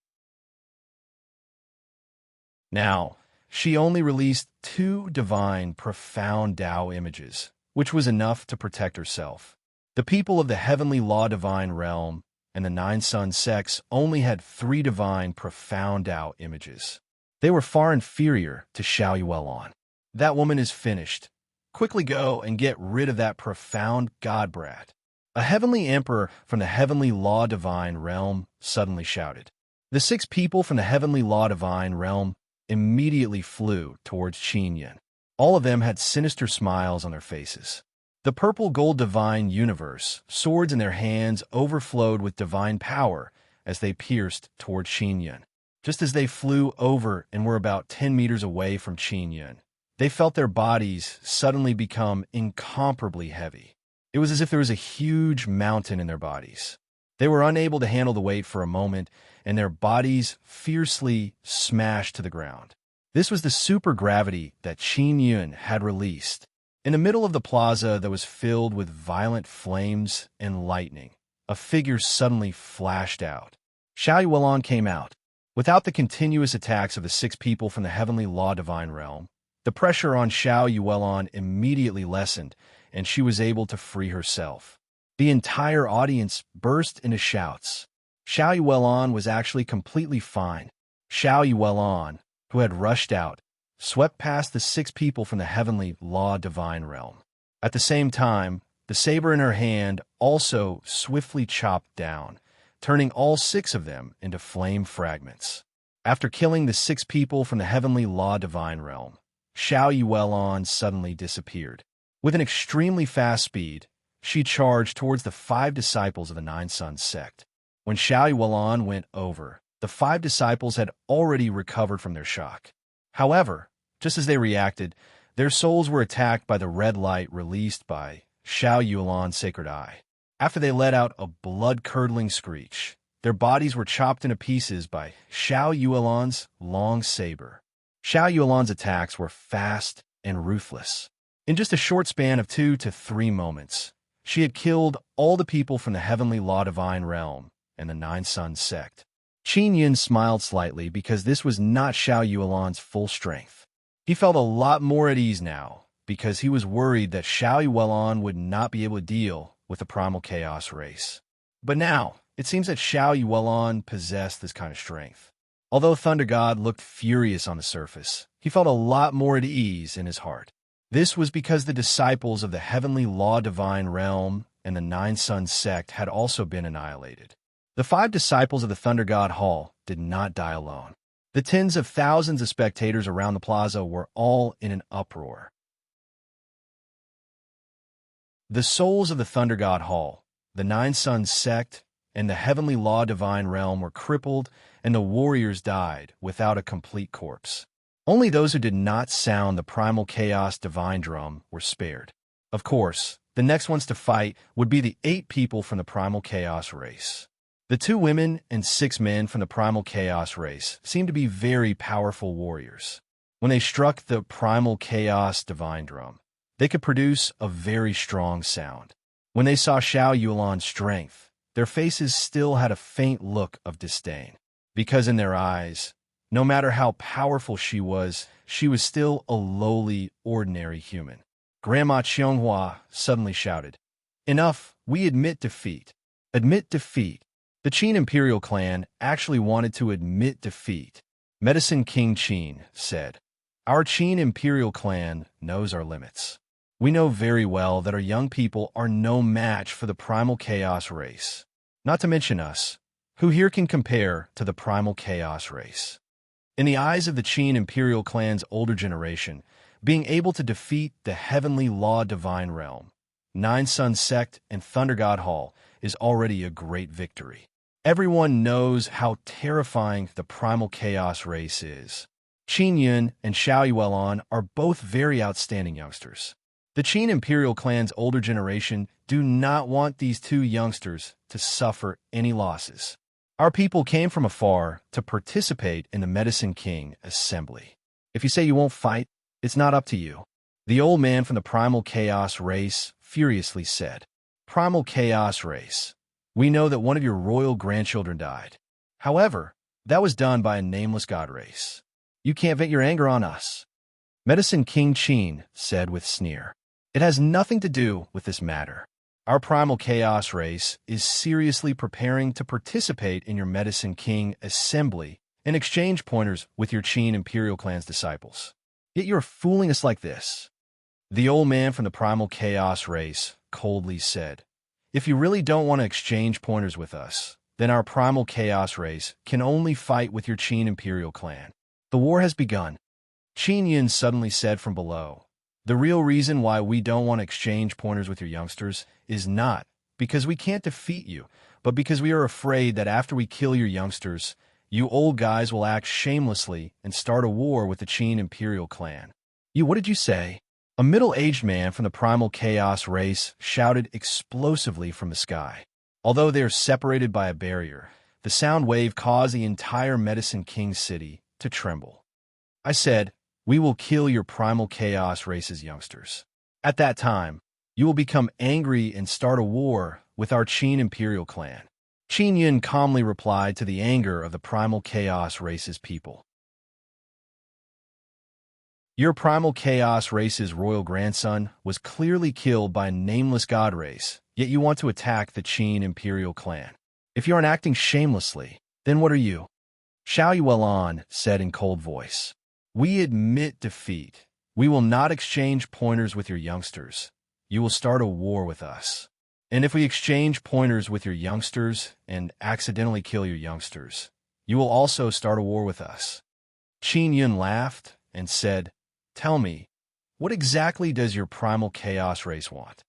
Now, she only released 2 divine, profound Dao images, which was enough to protect herself. The people of the heavenly law divine realm and the Nine Sun sects only had 3 divine, profound Dao images. They were far inferior to Xiao Yuelon. That woman is finished. Quickly go and get rid of that profound god brat. A heavenly emperor from the heavenly law divine realm suddenly shouted. The 6 people from the heavenly law divine realm immediately flew towards Qin Yun. All of them had sinister smiles on their faces. The purple gold divine universe, swords in their hands, overflowed with divine power as they pierced toward Qin Yun. Just as they flew over and were about 10 meters away from Qin Yun, they felt their bodies suddenly become incomparably heavy. It was as if there was a huge mountain in their bodies. They were unable to handle the weight for a moment, and their bodies fiercely smashed to the ground. This was the supergravity that Qin Yun had released. In the middle of the plaza that was filled with violent flames and lightning, a figure suddenly flashed out. Xiao Yuelon came out. Without the continuous attacks of the 6 people from the heavenly law divine realm, the pressure on Xiao Yuelon immediately lessened, and she was able to free herself. The entire audience burst into shouts. Xiao Yuelon was actually completely fine. Xiao Yuelon, who had rushed out, swept past the 6 people from the heavenly law divine realm. At the same time, the saber in her hand also swiftly chopped down, turning all 6 of them into flame fragments. After killing the 6 people from the heavenly law divine realm, Xiao Yuelon suddenly disappeared. With an extremely fast speed, she charged towards the 5 disciples of the Nine Sun sect. When Xiao Yuelon went over, the 5 disciples had already recovered from their shock. However, just as they reacted, their souls were attacked by the red light released by Xiao Yuelon's sacred eye. After they let out a blood-curdling screech, their bodies were chopped into pieces by Xiao Yuelon's long saber. Xiao Yuelon's attacks were fast and ruthless. In just a short span of 2 to 3 moments, she had killed all the people from the heavenly law divine realm and the Nine Sun sect. Qin Yun smiled slightly because this was not Xiao Yuelon's full strength. He felt a lot more at ease now because he was worried that Xiao Yuelon would not be able to deal with the primal chaos race. But now, it seems that Xiao Yuelon possessed this kind of strength. Although Thunder God looked furious on the surface, he felt a lot more at ease in his heart. This was because the disciples of the heavenly law divine realm and the Nine Sun sect had also been annihilated. The 5 disciples of the Thunder God Hall did not die alone. The tens of thousands of spectators around the plaza were all in an uproar. The souls of the Thunder God Hall, the Nine Sun sect, and the heavenly law divine realm were crippled, and the warriors died without a complete corpse. Only those who did not sound the primal chaos divine drum were spared. Of course, The next ones to fight would be the 8 people from the Primal Chaos race. The 2 women and 6 men from the Primal Chaos race seemed to be very powerful warriors. When they struck the Primal Chaos divine drum, they could produce a very strong sound. When they saw Xiao Yulan's strength, their faces still had a faint look of disdain, because in their eyes, no matter how powerful she was still a lowly, ordinary human. Grandma Qianghua suddenly shouted, "Enough, we admit defeat." Admit defeat. The Qin Imperial clan actually wanted to admit defeat. Medicine King Qin said, "Our Qin Imperial clan knows our limits. We know very well that our young people are no match for the Primal Chaos race. Not to mention us, who here can compare to the Primal Chaos race?" In the eyes of the Qin Imperial clan's older generation, being able to defeat the Heavenly Law Divine Realm, Nine Sun Sect, and Thunder God Hall is already a great victory. Everyone knows how terrifying the Primal Chaos race is. Qin Yun and Xiao Yuelan are both very outstanding youngsters. The Qin Imperial clan's older generation do not want these 2 youngsters to suffer any losses. Our people came from afar to participate in the Medicine King assembly. If you say you won't fight, it's not up to you. The old man from the Primal Chaos race furiously said, "Primal Chaos race, we know that one of your royal grandchildren died. However, that was done by a nameless god race. You can't vent your anger on us." Medicine King Qin said with sneer, "It has nothing to do with this matter. Our Primal Chaos race is seriously preparing to participate in your Medicine King assembly and exchange pointers with your Qin Imperial clan's disciples. Yet you're fooling us like this." The old man from the Primal Chaos race coldly said, "If you really don't want to exchange pointers with us, then our Primal Chaos race can only fight with your Qin Imperial clan. The war has begun." Qin Yin suddenly said from below, "The real reason why we don't want to exchange pointers with your youngsters is not because we can't defeat you, but because we are afraid that after we kill your youngsters, you old guys will act shamelessly and start a war with the Qin Imperial clan." What did you say?" A middle-aged man from the Primal Chaos race shouted explosively from the sky. Although they are separated by a barrier, the sound wave caused the entire Medicine King city to tremble. "I said, we will kill your Primal Chaos race's youngsters. At that time, you will become angry and start a war with our Qin Imperial clan." Qin Yun calmly replied to the anger of the Primal Chaos race's people. "Your Primal Chaos race's royal grandson was clearly killed by a nameless god race, yet you want to attack the Qin Imperial clan. If you aren't acting shamelessly, then what are you?" Xiao Yuelan said in cold voice, "We admit defeat. We will not exchange pointers with your youngsters. You will start a war with us. And if we exchange pointers with your youngsters and accidentally kill your youngsters, you will also start a war with us." Qin Yun laughed and said, "Tell me, what exactly does your Primal Chaos race want?"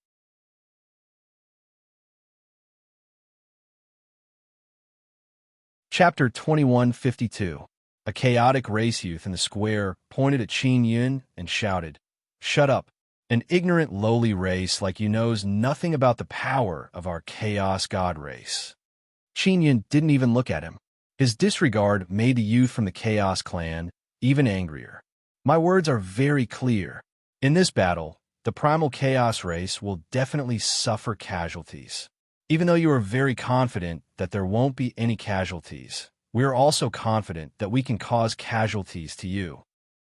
Chapter 2152. A chaotic race youth in the square pointed at Qin Yun and shouted, "Shut up! An ignorant, lowly race like you knows nothing about the power of our Chaos God race." Qin Yun didn't even look at him. His disregard made the youth from the Chaos clan even angrier. "My words are very clear. In this battle, the Primal Chaos race will definitely suffer casualties. Even though you are very confident that there won't be any casualties, we are also confident that we can cause casualties to you."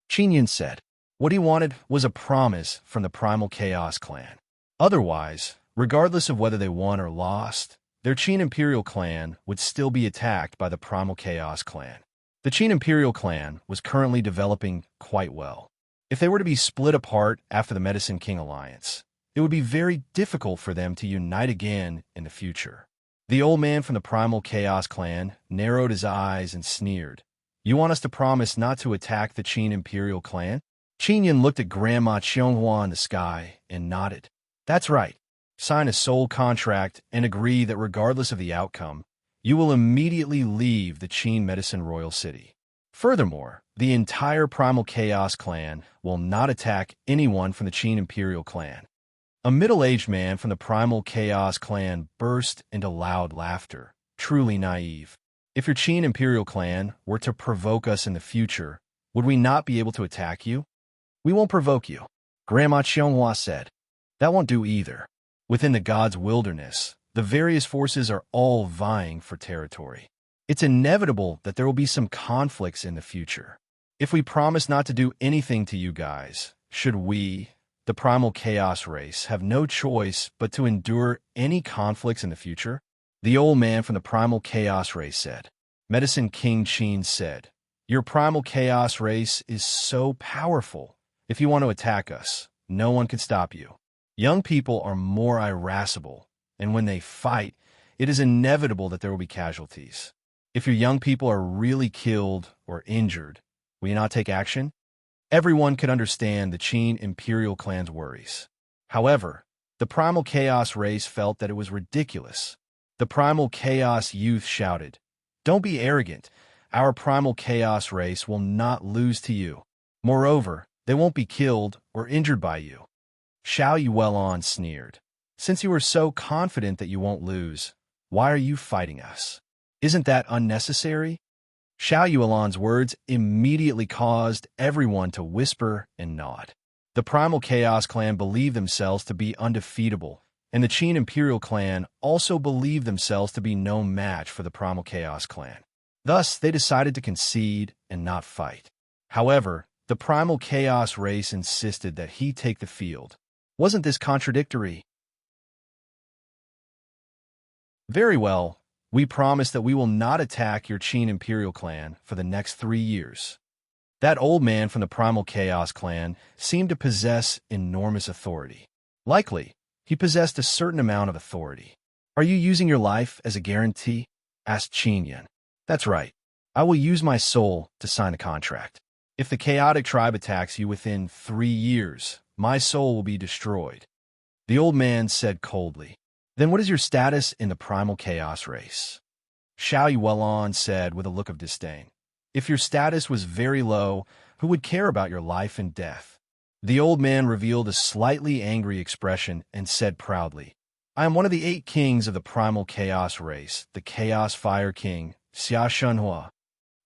Qin Yun said. What he wanted was a promise from the Primal Chaos clan. Otherwise, regardless of whether they won or lost, their Qin Imperial clan would still be attacked by the Primal Chaos clan. The Qin Imperial clan was currently developing quite well. If they were to be split apart after the Medicine King alliance, it would be very difficult for them to unite again in the future. The old man from the Primal Chaos clan narrowed his eyes and sneered. "You want us to promise not to attack the Qin Imperial clan?" Qin Yun looked at Grandma Qianghua in the sky and nodded. "That's right. Sign a soul contract and agree that regardless of the outcome, you will immediately leave the Qin Medicine Royal City. Furthermore, the entire Primal Chaos clan will not attack anyone from the Qin Imperial clan." A middle-aged man from the Primal Chaos clan burst into loud laughter, truly naive. If your Qin Imperial clan were to provoke us in the future, would we not be able to attack you? We won't provoke you, Grandma Qianghua said. That won't do either. Within the gods' wilderness, the various forces are all vying for territory. It's inevitable that there will be some conflicts in the future. If we promise not to do anything to you guys, should we, the Primal Chaos race, have no choice but to endure any conflicts in the future? The old man from the Primal Chaos race said. Medicine King Qin said, Your Primal Chaos race is so powerful. If you want to attack us, no one can stop you. Young people are more irascible, and when they fight, it is inevitable that there will be casualties. If your young people are really killed or injured, will you not take action? Everyone could understand the Qin Imperial clan's worries. However, the Primal Chaos race felt that it was ridiculous. The Primal Chaos youth shouted, Don't be arrogant. Our Primal Chaos race will not lose to you. Moreover, they won't be killed or injured by you. Xiao Yuelon sneered. Since you are so confident that you won't lose, why are you fighting us? Isn't that unnecessary? Xiao Yuelon's words immediately caused everyone to whisper and nod. The Primal Chaos clan believed themselves to be undefeatable, and the Qin Imperial clan also believed themselves to be no match for the Primal Chaos clan. Thus, they decided to concede and not fight. However, the Primal Chaos race insisted that he take the field. Wasn't this contradictory? Very well. We promise that we will not attack your Qin Imperial clan for the next 3 years. That old man from the Primal Chaos clan seemed to possess enormous authority. Likely, he possessed a certain amount of authority. Are you using your life as a guarantee? Asked Qin Yun. That's right. I will use my soul to sign the contract. If the chaotic tribe attacks you within 3 years, my soul will be destroyed. The old man said coldly. Then what is your status in the Primal Chaos race? Xiao Yuelon said with a look of disdain. If your status was very low, who would care about your life and death? The old man revealed a slightly angry expression and said proudly, I am one of the 8 kings of the Primal Chaos race, the Chaos Fire King, Xia Shenhua.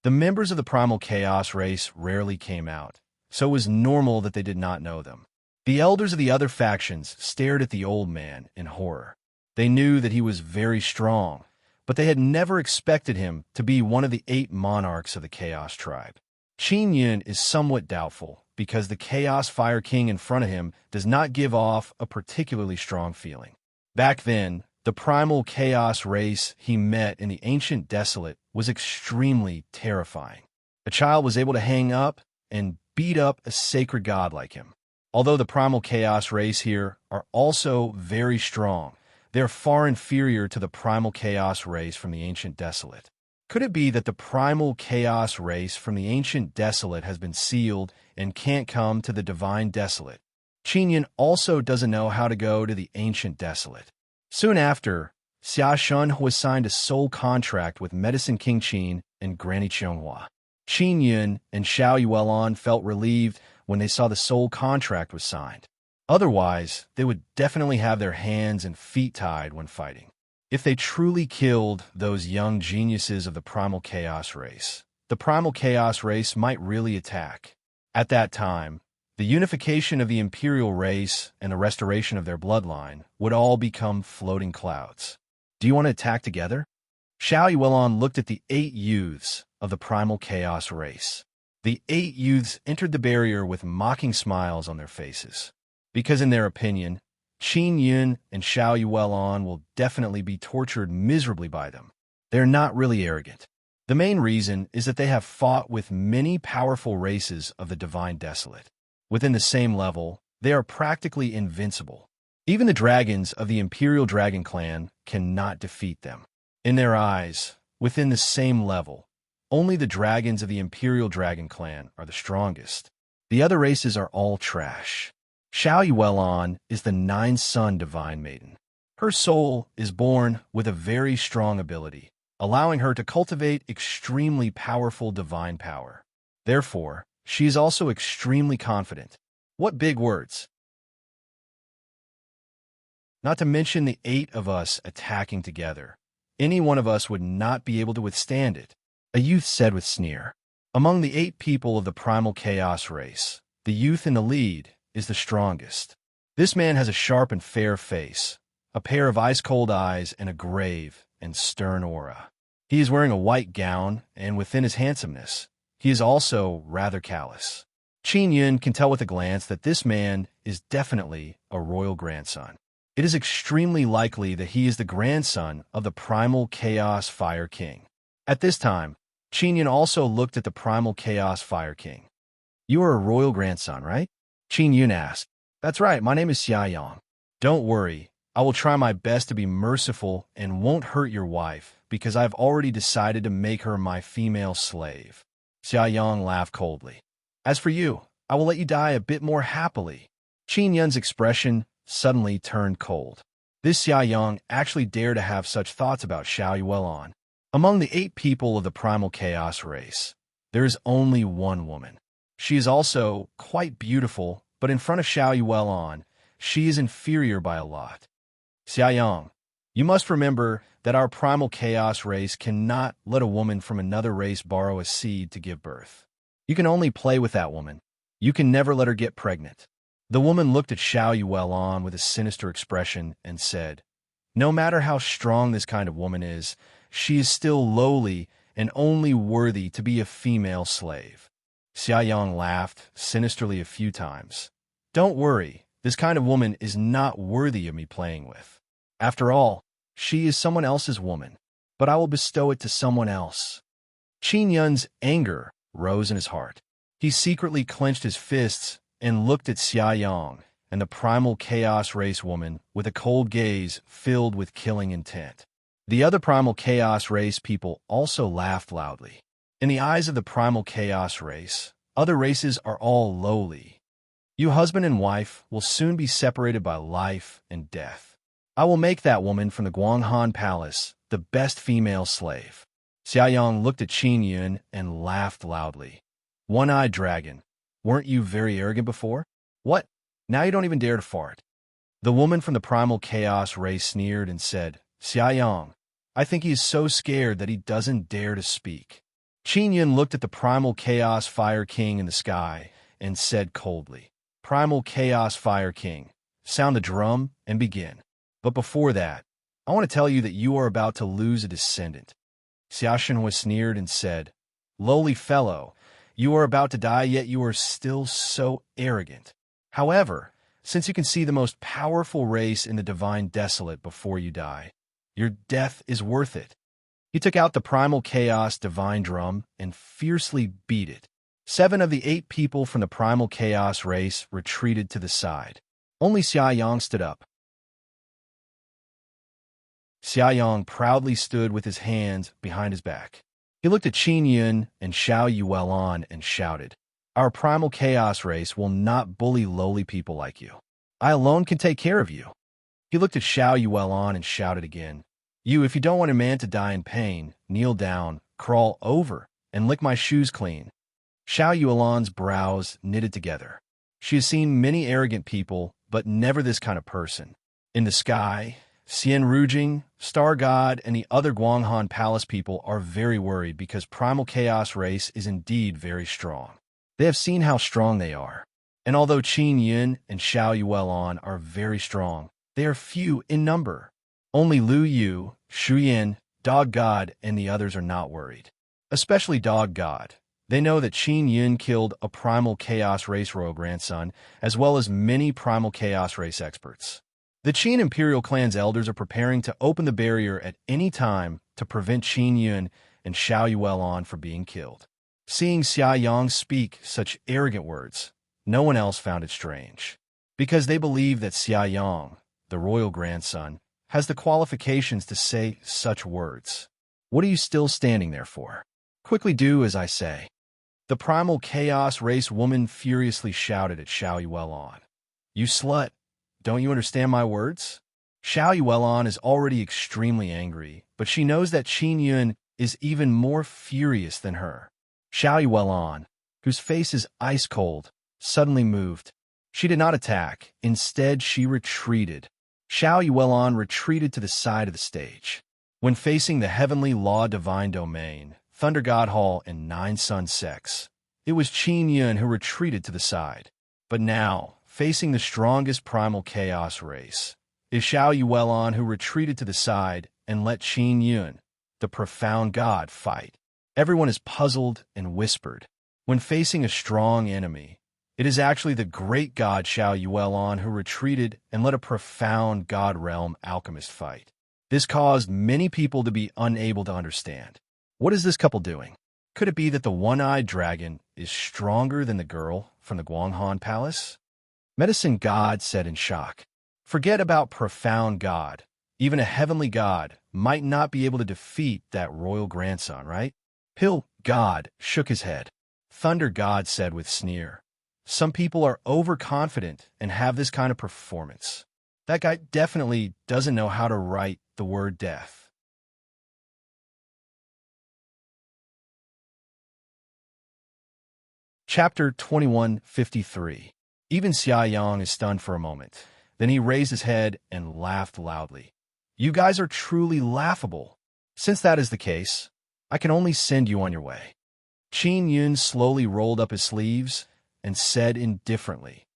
The members of the Primal Chaos race rarely came out, so it was normal that they did not know them. The elders of the other factions stared at the old man in horror. They knew that he was very strong, but they had never expected him to be one of the 8 monarchs of the Chaos tribe. Qin Yun is somewhat doubtful because the Chaos Fire King in front of him does not give off a particularly strong feeling. Back then, the Primal Chaos race he met in the Ancient Desolate was extremely terrifying. A child was able to hang up and beat up a sacred god like him. Although the Primal Chaos race here are also very strong, they are far inferior to the Primal Chaos race from the Ancient Desolate. Could it be that the Primal Chaos race from the Ancient Desolate has been sealed and can't come to the Divine Desolate? Qin Yun also doesn't know how to go to the Ancient Desolate. Soon after, Xia Shun was signed a soul contract with Medicine King Qin and Granny Qianghua. Qin Yun and Xiao Yuelon felt relieved when they saw the soul contract was signed. Otherwise, they would definitely have their hands and feet tied when fighting. If they truly killed those young geniuses of the Primal Chaos race, the Primal Chaos race might really attack. At that time, the unification of the Imperial race and the restoration of their bloodline would all become floating clouds. Do you want to attack together? Xiao Yuelon looked at the 8 youths of the Primal Chaos race. The 8 youths entered the barrier with mocking smiles on their faces. Because in their opinion, Qin Yun and Xiao Yuelon will definitely be tortured miserably by them. They're not really arrogant. The main reason is that they have fought with many powerful races of the Divine Desolate. Within the same level, they are practically invincible. Even the dragons of the Imperial Dragon Clan cannot defeat them. In their eyes, within the same level, only the dragons of the Imperial Dragon Clan are the strongest. The other races are all trash. Xiao Yuelon is the 9-son Divine Maiden. Her soul is born with a very strong ability, allowing her to cultivate extremely powerful divine power. Therefore, she is also extremely confident. What big words! not to mention the 8 of us attacking together. Any one of us would not be able to withstand it, a youth said with sneer. Among the 8 people of the primal chaos race, the youth in the lead is the strongest. This man has a sharp and fair face, a pair of ice-cold eyes, and a grave and stern aura. He is wearing a white gown, and within his handsomeness, he is also rather callous. Qin Yun can tell with a glance that this man is definitely a royal grandson. It is extremely likely that he is the grandson of the primal chaos fire king. At this time, Qin Yun also looked at the primal chaos fire king. You are a royal grandson, right? Qin Yun asked. That's right, my name is Xia Yang. Don't worry, I will try my best to be merciful and won't hurt your wife, because I've already decided to make her my female slave. Xia Yang laughed coldly. As for you, I will let you die a bit more happily. Qin Yun's expression suddenly turned cold. This Xia Yang actually dared to have such thoughts about Xiao Yuelon. Among the 8 people of the primal chaos race, there is only one woman. She is also quite beautiful, but in front of Xiao Yuelon, she is inferior by a lot. Xia Yang, you must remember that our primal chaos race cannot let a woman from another race borrow a seed to give birth. You can only play with that woman. You can never let her get pregnant. The woman looked at Xiao Yuelon with a sinister expression and said, no matter how strong this kind of woman is, she is still lowly and only worthy to be a female slave. Xia Yang laughed sinisterly a few times. Don't worry, this kind of woman is not worthy of me playing with. After all, she is someone else's woman, but I will bestow it to someone else. Qin Yun's anger rose in his heart. He secretly clenched his fists and looked at Xia Yang and the primal chaos race woman with a cold gaze filled with killing intent. The other primal chaos race people also laughed loudly. In the eyes of the primal chaos race, other races are all lowly. You husband and wife will soon be separated by life and death. I will make that woman from the Guanghan Palace the best female slave. Xia Yang looked at Qin Yun and laughed loudly. One-eyed dragon, weren't you very arrogant before? What? Now you don't even dare to fart. The woman from the primal chaos race sneered and said, Xia Yang, I think he is so scared that he doesn't dare to speak. Qin Yun looked at the primal chaos fire king in the sky and said coldly, Primal chaos fire king, sound the drum and begin. But before that, I want to tell you that you are about to lose a descendant. Xia Shenhua sneered and said, lowly fellow, you are about to die, yet you are still so arrogant. However, since you can see the most powerful race in the divine desolate before you die, your death is worth it. He took out the primal chaos divine drum and fiercely beat it. 7 of the 8 people from the primal chaos race retreated to the side. Only Xia Yang stood up. Xia Yang proudly stood with his hands behind his back. He looked at Qin Yun and Xiao Yuelon and shouted, Our primal chaos race will not bully lowly people like you. I alone can take care of you. He looked at Xiao Yuelon and shouted again, You, if you don't want a man to die in pain, kneel down, crawl over, and lick my shoes clean. Xiao Yuelon's brows knitted together. She has seen many arrogant people, but never this kind of person. In the sky, Xian Rujing, Star God, and the other Guanghan Palace people are very worried because Primal Chaos race is indeed very strong. They have seen how strong they are. And although Qin Yun and Xiao Yuelon are very strong, they are few in number. Only Lu Yu, Shu Yin, Dog God, and the others are not worried. Especially Dog God. They know that Qin Yun killed a Primal Chaos race royal grandson, as well as many Primal Chaos race experts. The Qin Imperial Clan's elders are preparing to open the barrier at any time to prevent Qin Yun and Xiao Yuelon from being killed. Seeing Xia Yang speak such arrogant words, no one else found it strange. Because they believe that Xia Yang, the royal grandson, has the qualifications to say such words. What are you still standing there for? Quickly do as I say. The Primal Chaos race woman furiously shouted at Xiao Yuelon. You slut! Don't you understand my words? Xiao Yuelon is already extremely angry, but she knows that Qin Yun is even more furious than her. Xiao Yuelon, whose face is ice cold, suddenly moved. She did not attack. Instead, she retreated. Xiao Yuelon retreated to the side of the stage. When facing the heavenly law divine domain, Thunder God Hall, and Nine Sun Sex, it was Qin Yun who retreated to the side. But now, facing the strongest primal chaos race, is Xiao Yuelon who retreated to the side and let Qin Yun, the profound god, fight. Everyone is puzzled and whispered. When facing a strong enemy, it is actually the great god Xiao Yuelon who retreated and let a profound god realm alchemist fight. This caused many people to be unable to understand. What is this couple doing? Could it be that the one-eyed dragon is stronger than the girl from the Guanghan Palace? Medicine God said in shock. Forget about profound god. Even a heavenly god might not be able to defeat that royal grandson, right? Pill God shook his head. Thunder God said with sneer. Some people are overconfident and have this kind of performance. That guy definitely doesn't know how to write the word death. Chapter 2153. Even Xia Yang is stunned for a moment. Then he raised his head and laughed loudly. You guys are truly laughable. Since that is the case, I can only send you on your way. Qin Yun slowly rolled up his sleeves and said indifferently,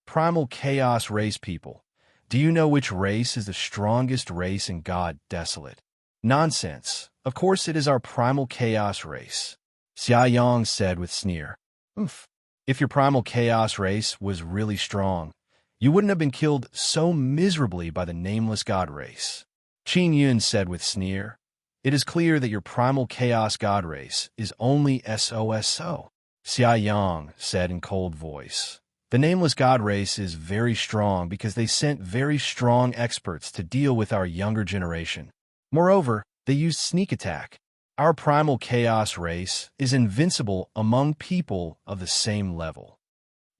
Primal Chaos Race people, do you know which race is the strongest race in God Desolate? Nonsense. Of course it is our Primal Chaos race. Xia Yang said with sneer. Oof. If your Primal Chaos race was really strong, you wouldn't have been killed so miserably by the Nameless God race. Qin Yun said with sneer. It is clear that your Primal Chaos God race is only SOSO. Xia Yang said in cold voice. The Nameless God race is very strong because they sent very strong experts to deal with our younger generation. Moreover, they used sneak attack. Our Primal Chaos race is invincible among people of the same level.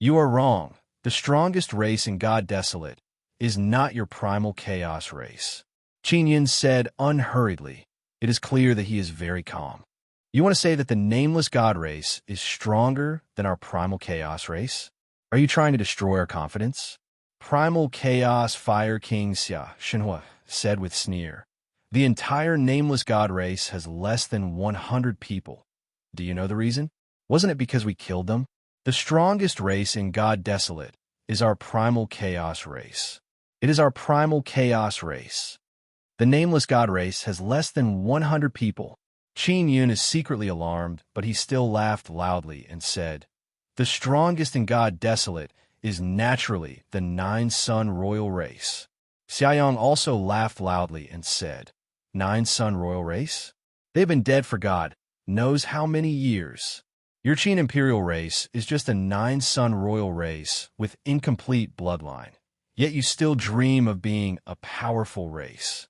You are wrong. The strongest race in God Desolate is not your Primal Chaos race. Qin Yun said unhurriedly. It is clear that he is very calm. You want to say that the Nameless God race is stronger than our Primal Chaos race? Are you trying to destroy our confidence? Primal Chaos Fire King Xia Shenhua said with sneer. The entire Nameless God race has less than 100 people. Do you know the reason? Wasn't it because we killed them? The strongest race in God Desolate is our Primal Chaos race. It is our Primal Chaos race. The Nameless God race has less than 100 people. Qin Yun is secretly alarmed, but he still laughed loudly and said, The strongest in God Desolate is naturally the Nine Sun Royal race. Xiaoyang also laughed loudly and said, Nine Sun Royal race? They've been dead for God knows how many years. Your Qin Imperial race is just a Nine Sun Royal race with incomplete bloodline. Yet you still dream of being a powerful race.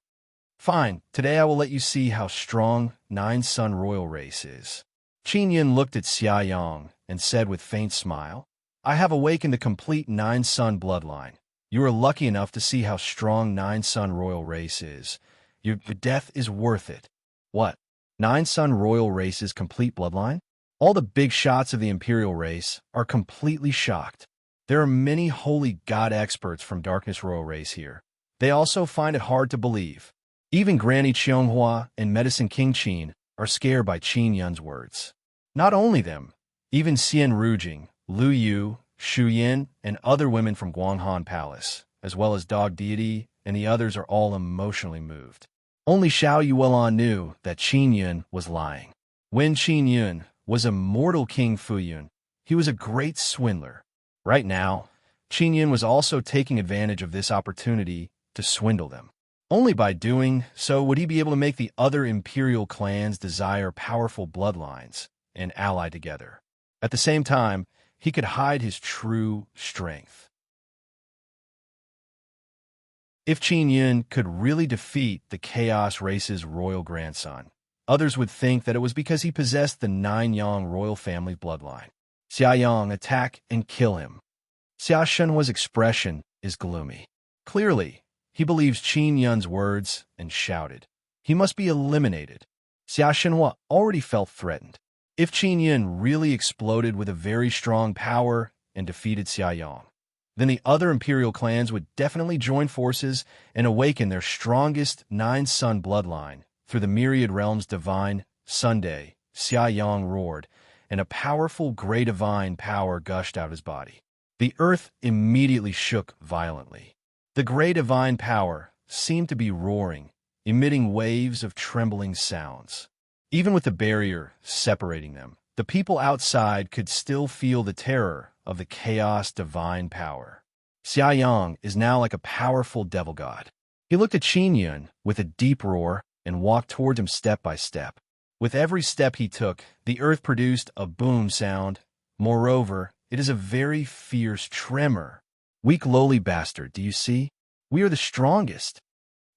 Fine, today I will let you see how strong Nine Sun Royal race is. Qin Yun looked at Xia Yang and said with faint smile, I have awakened the complete Nine Sun bloodline. You are lucky enough to see how strong Nine Sun Royal race is. Your death is worth it. What? Nine Sun Royal race's complete bloodline? All the big shots of the Imperial race are completely shocked. There are many holy god experts from Darkness Royal race here. They also find it hard to believe. Even Granny Qianghua and Medicine King Qin are scared by Qin Yun's words. Not only them, even Xian Rujing, Lu Yu, Shu Yin, and other women from Guanghan Palace, as well as Dog Deity and the others are all emotionally moved. Only Xiao Yuelon knew that Qin Yun was lying. When Qin Yun was a mortal King Fuyun, he was a great swindler. Right now, Qin Yun was also taking advantage of this opportunity to swindle them. Only by doing so would he be able to make the other imperial clans desire powerful bloodlines and ally together. At the same time, he could hide his true strength. If Qin Yun could really defeat the Chaos Race's royal grandson, others would think that it was because he possessed the Nine Yang royal family bloodline. Xia Yang, attack and kill him. Xia Shenhua's expression is gloomy. Clearly, he believes Qin Yun's words and shouted, he must be eliminated. Xia Shenhua already felt threatened. If Qin Yun really exploded with a very strong power and defeated Xia Yang, then the other imperial clans would definitely join forces and awaken their strongest nine-sun bloodline through the myriad realms. Divine Sunday, Xia Yang roared, and a powerful gray divine power gushed out of his body. The earth immediately shook violently. The gray divine power seemed to be roaring, emitting waves of trembling sounds. Even with the barrier separating them, the people outside could still feel the terror of the chaos divine power. Xia Yang is now like a powerful devil god. He looked at Qin Yun with a deep roar and walked toward him step by step. With every step he took, the earth produced a boom sound. Moreover, it is a very fierce tremor. Weak lowly bastard, do you see? We are the strongest.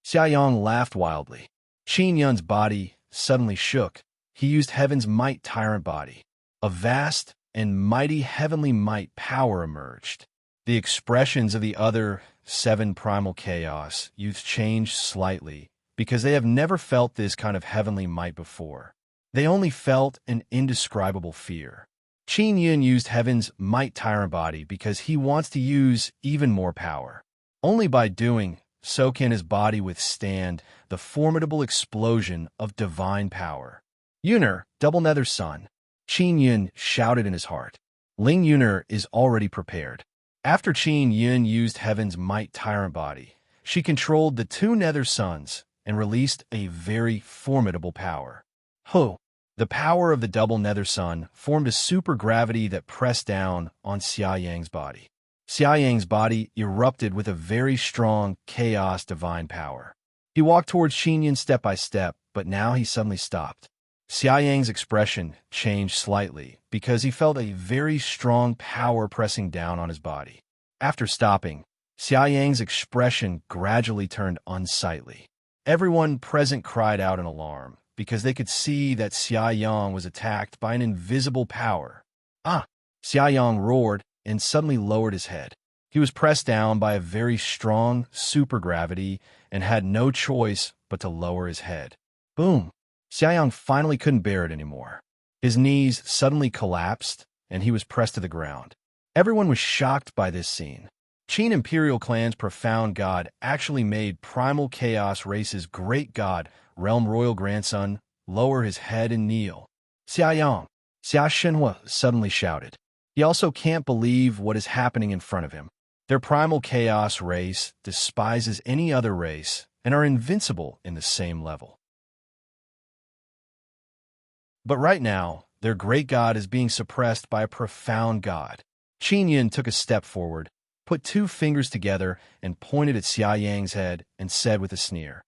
Xia Yang laughed wildly. Qin Yun's body suddenly shook. He used heaven's might tyrant body. A vast and mighty heavenly might power emerged. The expressions of the other 7 primal chaos youths changed slightly because they have never felt this kind of heavenly might before. They only felt an indescribable fear. Qin Yun used heaven's might tyrant body because he wants to use even more power. Only by doing so can his body withstand the formidable explosion of divine power. Yuner, double nether sun. Qin Yun shouted in his heart. Ling Yuner is already prepared. After Qin Yun used heaven's might tyrant body, she controlled the 2 nether suns and released a very formidable power. Ho! The power of the double nether sun formed a supergravity that pressed down on Xia Yang's body. Xia Yang's body erupted with a very strong chaos divine power. He walked towards Qin Yun step by step, but now he suddenly stopped. Xia Yang's expression changed slightly because he felt a very strong power pressing down on his body. After stopping, Xia Yang's expression gradually turned unsightly. Everyone present cried out in alarm because they could see that Xia Yang was attacked by an invisible power. Ah! Xia Yang roared and suddenly lowered his head. He was pressed down by a very strong supergravity and had no choice but to lower his head. Boom! Xia Yang finally couldn't bear it anymore. His knees suddenly collapsed, and he was pressed to the ground. Everyone was shocked by this scene. Qin Imperial Clan's profound god actually made Primal Chaos Race's great god, Realm Royal Grandson, lower his head and kneel. Xia Yang, Xia Shenhua suddenly shouted. He also can't believe what is happening in front of him. Their Primal Chaos Race despises any other race and are invincible in the same level. But right now, their great god is being suppressed by a profound god. Qin Yun took a step forward, put 2 fingers together, and pointed at Xia Yang's head and said with a sneer,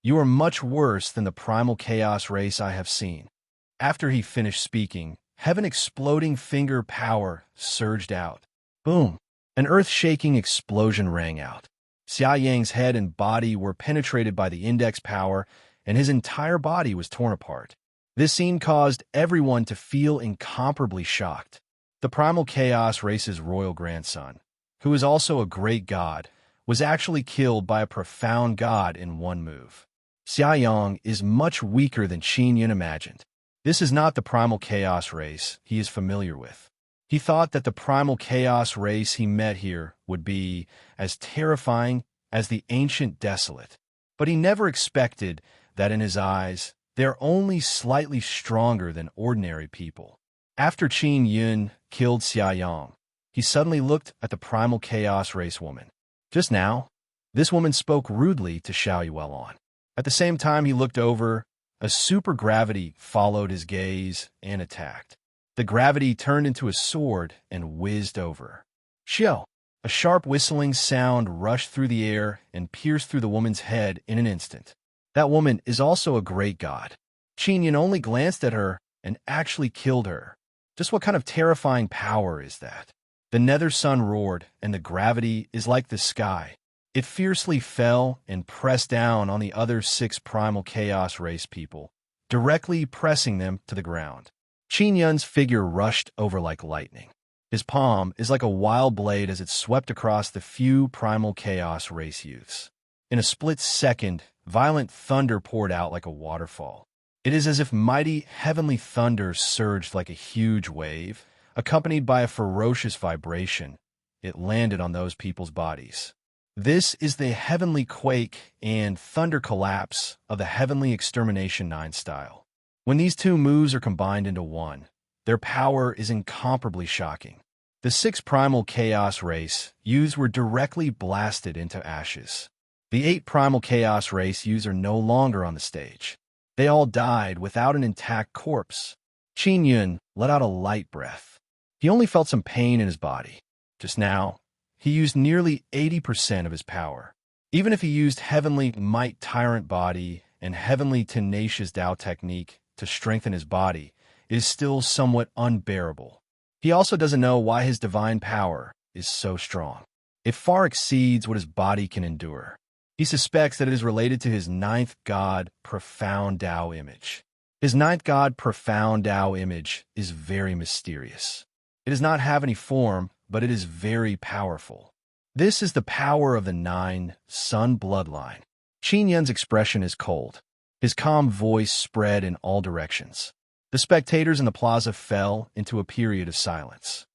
"You are much worse than the primal chaos race I have seen." After he finished speaking, heaven-exploding finger power surged out. Boom! An earth-shaking explosion rang out. Xia Yang's head and body were penetrated by the index power, and his entire body was torn apart. This scene caused everyone to feel incomparably shocked. The Primal Chaos Race's royal grandson, who is also a great god, was actually killed by a profound god in one move. Xia Yang is much weaker than Qin Yun imagined. This is not the Primal Chaos Race he is familiar with. He thought that the Primal Chaos Race he met here would be as terrifying as the Ancient Desolate, but he never expected that in his eyes, they're only slightly stronger than ordinary people. After Qin Yun killed Xia Yang, he suddenly looked at the Primal Chaos Race woman. Just now, this woman spoke rudely to Xiao Yuelon. At the same time he looked over, a supergravity followed his gaze and attacked. The gravity turned into a sword and whizzed over. Xiao! A sharp whistling sound rushed through the air and pierced through the woman's head in an instant. That woman is also a great god. Qin Yun only glanced at her and actually killed her. Just what kind of terrifying power is that? The nether sun roared, and the gravity is like the sky. It fiercely fell and pressed down on the other 6 Primal Chaos Race people, directly pressing them to the ground. Qin Yun's figure rushed over like lightning. His palm is like a wild blade as it swept across the few Primal Chaos Race youths. In a split second, violent thunder poured out like a waterfall. It is as if mighty heavenly thunder surged like a huge wave, accompanied by a ferocious vibration, it landed on those people's bodies. This is the heavenly quake and thunder collapse of the heavenly extermination 9 style. When these two moves are combined into one, their power is incomparably shocking. The 6 primal chaos race used were directly blasted into ashes. The 8 primal chaos race used are no longer on the stage. They all died without an intact corpse. Qin Yun let out a light breath. He only felt some pain in his body. Just now, he used nearly 80% of his power. Even if he used Heavenly Might Tyrant Body and Heavenly Tenacious Tao Technique to strengthen his body, it is still somewhat unbearable. He also doesn't know why his divine power is so strong. It far exceeds what his body can endure. He suspects that it is related to his 9th god, Profound Tao Image. His 9th god, Profound Tao Image, is very mysterious. It does not have any form, but it is very powerful. This is the power of the 9 Sun bloodline. Qin Yun's expression is cold. His calm voice spread in all directions. The spectators in the plaza fell into a period of silence.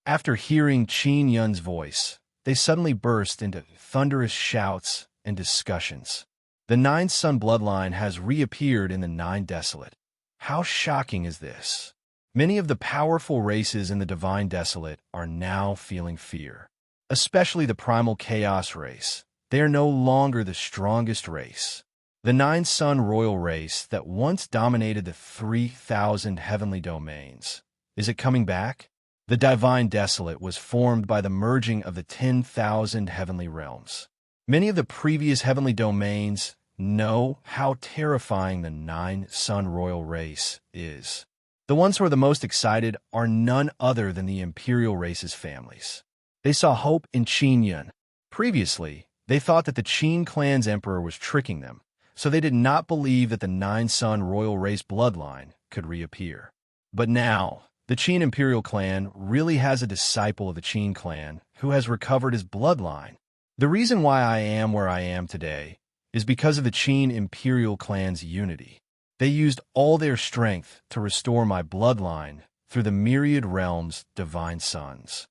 After hearing Qin Yun's voice, they suddenly burst into thunderous shouts and discussions. The 9 Sun bloodline has reappeared in the 9 Desolate. How shocking is this? Many of the powerful races in the Divine Desolate are now feeling fear, especially the Primal Chaos race. They are no longer the strongest race. The 9 Sun Royal race that once dominated the 3,000 heavenly domains. Is it coming back? The Divine Desolate was formed by the merging of the 10,000 heavenly realms. Many of the previous heavenly domains know how terrifying the 9 Sun Royal race is. The ones who are the most excited are none other than the Imperial race's families. They saw hope in Qin Yun. Previously, they thought that the Qin clan's emperor was tricking them, so they did not believe that the 9 Sun Royal race bloodline could reappear. But now, the Qin Imperial clan really has a disciple of the Qin clan who has recovered his bloodline. The reason why I am where I am today is because of the Qin Imperial clan's unity. They used all their strength to restore my bloodline through the myriad realms' divine sons.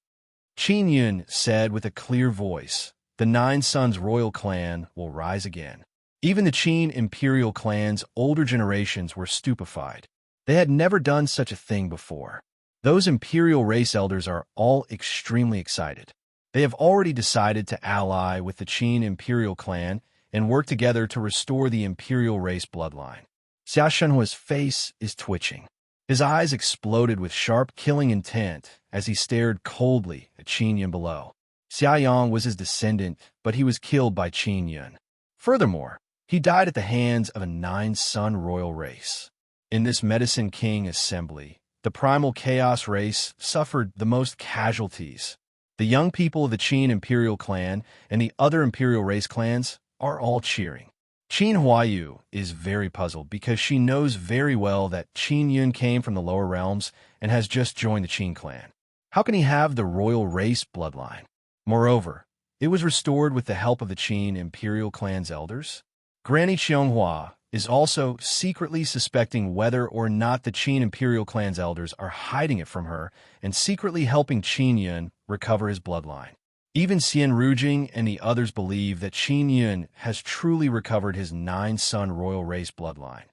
Qin Yun said with a clear voice, the 9 Suns royal clan will rise again. Even the Qin Imperial clan's older generations were stupefied. They had never done such a thing before. Those Imperial race elders are all extremely excited. They have already decided to ally with the Qin Imperial clan and work together to restore the Imperial race bloodline. Xia Shenhua's face is twitching. His eyes exploded with sharp, killing intent as he stared coldly at Qin Yun below. Xia Yang was his descendant, but he was killed by Qin Yun. Furthermore, he died at the hands of a 9 Sun royal race. In this Medicine King assembly, the Primal Chaos race suffered the most casualties. The young people of the Qin Imperial clan and the other Imperial race clans are all cheering. Qin Huayu is very puzzled because she knows very well that Qin Yun came from the lower realms and has just joined the Qin clan. How can he have the royal race bloodline? Moreover, it was restored with the help of the Qin Imperial clan's elders. Granny Qianghua is also secretly suspecting whether or not the Qin Imperial clan's elders are hiding it from her and secretly helping Qin Yun recover his bloodline. Even Xian Rujing and the others believe that Qin Yun has truly recovered his 9 Sun royal race bloodline.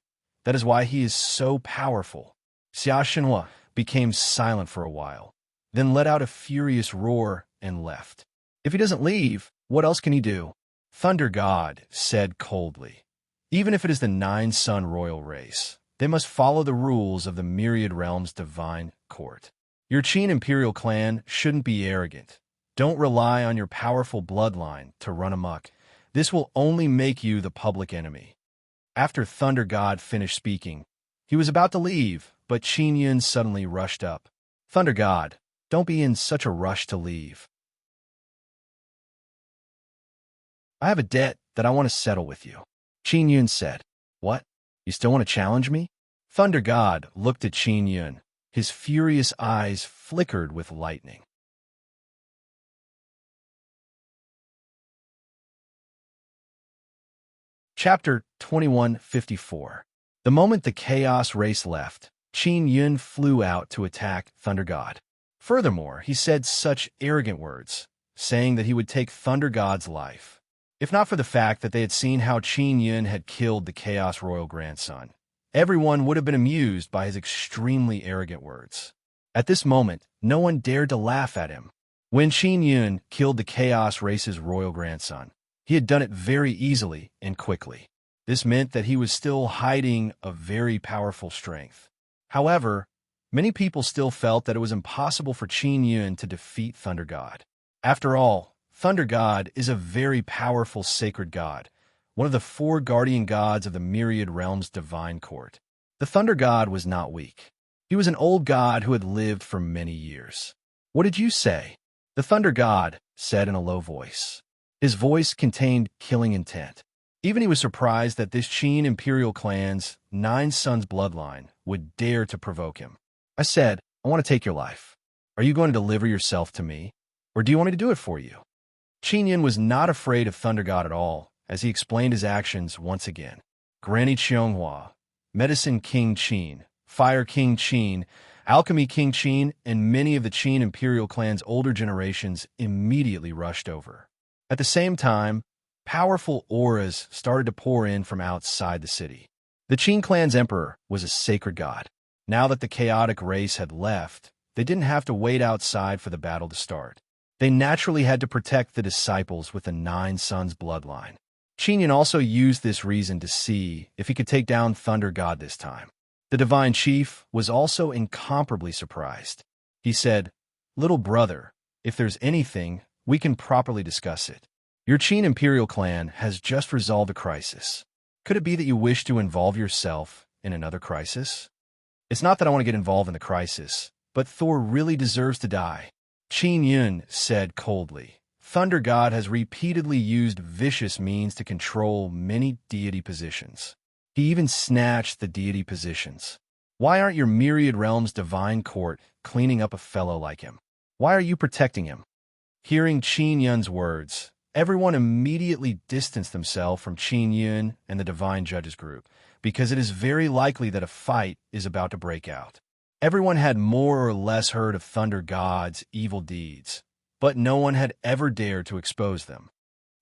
That is why he is so powerful. Xia Shenhua became silent for a while, then let out a furious roar and left. If he doesn't leave, what else can he do? Thunder God said coldly, even if it is the 9 Sun royal race, they must follow the rules of the myriad realms' divine court. Your Qin Imperial clan shouldn't be arrogant. Don't rely on your powerful bloodline to run amok. This will only make you the public enemy. After Thunder God finished speaking, he was about to leave, but Qin Yun suddenly rushed up. Thunder God, don't be in such a rush to leave. I have a debt that I want to settle with you. Qin Yun said. What? You still want to challenge me? Thunder God looked at Qin Yun. His furious eyes flickered with lightning. Chapter 2154. The moment the Chaos race left, Qin Yun flew out to attack Thunder God. Furthermore, he said such arrogant words, saying that he would take Thunder God's life. If not for the fact that they had seen how Qin Yun had killed the Chaos Royal grandson, everyone would have been amused by his extremely arrogant words. At this moment, no one dared to laugh at him. When Qin Yun killed the Chaos Race's royal grandson, he had done it very easily and quickly. This meant that he was still hiding a very powerful strength. However, many people still felt that it was impossible for Qin Yun to defeat Thunder God. After all, Thunder God is a very powerful sacred god, one of the 4 guardian gods of the myriad realms' divine court. The Thunder God was not weak. He was an old god who had lived for many years. "What did you say?" The Thunder God said in a low voice. His voice contained killing intent. Even he was surprised that this Qin imperial clan's 9 sons bloodline would dare to provoke him. "I said, I want to take your life. Are you going to deliver yourself to me, or do you want me to do it for you?" Qin Yun was not afraid of Thunder God at all, as he explained his actions once again. Granny Qianghua, Medicine King Qin, Fire King Qin, Alchemy King Qin, and many of the Qin imperial clan's older generations immediately rushed over. At the same time, powerful auras started to pour in from outside the city. The Qin clan's emperor was a sacred god. Now that the chaotic race had left, they didn't have to wait outside for the battle to start. They naturally had to protect the disciples with the 9 sons bloodline. Qin Yun also used this reason to see if he could take down Thunder God this time. The divine chief was also incomparably surprised. He said, "Little brother, if there's anything, we can properly discuss it. Your Qin imperial clan has just resolved a crisis. Could it be that you wish to involve yourself in another crisis?" "It's not that I want to get involved in the crisis, but Thor really deserves to die," Qin Yun said coldly. "Thunder God has repeatedly used vicious means to control many deity positions. He even snatched the deity positions. Why aren't your myriad realms' divine court cleaning up a fellow like him? Why are you protecting him?" Hearing Qin Yun's words, everyone immediately distanced themselves from Qin Yun and the divine judges group, because it is very likely that a fight is about to break out. Everyone had more or less heard of Thunder God's evil deeds, but no one had ever dared to expose them.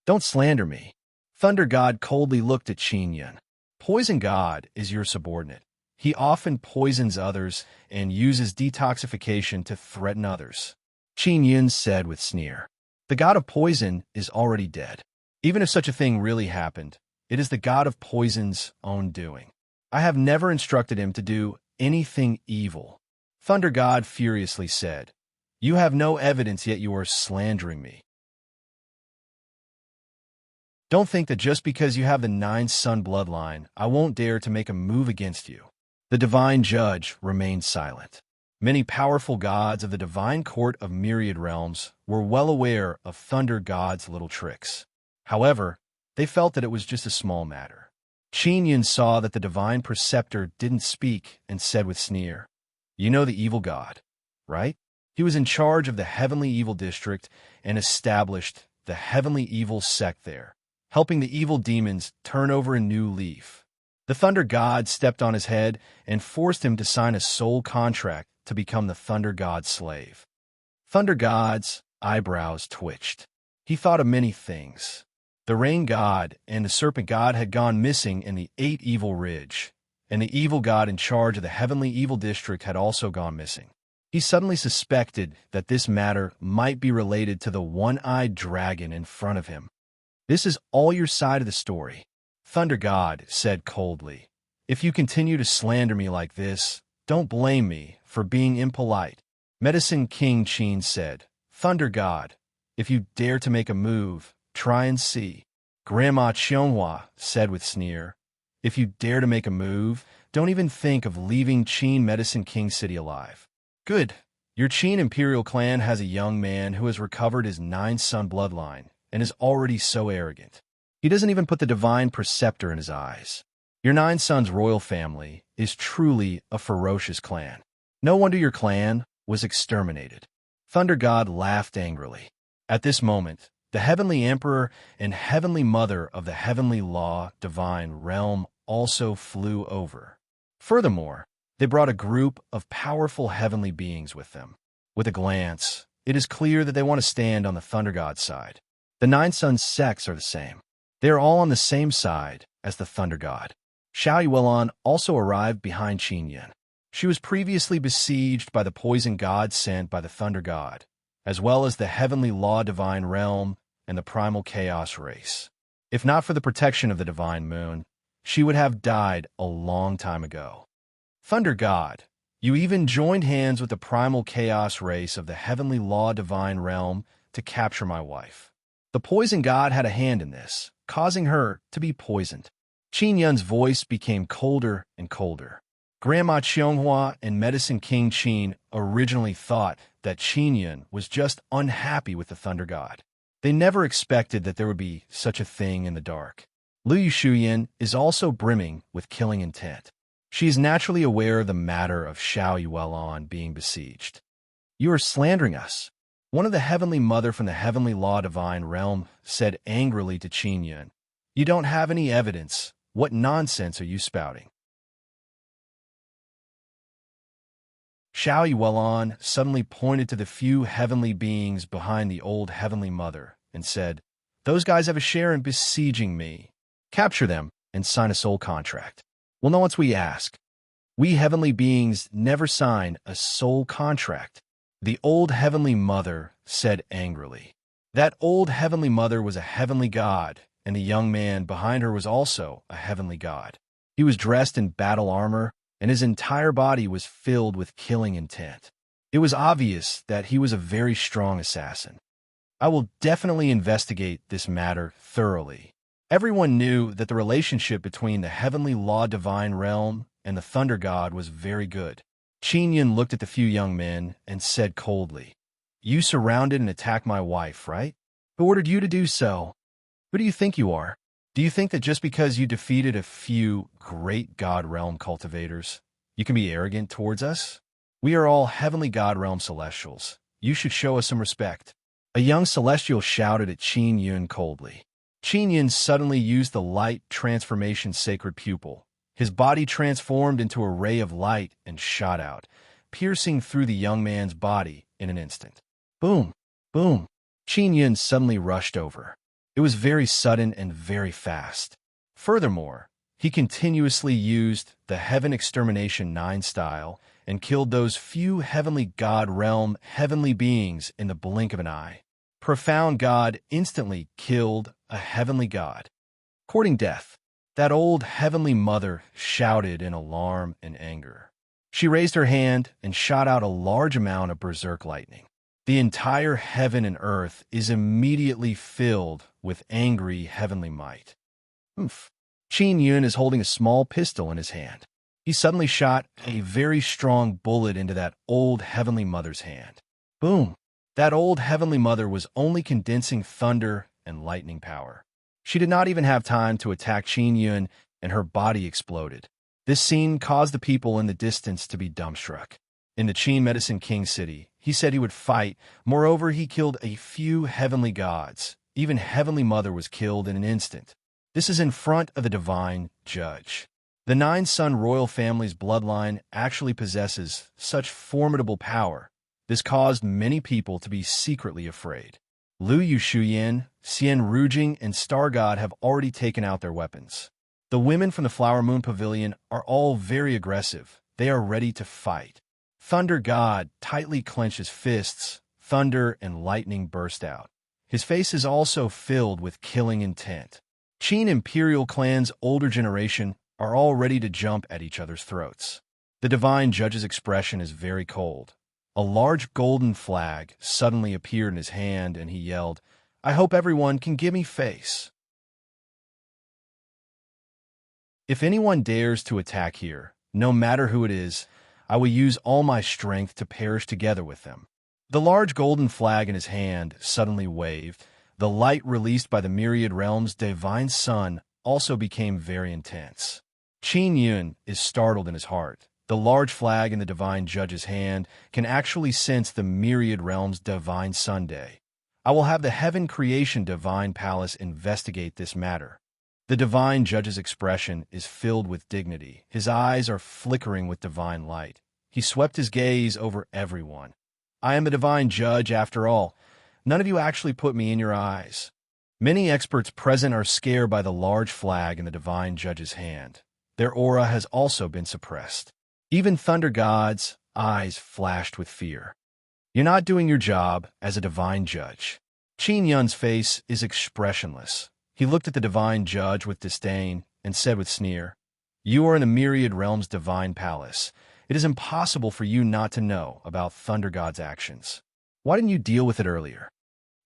"Don't slander me." Thunder God coldly looked at Qin Yun. "Poison God is your subordinate. He often poisons others and uses detoxification to threaten others," Qin Yun said with sneer. "The god of poison is already dead. Even if such a thing really happened, it is the god of poison's own doing. I have never instructed him to do anything evil." Thunder God furiously said, "You have no evidence, yet you are slandering me. Don't think that just because you have the 9 son bloodline, I won't dare to make a move against you." The divine judge remained silent. Many powerful gods of the divine court of myriad realms were well aware of Thunder God's little tricks. However, they felt that it was just a small matter. Qin Yun saw that the divine preceptor didn't speak and said with sneer, "You know the evil god, right? He was in charge of the heavenly evil district and established the heavenly evil sect there, helping the evil demons turn over a new leaf." The Thunder God stepped on his head and forced him to sign a soul contract to become the Thunder God's slave. Thunder God's eyebrows twitched. He thought of many things. The Rain God and the Serpent God had gone missing in the 8 Evil Ridge, and the evil god in charge of the heavenly evil district had also gone missing. He suddenly suspected that this matter might be related to the one-eyed dragon in front of him. "This is all your side of the story," Thunder God said coldly. "If you continue to slander me like this, don't blame me for being impolite." Medicine King Qin said, "Thunder God, if you dare to make a move, try and see." Grandma Qianghua said with sneer, "If you dare to make a move, don't even think of leaving Qin Medicine King City alive." "Good. Your Qin imperial clan has a young man who has recovered his 9 son bloodline and is already so arrogant. He doesn't even put the divine preceptor in his eyes. Your 9 sons royal family is truly a ferocious clan. No wonder your clan was exterminated." Thunder God laughed angrily. At this moment, the Heavenly Emperor and Heavenly Mother of the Heavenly Law divine realm also flew over. Furthermore, they brought a group of powerful heavenly beings with them. With a glance, it is clear that they want to stand on the Thunder God's side. The Nine Sons sects are the same. They are all on the same side as the Thunder God. Xiao Yuelon also arrived behind Qin Yin. She was previously besieged by the poison god sent by the Thunder God, as well as the heavenly law divine realm and the primal chaos race. If not for the protection of the divine moon, she would have died a long time ago. Thunder God, you even joined hands with the primal chaos race of the heavenly law divine realm to capture my wife. The poison god had a hand in this, causing her to be poisoned. Qin Yun's voice became colder and colder. Grandma Qianghua and Medicine King Qin originally thought that Qin Yun was just unhappy with the Thunder God. They never expected that there would be such a thing in the dark. Lu Yushuyan is also brimming with killing intent. She is naturally aware of the matter of Xiao Yuelon being besieged. You are slandering us. One of the Heavenly Mother from the Heavenly Law Divine Realm said angrily to Qin Yun. You don't have any evidence. What nonsense are you spouting? Xiao Yuelon suddenly pointed to the few heavenly beings behind the old Heavenly Mother and said, Those guys have a share in besieging me. Capture them and sign a soul contract. We'll know once we ask. We heavenly beings never sign a soul contract. The old Heavenly Mother said angrily. That old Heavenly Mother was a heavenly god, and the young man behind her was also a heavenly god. He was dressed in battle armor, and his entire body was filled with killing intent. It was obvious that he was a very strong assassin. I will definitely investigate this matter thoroughly. Everyone knew that the relationship between the heavenly law divine realm and the Thunder God was very good. Qin Yun looked at the few young men and said coldly, You surrounded and attacked my wife, right? Who ordered you to do so? Who do you think you are? Do you think that just because you defeated a few great God Realm cultivators, you can be arrogant towards us? We are all Heavenly God Realm Celestials. You should show us some respect. A young Celestial shouted at Qin Yun coldly. Qin Yun suddenly used the light transformation sacred pupil. His body transformed into a ray of light and shot out, piercing through the young man's body in an instant. Boom! Boom! Qin Yun suddenly rushed over. It was very sudden and very fast. Furthermore, he continuously used the Heaven Extermination 9 style and killed those few Heavenly God Realm heavenly beings in the blink of an eye. Profound God instantly killed a heavenly god. Courting death, that old Heavenly Mother shouted in alarm and anger. She raised her hand and shot out a large amount of berserk lightning. The entire heaven and earth is immediately filled with angry heavenly might. Oof. Qin Yun is holding a small pistol in his hand. He suddenly shot a very strong bullet into that old Heavenly Mother's hand. Boom! That old Heavenly Mother was only condensing thunder and lightning power. She did not even have time to attack Qin Yun, and her body exploded. This scene caused the people in the distance to be dumbstruck. In the Qin Medicine King city, he said he would fight. Moreover, he killed a few heavenly gods. Even Heavenly Mother was killed in an instant. This is in front of the divine judge. The Nine-Son royal family's bloodline actually possesses such formidable power. This caused many people to be secretly afraid. Lu Yushuyan, Xian Rujing, and Star God have already taken out their weapons. The women from the Flower Moon Pavilion are all very aggressive. They are ready to fight. Thunder God tightly clenches fists. Thunder and lightning burst out. His face is also filled with killing intent. Qin Imperial clan's older generation are all ready to jump at each other's throats. The divine judge's expression is very cold. A large golden flag suddenly appeared in his hand, and he yelled, I hope everyone can give me face. If anyone dares to attack here, no matter who it is, I will use all my strength to perish together with them. The large golden flag in his hand suddenly waved. The light released by the myriad realms' divine sun also became very intense. Qin Yun is startled in his heart. The large flag in the divine judge's hand can actually sense the myriad realms' divine Sunday. I will have the Heaven Creation Divine Palace investigate this matter. The divine judge's expression is filled with dignity. His eyes are flickering with divine light. He swept his gaze over everyone. I am a divine judge after all. None of you actually put me in your eyes. Many experts present are scared by the large flag in the divine judge's hand. Their aura has also been suppressed. Even Thunder God's eyes flashed with fear. You're not doing your job as a divine judge. Qin Yun's face is expressionless. He looked at the divine judge with disdain and said with sneer, "You are in the myriad realm's divine palace. It is impossible for you not to know about Thunder God's actions. Why didn't you deal with it earlier?"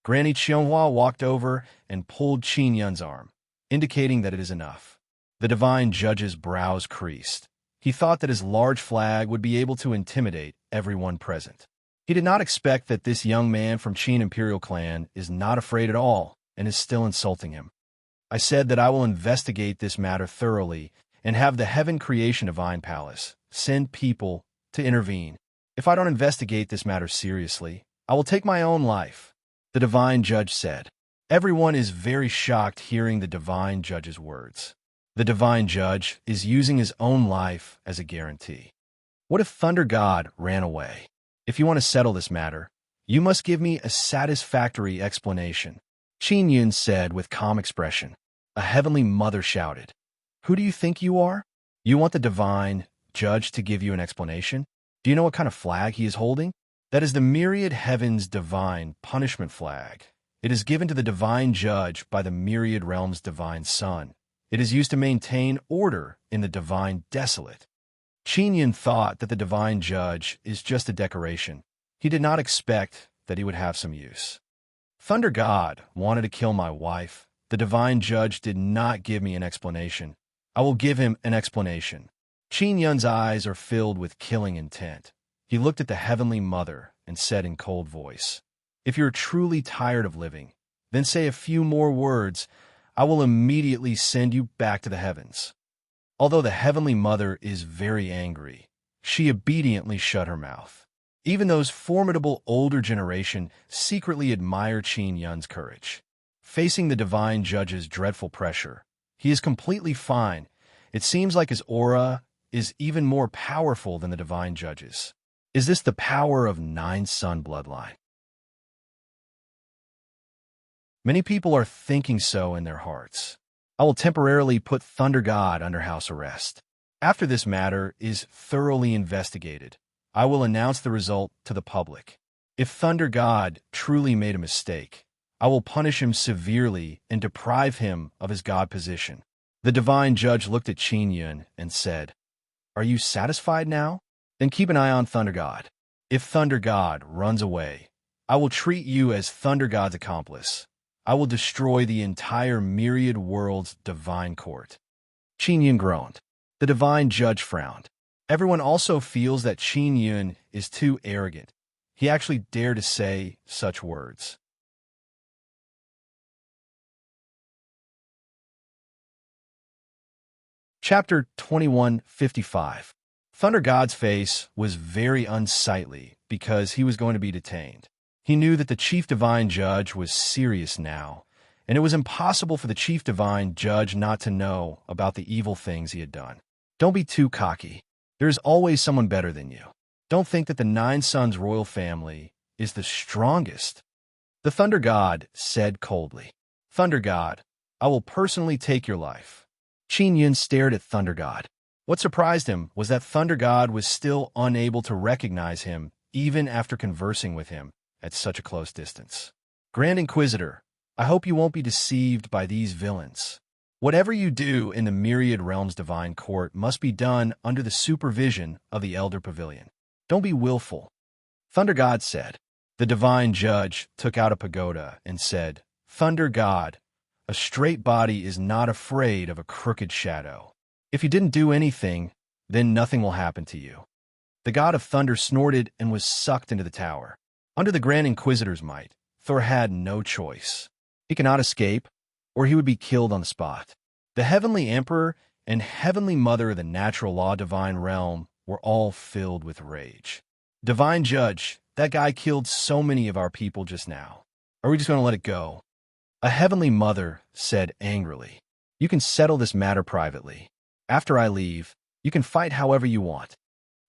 Granny Qianhua walked over and pulled Qin Yun's arm, indicating that it is enough. The divine judge's brows creased. He thought that his large flag would be able to intimidate everyone present. He did not expect that this young man from Qin Imperial Clan is not afraid at all and is still insulting him. I said that I will investigate this matter thoroughly and have the Heaven Creation Divine Palace send people to intervene. If I don't investigate this matter seriously, I will take my own life, the divine judge said. Everyone is very shocked hearing the divine judge's words. The divine judge is using his own life as a guarantee. What if Thunder God ran away? If you want to settle this matter, you must give me a satisfactory explanation, Qin Yun said with calm expression. A heavenly mother shouted, "Who do you think you are? You want the divine judge to give you an explanation? Do you know what kind of flag he is holding? That is the myriad heaven's divine punishment flag. It is given to the divine judge by the myriad realm's divine son. It is used to maintain order in the divine desolate." Qin Yun thought that the divine judge is just a decoration. He did not expect that he would have some use. Thunder God wanted to kill my wife. The divine judge did not give me an explanation. I will give him an explanation. Qin Yun's eyes are filled with killing intent. He looked at the Heavenly Mother and said in cold voice, "If you're truly tired of living, then say a few more words. I will immediately send you back to the heavens." Although the Heavenly Mother is very angry, she obediently shut her mouth. Even those formidable older generation secretly admire Qin Yun's courage. Facing the divine judge's dreadful pressure, he is completely fine. It seems like his aura is even more powerful than the divine judge's. Is this the power of nine-son bloodline? Many people are thinking so in their hearts. I will temporarily put Thunder God under house arrest. After this matter is thoroughly investigated, I will announce the result to the public. If Thunder God truly made a mistake, I will punish him severely and deprive him of his god position. The divine judge looked at Qin Yun and said, "Are you satisfied now? Then keep an eye on Thunder God. If Thunder God runs away, I will treat you as Thunder God's accomplice. I will destroy the entire myriad world's divine court." Qin Yun groaned. The divine judge frowned. Everyone also feels that Qin Yun is too arrogant. He actually dared to say such words. Chapter 2155. Thunder God's face was very unsightly because he was going to be detained. He knew that the Chief Divine Judge was serious now, and it was impossible for the Chief Divine Judge not to know about the evil things he had done. Don't be too cocky. There is always someone better than you. Don't think that the Nine Sons royal family is the strongest. The Thunder God said coldly, "Thunder God, I will personally take your life." Qin Yun stared at Thunder God. What surprised him was that Thunder God was still unable to recognize him even after conversing with him at such a close distance. "Grand Inquisitor, I hope you won't be deceived by these villains. Whatever you do in the Myriad Realm's divine court must be done under the supervision of the Elder Pavilion. Don't be willful." Thunder God said. The divine judge took out a pagoda and said, "Thunder God, a straight body is not afraid of a crooked shadow. If you didn't do anything, then nothing will happen to you." The god of thunder snorted and was sucked into the tower. Under the Grand Inquisitor's might, Thor had no choice. He cannot escape, or he would be killed on the spot. The Heavenly Emperor and Heavenly Mother of the Natural Law Divine Realm were all filled with rage. "Divine Judge, that guy killed so many of our people just now. Are we just going to let it go?" A Heavenly Mother said angrily, "You can settle this matter privately. After I leave, you can fight however you want."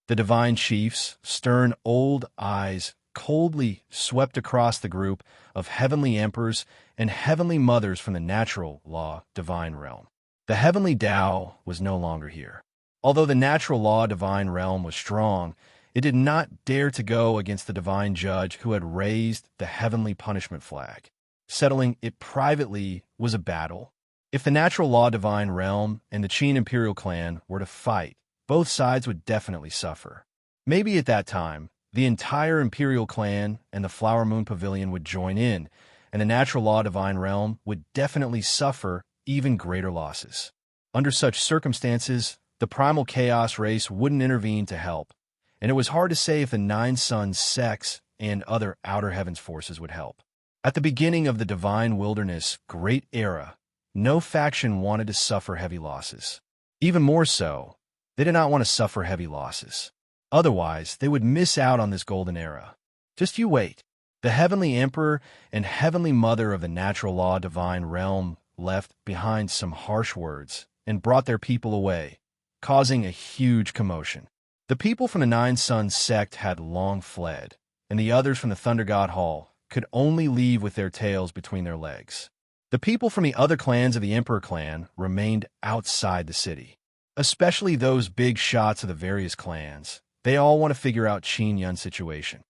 The Divine Chief's stern old eyes coldly swept across the group of heavenly emperors and heavenly mothers from the natural law divine realm. The heavenly Tao was no longer here. Although the natural law divine realm was strong, it did not dare to go against the divine judge who had raised the heavenly punishment flag. Settling it privately was a battle. If the natural law divine realm and the Qin imperial clan were to fight, both sides would definitely suffer. Maybe at that time, the entire imperial clan and the Flower Moon Pavilion would join in, and the natural law divine realm would definitely suffer even greater losses. Under such circumstances, the primal chaos race wouldn't intervene to help, and it was hard to say if the Nine Suns sects and other outer heavens forces would help. At the beginning of the Divine Wilderness Great Era, no faction wanted to suffer heavy losses. Even more so, they did not want to suffer heavy losses. Otherwise, they would miss out on this golden era. Just you wait. The Heavenly Emperor and Heavenly Mother of the natural law divine realm left behind some harsh words and brought their people away, causing a huge commotion. The people from the Nine Suns sect had long fled, and the others from the Thunder God Hall could only leave with their tails between their legs. The people from the other clans of the Emperor clan remained outside the city, especially those big shots of the various clans. They all want to figure out Qin Yun's situation.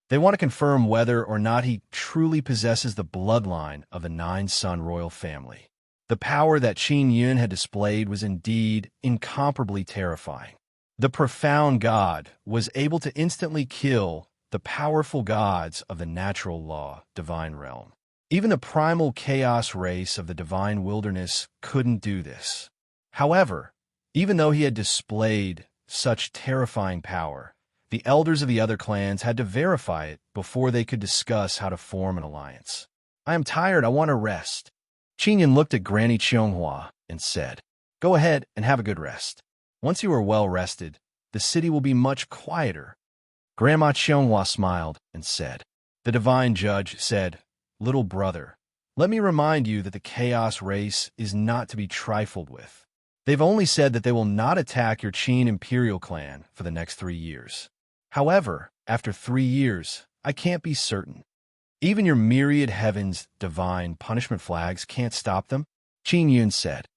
They want to confirm whether or not he truly possesses the bloodline of the Nine Sun royal family. The power that Qin Yun had displayed was indeed incomparably terrifying. The profound god was able to instantly kill the powerful gods of the natural law divine realm. Even the primal chaos race of the divine wilderness couldn't do this. However, even though he had displayed such terrifying power, the elders of the other clans had to verify it before they could discuss how to form an alliance. I am tired, I want to rest. Qin Yun looked at Granny Qianghua and said, Go ahead and have a good rest. Once you are well rested, the city will be much quieter. Grandma Qianghua smiled and said, The divine judge said, Little brother, let me remind you that the chaos race is not to be trifled with. They've only said that they will not attack your Qin imperial clan for the next 3 years. However, after 3 years, I can't be certain. Even your myriad heavens' divine punishment flags can't stop them, Qin Yun said.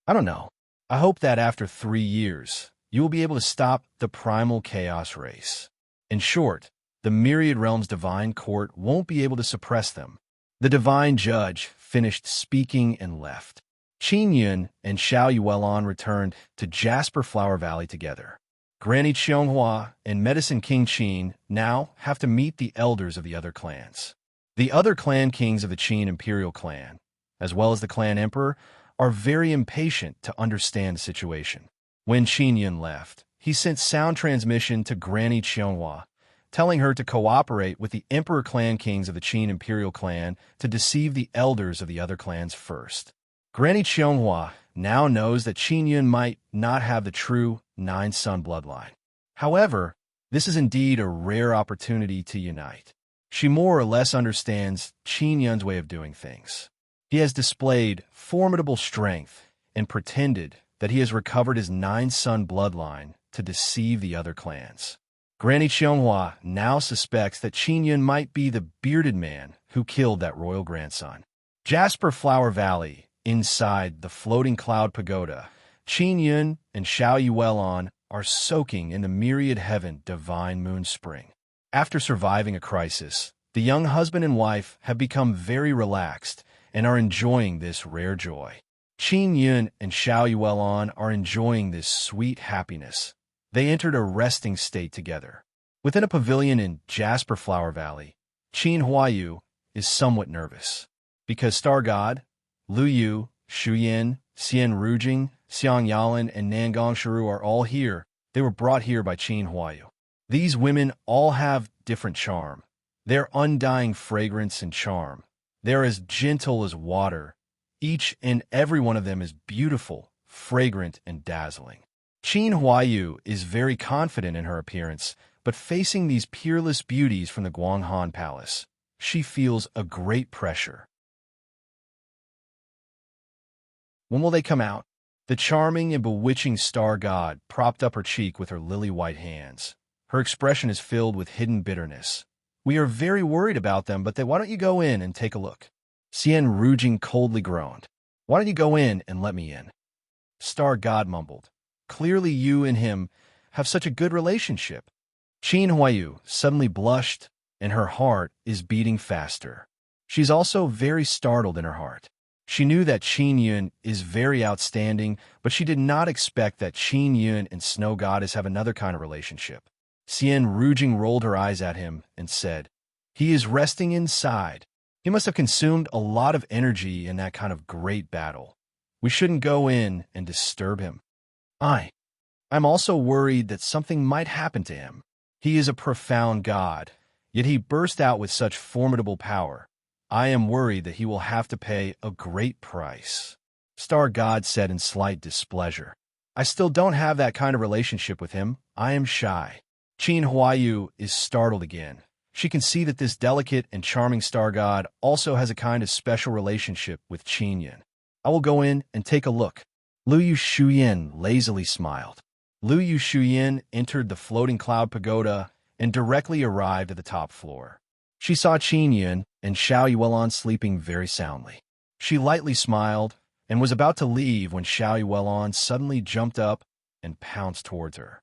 I don't know. I hope that after 3 years, you will be able to stop the primal chaos race. In short, the myriad realms' divine court won't be able to suppress them. The divine judge finished speaking and left. Qin Yun and Xiao Yuelon returned to Jasper Flower Valley together. Granny Qianghua and Medicine King Qin now have to meet the elders of the other clans. The other clan kings of the Qin imperial clan, as well as the clan emperor, are very impatient to understand the situation. When Qin Yun left, he sent sound transmission to Granny Qianghua, telling her to cooperate with the emperor clan kings of the Qin imperial clan to deceive the elders of the other clans first. Granny Qianghua now knows that Qin Yun might not have the true Nine Sun bloodline. However, this is indeed a rare opportunity to unite. She more or less understands Qin Yun's way of doing things. He has displayed formidable strength and pretended that he has recovered his Nine Sun bloodline to deceive the other clans. Granny Qianghua now suspects that Qin Yun might be the bearded man who killed that royal grandson. Jasper Flower Valley, inside the floating cloud pagoda, Qin Yun and Xiao Yuelon are soaking in the myriad heaven divine moon spring. After surviving a crisis, the young husband and wife have become very relaxed and are enjoying this rare joy. Qin Yun and Xiao Yuelon are enjoying this sweet happiness. They entered a resting state together. Within a pavilion in Jasper Flower Valley, Qin Huayu is somewhat nervous. Because Star God, Lu Yu, Shu Yin, Xian Rujing, Xiang Yalan, and Nangong Shiru are all here. They were brought here by Qin Huayu. These women all have different charm. Their undying fragrance and charm. They're as gentle as water. Each and every one of them is beautiful, fragrant, and dazzling. Qin Huayu is very confident in her appearance, but facing these peerless beauties from the Guanghan Palace, she feels a great pressure. When will they come out? The charming and bewitching star god propped up her cheek with her lily-white hands. Her expression is filled with hidden bitterness. We are very worried about them, but why don't you go in and take a look? Xian Rujing coldly groaned. Why don't you go in and let me in? Star God mumbled. Clearly you and him have such a good relationship. Qin Huayu suddenly blushed, and her heart is beating faster. She's also very startled in her heart. She knew that Qin Yun is very outstanding, but she did not expect that Qin Yun and Snow Goddess have another kind of relationship. Xian Rujing rolled her eyes at him and said, He is resting inside. He must have consumed a lot of energy in that kind of great battle. We shouldn't go in and disturb him. I'm also worried that something might happen to him. He is a profound god, yet he burst out with such formidable power. I am worried that he will have to pay a great price. Star God said in slight displeasure. I still don't have that kind of relationship with him. I am shy. Qin Huayu is startled again. She can see that this delicate and charming star god also has a kind of special relationship with Qin Yun. I will go in and take a look. Liu Shuyan lazily smiled. Liu Shuyan entered the floating cloud pagoda and directly arrived at the top floor. She saw Qin Yun and Xiao Yuelon sleeping very soundly. She lightly smiled and was about to leave when Xiao Yuelon suddenly jumped up and pounced towards her.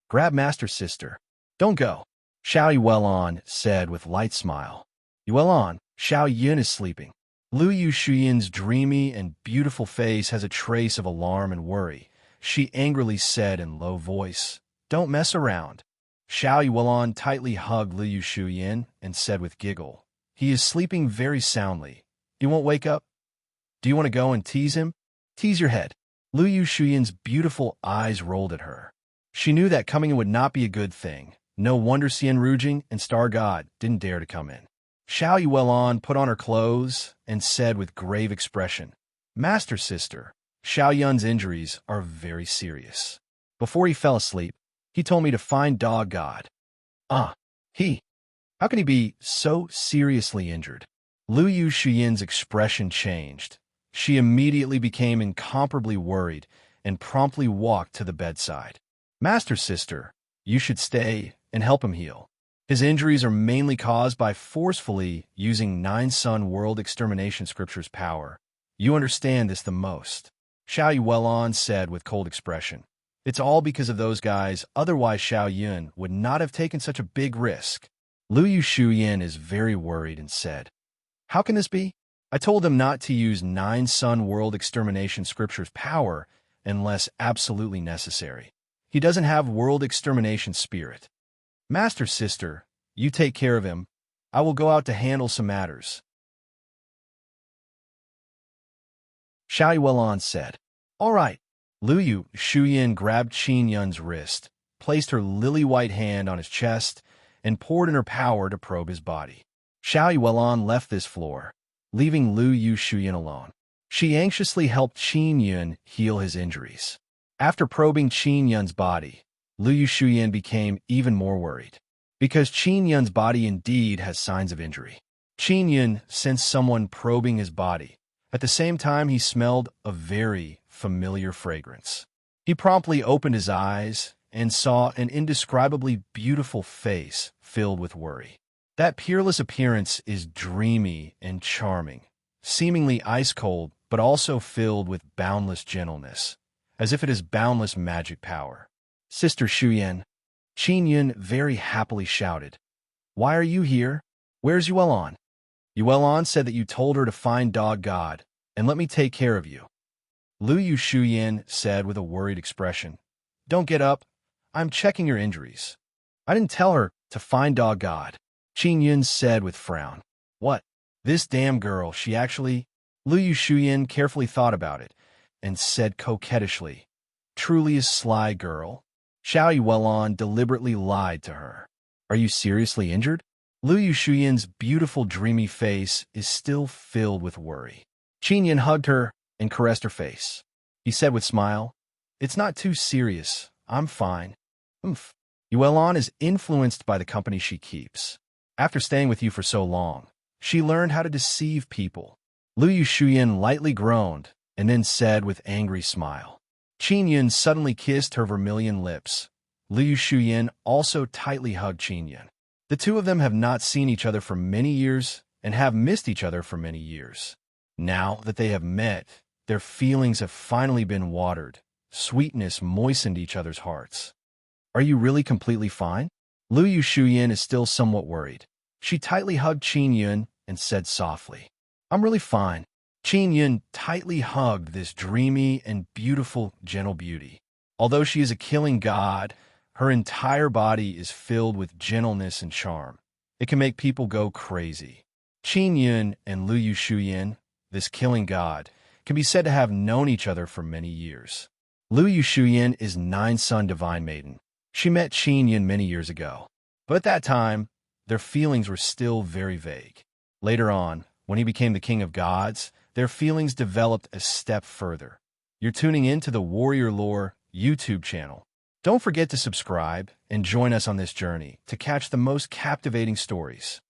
Grab Master Sister. Don't go, Xiao Yuelon said with light smile. Yuelon, Xiao Yun is sleeping. Liu Shuyan's dreamy and beautiful face has a trace of alarm and worry. She angrily said in low voice, Don't mess around. Xiao Yuelon tightly hugged Liu Shuyan and said with giggle, He is sleeping very soundly. He won't wake up. Do you want to go and tease him? Tease your head. Liu Shuyan's beautiful eyes rolled at her. She knew that coming in would not be a good thing. No wonder Xian Rujing and Star God didn't dare to come in. Xiao Yuelon put on her clothes and said with grave expression, Master Sister, Xiao Yun's injuries are very serious. Before he fell asleep, he told me to find Dog God. How can he be so seriously injured? Liu Shuyan's expression changed. She immediately became incomparably worried and promptly walked to the bedside. Master Sister, you should stay and help him heal. His injuries are mainly caused by forcefully using Nine Sun World Extermination Scripture's power. You understand this the most. Xiao Yuelon said with cold expression. It's all because of those guys, otherwise Xiao Yun would not have taken such a big risk. Liu Shuyan is very worried and said, How can this be? I told him not to use Nine Sun World Extermination Scripture's power unless absolutely necessary. He doesn't have world extermination spirit. Master Sister, you take care of him. I will go out to handle some matters. Xiao Yuelon said. All right. Liu Shuyan grabbed Qin Yun's wrist, placed her lily-white hand on his chest, and poured in her power to probe his body. Xiao Yuelon left this floor, leaving Liu Shuyan alone. She anxiously helped Qin Yun heal his injuries. After probing Qin Yun's body, Liu Shuyan became even more worried, because Qin Yun's body indeed has signs of injury. Qin Yun sensed someone probing his body. At the same time, he smelled a very familiar fragrance. He promptly opened his eyes and saw an indescribably beautiful face filled with worry. That peerless appearance is dreamy and charming, seemingly ice-cold, but also filled with boundless gentleness, as if it has boundless magic power. Sister Shuyan, Qin Yun very happily shouted. Why are you here? Where's Yuelon? Yuelon said that you told her to find Dog God, and let me take care of you. Liu Shuyan said with a worried expression. Don't get up. I'm checking your injuries. I didn't tell her to find Dog God. Qin Yun said with frown. What? This damn girl, she actually... Liu Shuyan carefully thought about it, and said coquettishly, Truly a sly girl. Xiao Yuelon deliberately lied to her. Are you seriously injured? Liu Shuyan's beautiful dreamy face is still filled with worry. Qin Yun hugged her and caressed her face. He said with smile, It's not too serious. I'm fine. Yuelon is influenced by the company she keeps. After staying with you for so long, she learned how to deceive people. Liu Shuyan lightly groaned and then said with angry smile. Qin Yun suddenly kissed her vermilion lips. Liu Shuyan also tightly hugged Qin Yun. The two of them have not seen each other for many years and have missed each other for many years. Now that they have met, their feelings have finally been watered. Sweetness moistened each other's hearts. Are you really completely fine? Liu Shuyan is still somewhat worried. She tightly hugged Qin Yun and said softly, I'm really fine. Qin Yun tightly hugged this dreamy and beautiful, gentle beauty. Although she is a killing god, her entire body is filled with gentleness and charm. It can make people go crazy. Qin Yun and Liu Shuyan, this killing god, can be said to have known each other for many years. Liu Shuyan is nine-son divine maiden. She met Qin Yun many years ago, but at that time, their feelings were still very vague. Later on, when he became the king of gods, their feelings developed a step further. You're tuning in to the Warrior Lore YouTube channel. Don't forget to subscribe and join us on this journey to catch the most captivating stories.